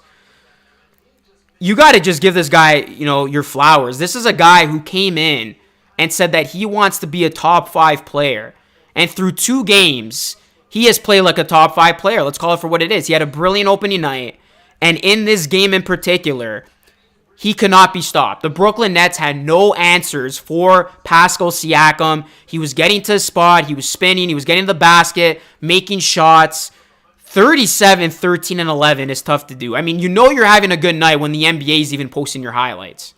You got to just give this guy, your flowers. This is a guy who came in and said that he wants to be a top 5 player. And through 2 games, he has played like a top 5 player. Let's call it for what it is. He had a brilliant opening night. And in this game in particular, he cannot be stopped. The Brooklyn Nets had no answers for Pascal Siakam. He was getting to his spot. He was spinning. He was getting to the basket, making shots. 37, 13, and 11 is tough to do. I mean, you're having a good night when the NBA is even posting your highlights.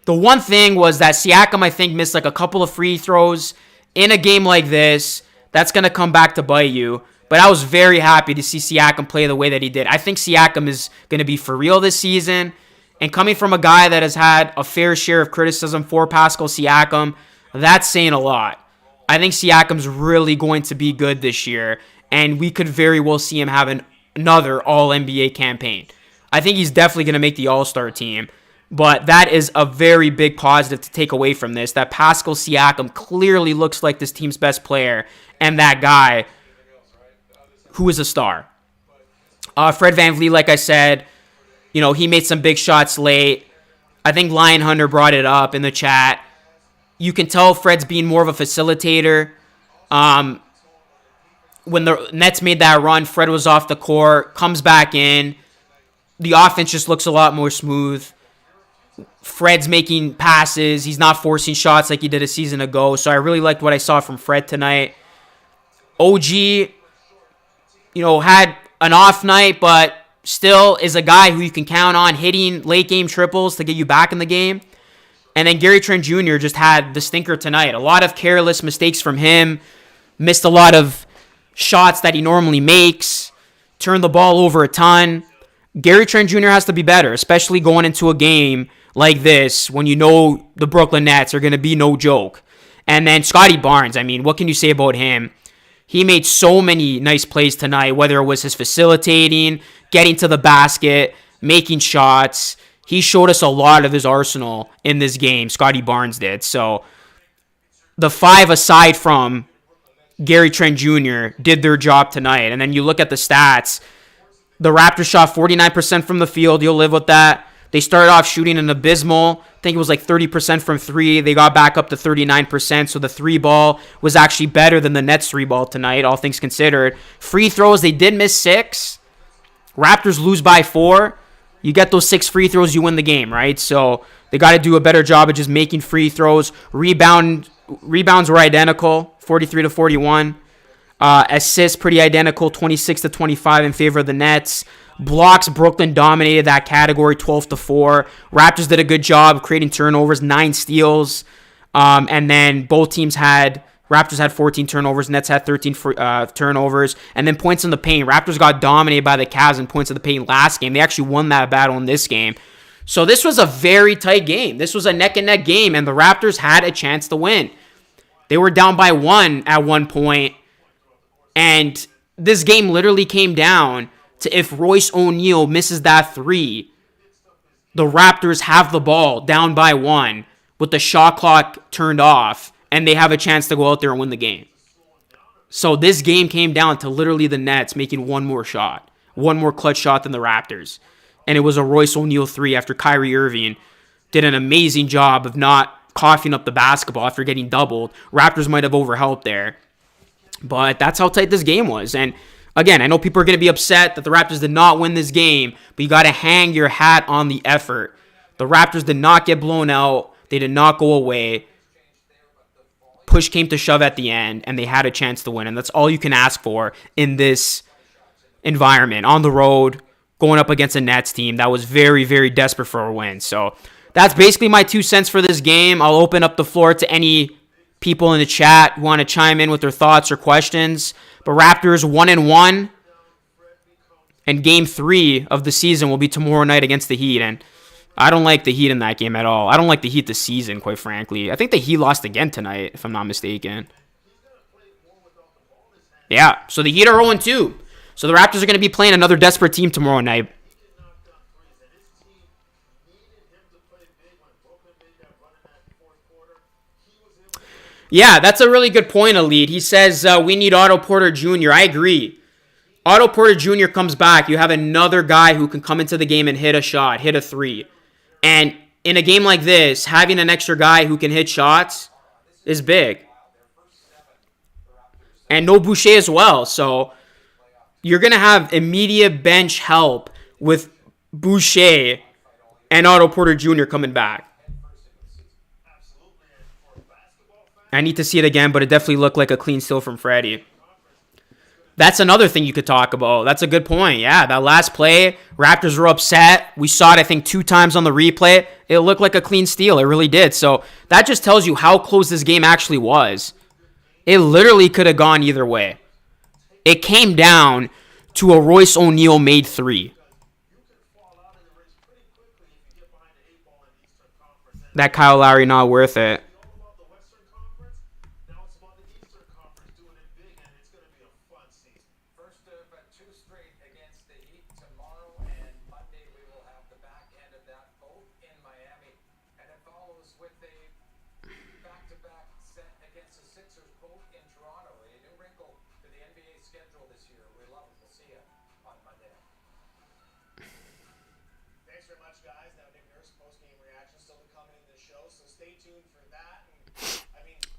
The one thing was that Siakam, I think, missed like a couple of free throws in a game like this. That's going to come back to bite you. But I was very happy to see Siakam play the way that he did. I think Siakam is going to be for real this season. And coming from a guy that has had a fair share of criticism for Pascal Siakam, that's saying a lot. I think Siakam's really going to be good this year. And we could very well see him have another All-NBA campaign. I think he's definitely going to make the All-Star team. But that is a very big positive to take away from this, that Pascal Siakam clearly looks like this team's best player and that guy who is a star. Fred VanVleet, like I said, he made some big shots late. I think Lion Hunter brought it up in the chat. You can tell Fred's being more of a facilitator. When the Nets made that run, Fred was off the court, comes back in. The offense just looks a lot more smooth. Fred's making passes. He's not forcing shots like he did a season ago. So I really liked what I saw from Fred tonight. OG, had an off night, but still is a guy who you can count on hitting late game triples to get you back in the game. And then Gary Trent Jr. just had the stinker tonight. A lot of careless mistakes from him. Missed a lot of shots that he normally makes. Turned the ball over a ton. Gary Trent Jr. has to be better, especially going into a game like this when the Brooklyn Nets are going to be no joke. And then Scotty Barnes, I mean, what can you say about him? He made so many nice plays tonight, whether it was his facilitating, getting to the basket, making shots. He showed us a lot of his arsenal in this game, Scotty Barnes did. So the 5 aside from Gary Trent Jr. did their job tonight. And then you look at the stats. The Raptors shot 49% from the field. You'll live with that. They started off shooting an abysmal, I think it was like 30% from 3. They got back up to 39%, so the 3 ball was actually better than the Nets 3 ball tonight, all things considered. Free throws, they did miss 6. Raptors lose by 4. You get those 6 free throws, you win the game, right? So they got to do a better job of just making free throws. Rebounds were identical, 43 to 41. Assists pretty identical, 26 to 25 in favor of the Nets. Blocks, Brooklyn dominated that category, 12 to 4. Raptors did a good job creating turnovers, 9 steals. And then both teams Raptors had 14 turnovers, Nets had 13 turnovers. And then points in the paint. Raptors got dominated by the Cavs in points in the paint last game. They actually won that battle in this game. So this was a very tight game. This was a neck-and-neck game, and the Raptors had a chance to win. They were down by 1 at one point, and this game literally came down to if Royce O'Neal misses that 3, the Raptors have the ball down by 1 with the shot clock turned off, and they have a chance to go out there and win the game. So this game came down to literally the Nets making one more shot, one more clutch shot than the Raptors. And it was a Royce O'Neal 3 after Kyrie Irving did an amazing job of not coughing up the basketball after getting doubled. Raptors might have overhelped there. But that's how tight this game was. And again, I know people are going to be upset that the Raptors did not win this game, but you got to hang your hat on the effort. The Raptors did not get blown out. They did not go away. Push came to shove at the end, and they had a chance to win. And that's all you can ask for in this environment. On the road, going up against a Nets team that was very, very desperate for a win. So that's basically my 2 cents for this game. I'll open up the floor to any people in the chat who want to chime in with their thoughts or questions. But Raptors 1-1, and Game 3 of the season will be tomorrow night against the Heat. And I don't like the Heat in that game at all. I don't like the Heat this season, quite frankly. I think the Heat lost again tonight, if I'm not mistaken. Yeah, so the Heat are 0-2. So the Raptors are going to be playing another desperate team tomorrow night. Yeah, that's a really good point, Elite. He says we need Otto Porter Jr. I agree. Otto Porter Jr. comes back. You have another guy who can come into the game and hit a shot, hit a 3. And in a game like this, having an extra guy who can hit shots is big. And no Boucher as well. So you're going to have immediate bench help with Boucher and Otto Porter Jr. coming back. I need to see it again, but it definitely looked like a clean steal from Freddie. That's another thing you could talk about. That's a good point. Yeah, that last play, Raptors were upset. We saw it, I think, 2 times on the replay. It looked like a clean steal. It really did. So that just tells you how close this game actually was. It literally could have gone either way. It came down to a Royce O'Neal made 3. That Kyle Lowry not worth it.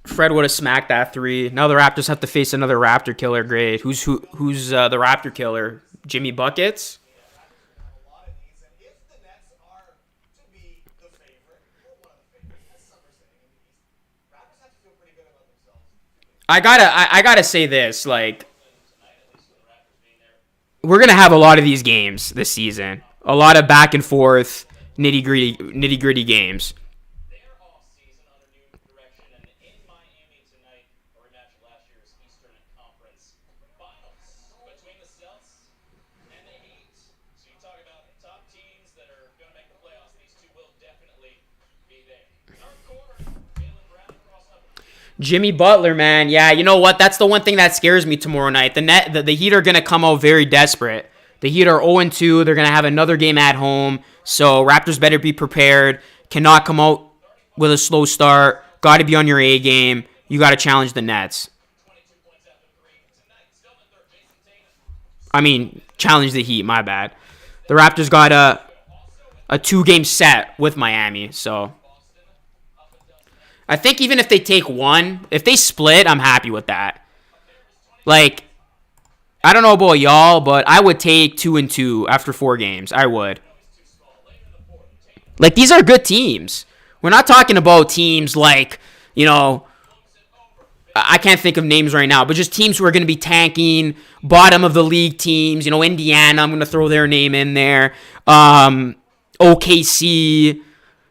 Fred would have smacked that 3. Now the Raptors have to face another Raptor killer grade. Who's the Raptor killer? Jimmy Buckets? I gotta say this, like, we're gonna have a lot of these games this season. A lot of back and forth, nitty gritty games. Jimmy Butler, man. Yeah, you know what? That's the one thing that scares me tomorrow night. The Heat are going to come out very desperate. The Heat are 0-2. They're going to have another game at home. So Raptors better be prepared. Cannot come out with a slow start. Got to be on your A game. You got to challenge the Nets. I mean, challenge the Heat. My bad. The Raptors got a 2-game set with Miami. So I think even if they take one, if they split, I'm happy with that. Like, I don't know about y'all, but I would take 2-2 after 4 games. I would. Like, these are good teams. We're not talking about teams like, you know, I can't think of names right now, but just teams who are going to be tanking, bottom of the league teams. You know, Indiana, I'm going to throw their name in there. OKC,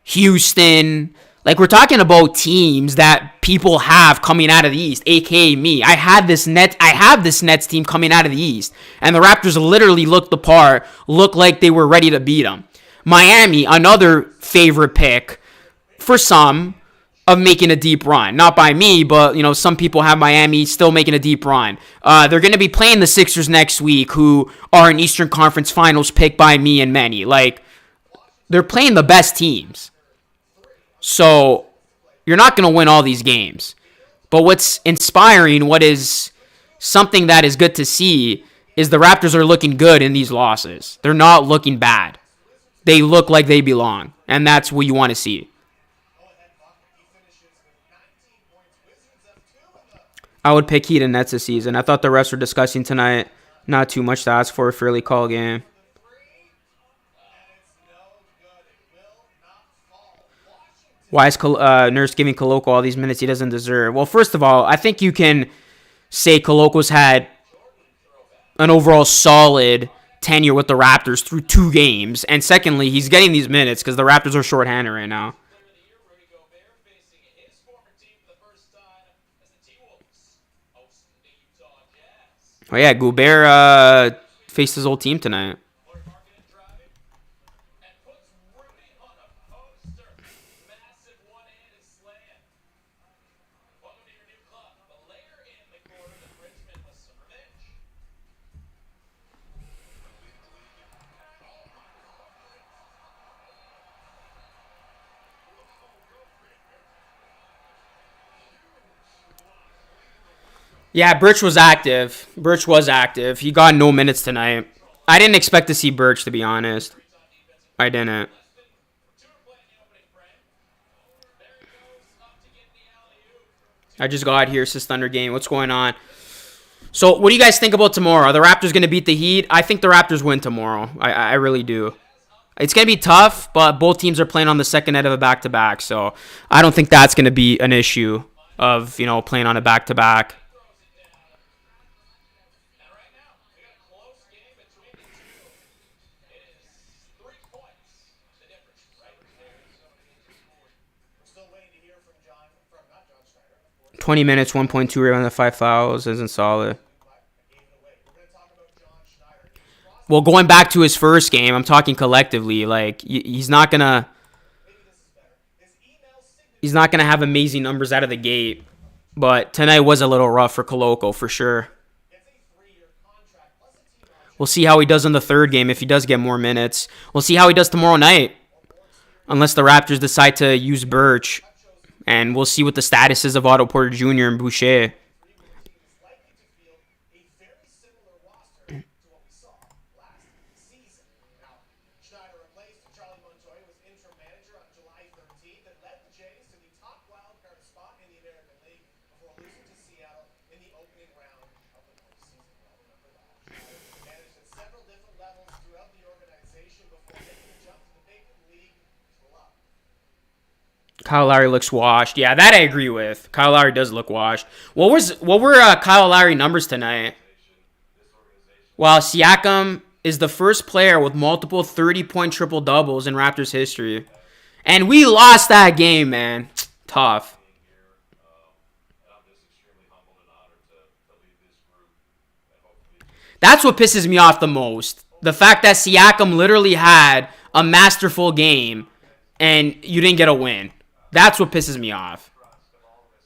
Houston. Like, we're talking about teams that people have coming out of the East, aka me. I have this Nets team coming out of the East, and the Raptors literally looked the part, looked like they were ready to beat them. Miami, another favorite pick for some, of making a deep run. Not by me, but, you know, some people have Miami still making a deep run. They're going to be playing the Sixers next week, who are an Eastern Conference Finals pick by me and many. Like, they're playing the best teams. So, you're not going to win all these games. But what's inspiring, what is something that is good to see, is the Raptors are looking good in these losses. They're not looking bad. They look like they belong. And that's what you want to see. I would pick Heat and Nets this season. I thought the refs were discussing tonight. Not too much to ask for a fairly call game. Why is Nurse giving Koloko all these minutes he doesn't deserve? Well, first of all, I think you can say Koloko's had an overall solid tenure with the Raptors through 2 games. And secondly, he's getting these minutes because the Raptors are shorthanded right now. Oh, yeah, Gobert faced his old team tonight. Yeah, Birch was active. He got no minutes tonight. I didn't expect to see Birch, to be honest. I didn't. I just got here, Sis Thunder game. What's going on? So, what do you guys think about tomorrow? Are the Raptors going to beat the Heat? I think the Raptors win tomorrow. I really do. It's going to be tough, but both teams are playing on the second night of a back-to-back, so I don't think that's going to be an issue of, you know, playing on a back-to-back. Still waiting to hear from 20 minutes, 1.2 rebounds, 5 fouls isn't solid. Well, going back to his first game, I'm talking collectively. Like, he's not gonna have amazing numbers out of the gate. But tonight was a little rough for Koloko, for sure. We'll see how he does in the third game if he does get more minutes. We'll see how he does tomorrow night. Unless the Raptors decide to use Birch. And we'll see what the status is of Otto Porter Jr. and Boucher. Kyle Lowry looks washed. Yeah, that I agree with. Kyle Lowry does look washed. What were Kyle Lowry numbers tonight? Well, Siakam is the first player with multiple 30-point triple-doubles in Raptors history. And we lost that game, man. Tough. That's what pisses me off the most. The fact that Siakam literally had a masterful game and you didn't get a win. That's what pisses me off.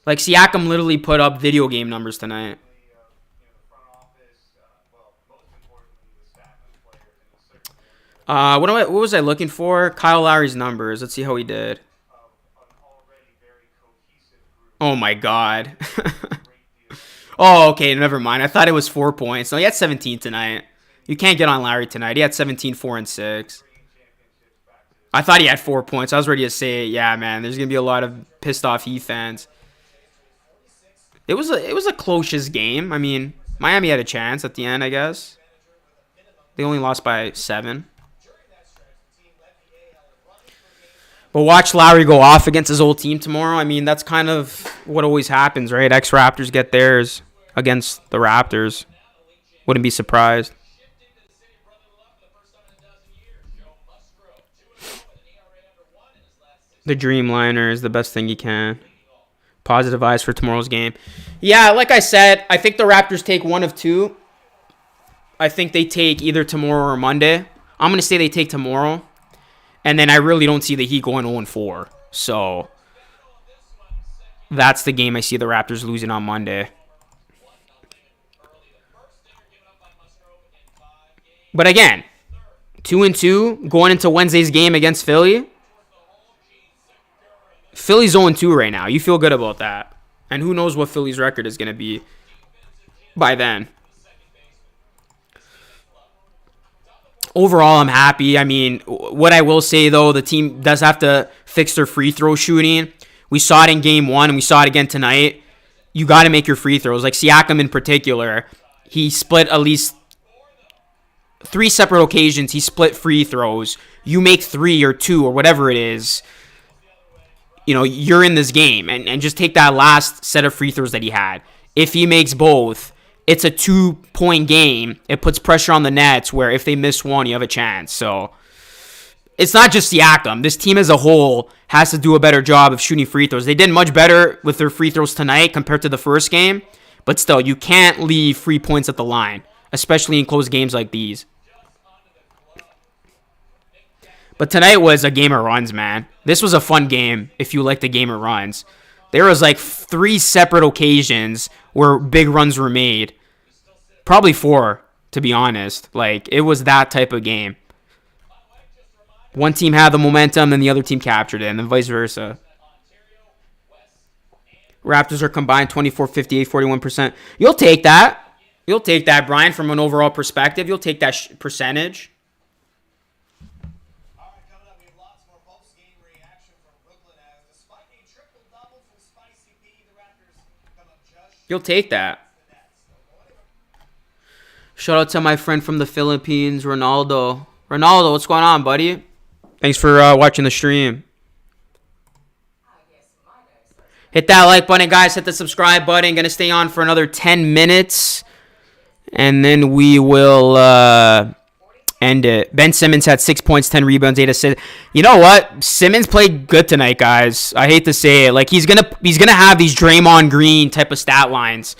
Like, Siakam literally put up video game numbers tonight. What was I looking for? Kyle Lowry's numbers. Let's see how he did. Oh, my God. Oh, okay, never mind. I thought it was 4 points. No, he had 17 tonight. You can't get on Lowry tonight. He had 17, 4, and 6. I thought he had 4 points. I was ready to say, yeah, man, there's going to be a lot of pissed off Heat fans. It was a close game. I mean, Miami had a chance at the end, I guess. They only lost by 7. But watch Lowry go off against his old team tomorrow. I mean, that's kind of what always happens, right? Ex-Raptors get theirs against the Raptors. Wouldn't be surprised. The Dreamliner is the best thing you can. Positive eyes for tomorrow's game. Yeah, like I said, I think the Raptors take one of two. I think they take either tomorrow or Monday. I'm going to say they take tomorrow. And then I really don't see the Heat going 0-4. So, that's the game I see the Raptors losing on Monday. But again, 2-2 going into Wednesday's game against Philly. Philly's 0-2 right now. You feel good about that. And who knows what Philly's record is going to be by then. Overall, I'm happy. I mean, what I will say, though, the team does have to fix their free throw shooting. We saw it in Game 1, and we saw it again tonight. You got to make your free throws. Like Siakam in particular, he split at least 3 separate occasions. He split free throws. You make 3 or 2 or whatever it is, you know, you're in this game. And just take that last set of free throws that he had. If he makes both, it's a 2-point game. It puts pressure on the Nets where if they miss one, you have a chance. So it's not just Siakam. This team as a whole has to do a better job of shooting free throws. They did much better with their free throws tonight compared to the first game. But still, you can't leave free points at the line, especially in close games like these. But tonight was a game of runs, man. This was a fun game if you like the game of runs. There was like 3 separate occasions where big runs were made. Probably 4, to be honest. Like, it was that type of game. One team had the momentum and the other team captured it, and then vice versa. Raptors are combined 24, 58, 41%. You'll take that. You'll take that, Brian, from an overall perspective. You'll take that percentage. All right, coming up, we have lots more post-game reaction from Brooklyn as despite a triple-double from Spicy P, the Raptors come up just You'll take that. Shout out to my friend from the Philippines, Ronaldo. Ronaldo, what's going on, buddy? Thanks for watching the stream. Hit that like button, guys. Hit the subscribe button. Going to stay on for another 10 minutes. And then we will end it. Ben Simmons had 6 points, 10 rebounds, 8 assists. You know what? Simmons played good tonight, guys. I hate to say it. Like, he's gonna have these Draymond Green type of stat lines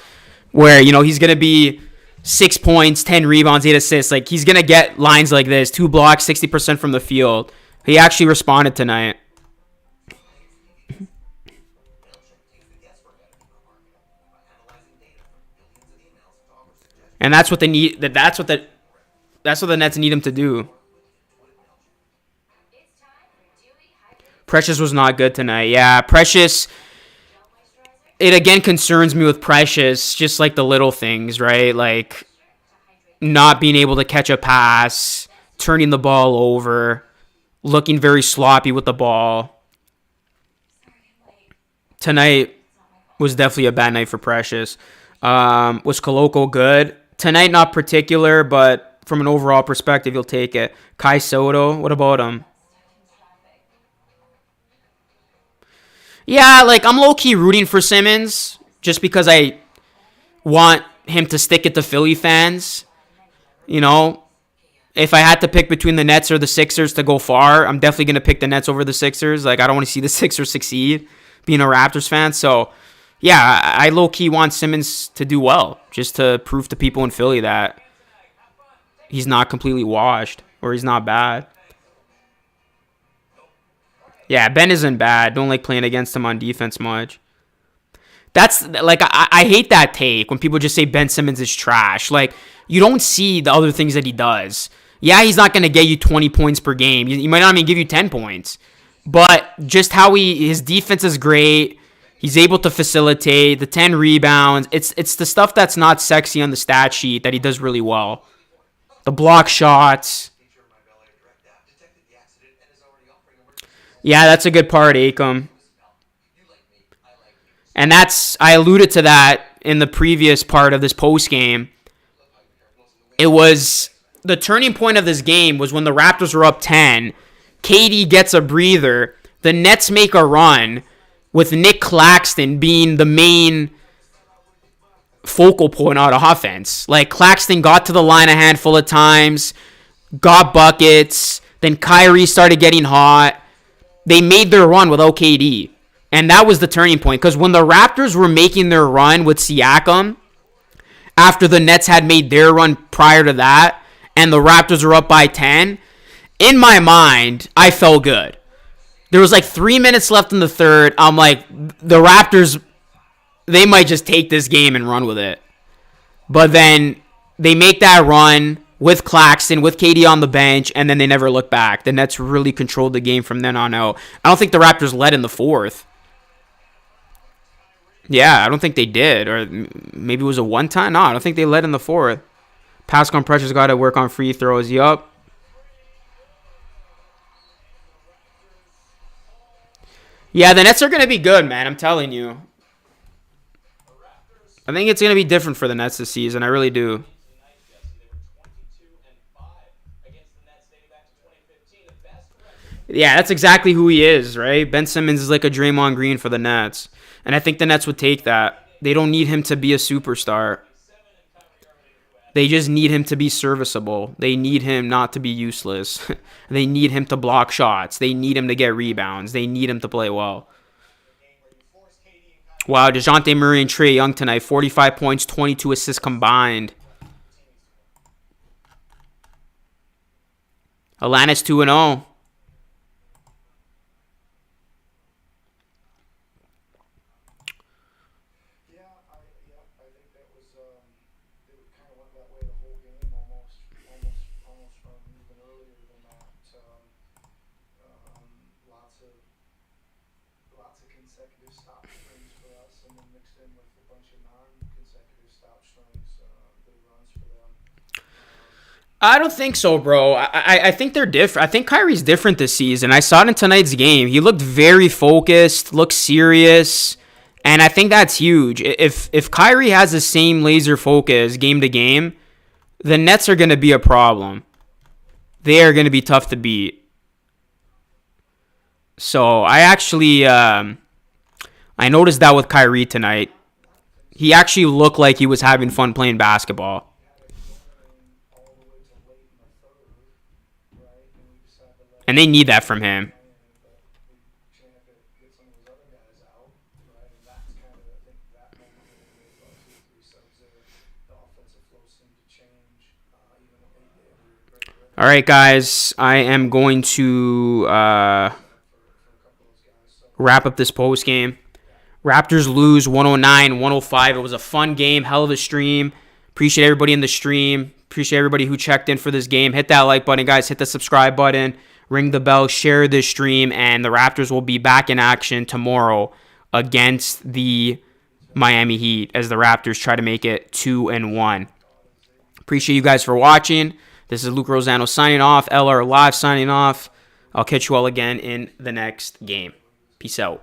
where, you know, he's going to be 6 points, 10 rebounds, 8 assists. Like, he's going to get lines like this. 2 blocks, 60% from the field. He actually responded tonight. And that's what they need. That's what the Nets need him to do. Precious was not good tonight. Yeah, Precious. It again concerns me with Precious, just like the little things, right? Like not being able to catch a pass, turning the ball over, looking very sloppy with the ball. Tonight was definitely a bad night for Precious. Was Koloko good? Tonight, not particular, but from an overall perspective, you'll take it. Kai Soto, what about him? Yeah, like, I'm low-key rooting for Simmons just because I want him to stick it to Philly fans. You know, if I had to pick between the Nets or the Sixers to go far, I'm definitely going to pick the Nets over the Sixers. Like, I don't want to see the Sixers succeed, being a Raptors fan. So, yeah, I low-key want Simmons to do well, just to prove to people in Philly that he's not completely washed or he's not bad. Yeah, Ben isn't bad. Don't like playing against him on defense much. That's, like, I hate that take when people just say Ben Simmons is trash. Like, you don't see the other things that he does. Yeah, he's not going to get you 20 points per game. He might not even give you 10 points. But just how his defense is great. He's able to facilitate the 10 rebounds. It's the stuff that's not sexy on the stat sheet that he does really well. The block shots. Yeah, that's a good part, Akam. And I alluded to that in the previous part of this post game. It was the turning point of this game was when the Raptors were up 10. KD gets a breather. The Nets make a run with Nick Claxton being the main focal point on offense. Like, Claxton got to the line a handful of times, got buckets, then Kyrie started getting hot. They made their run without KD. And that was the turning point. Because when the Raptors were making their run with Siakam, after the Nets had made their run prior to that, and the Raptors were up by 10, in my mind, I felt good. There was like 3 minutes left in the third. I'm like, the Raptors, they might just take this game and run with it. But then they make that run with Claxton, with KD on the bench, and then they never look back. The Nets really controlled the game from then on out. I don't think the Raptors led in the fourth. Yeah, I don't think they did. Or maybe it was a one-time. No, I don't think they led in the fourth. Pascal Precious got to work on free throws. Yup. Yeah, the Nets are going to be good, man. I'm telling you. I think it's going to be different for the Nets this season. I really do. Yeah, that's exactly who he is, right? Ben Simmons is like a Draymond Green for the Nets. And I think the Nets would take that. They don't need him to be a superstar. They just need him to be serviceable. They need him not to be useless. They need him to block shots. They need him to get rebounds. They need him to play well. Wow, DeJounte Murray and Trae Young tonight. 45 points, 22 assists combined. Alanis 2-0. I don't think so, bro. I think they're different. I think Kyrie's different this season. I saw it in tonight's game. He looked very focused, looked serious, and I think that's huge. If Kyrie has the same laser focus game to game, the Nets are going to be a problem. They are going to be tough to beat. So I actually I noticed that with Kyrie tonight. He actually looked like he was having fun playing basketball. And they need that from him. All right, guys. I am going to wrap up this post game. Raptors lose 109-105. It was a fun game. Hell of a stream. Appreciate everybody in the stream. Appreciate everybody who checked in for this game. Hit that like button, guys. Hit the subscribe button. Ring the bell. Share this stream. And the Raptors will be back in action tomorrow against the Miami Heat as the Raptors try to make it 2-1. Appreciate you guys for watching. This is Luke Rosano signing off. LR Live signing off. I'll catch you all again in the next game. Peace out.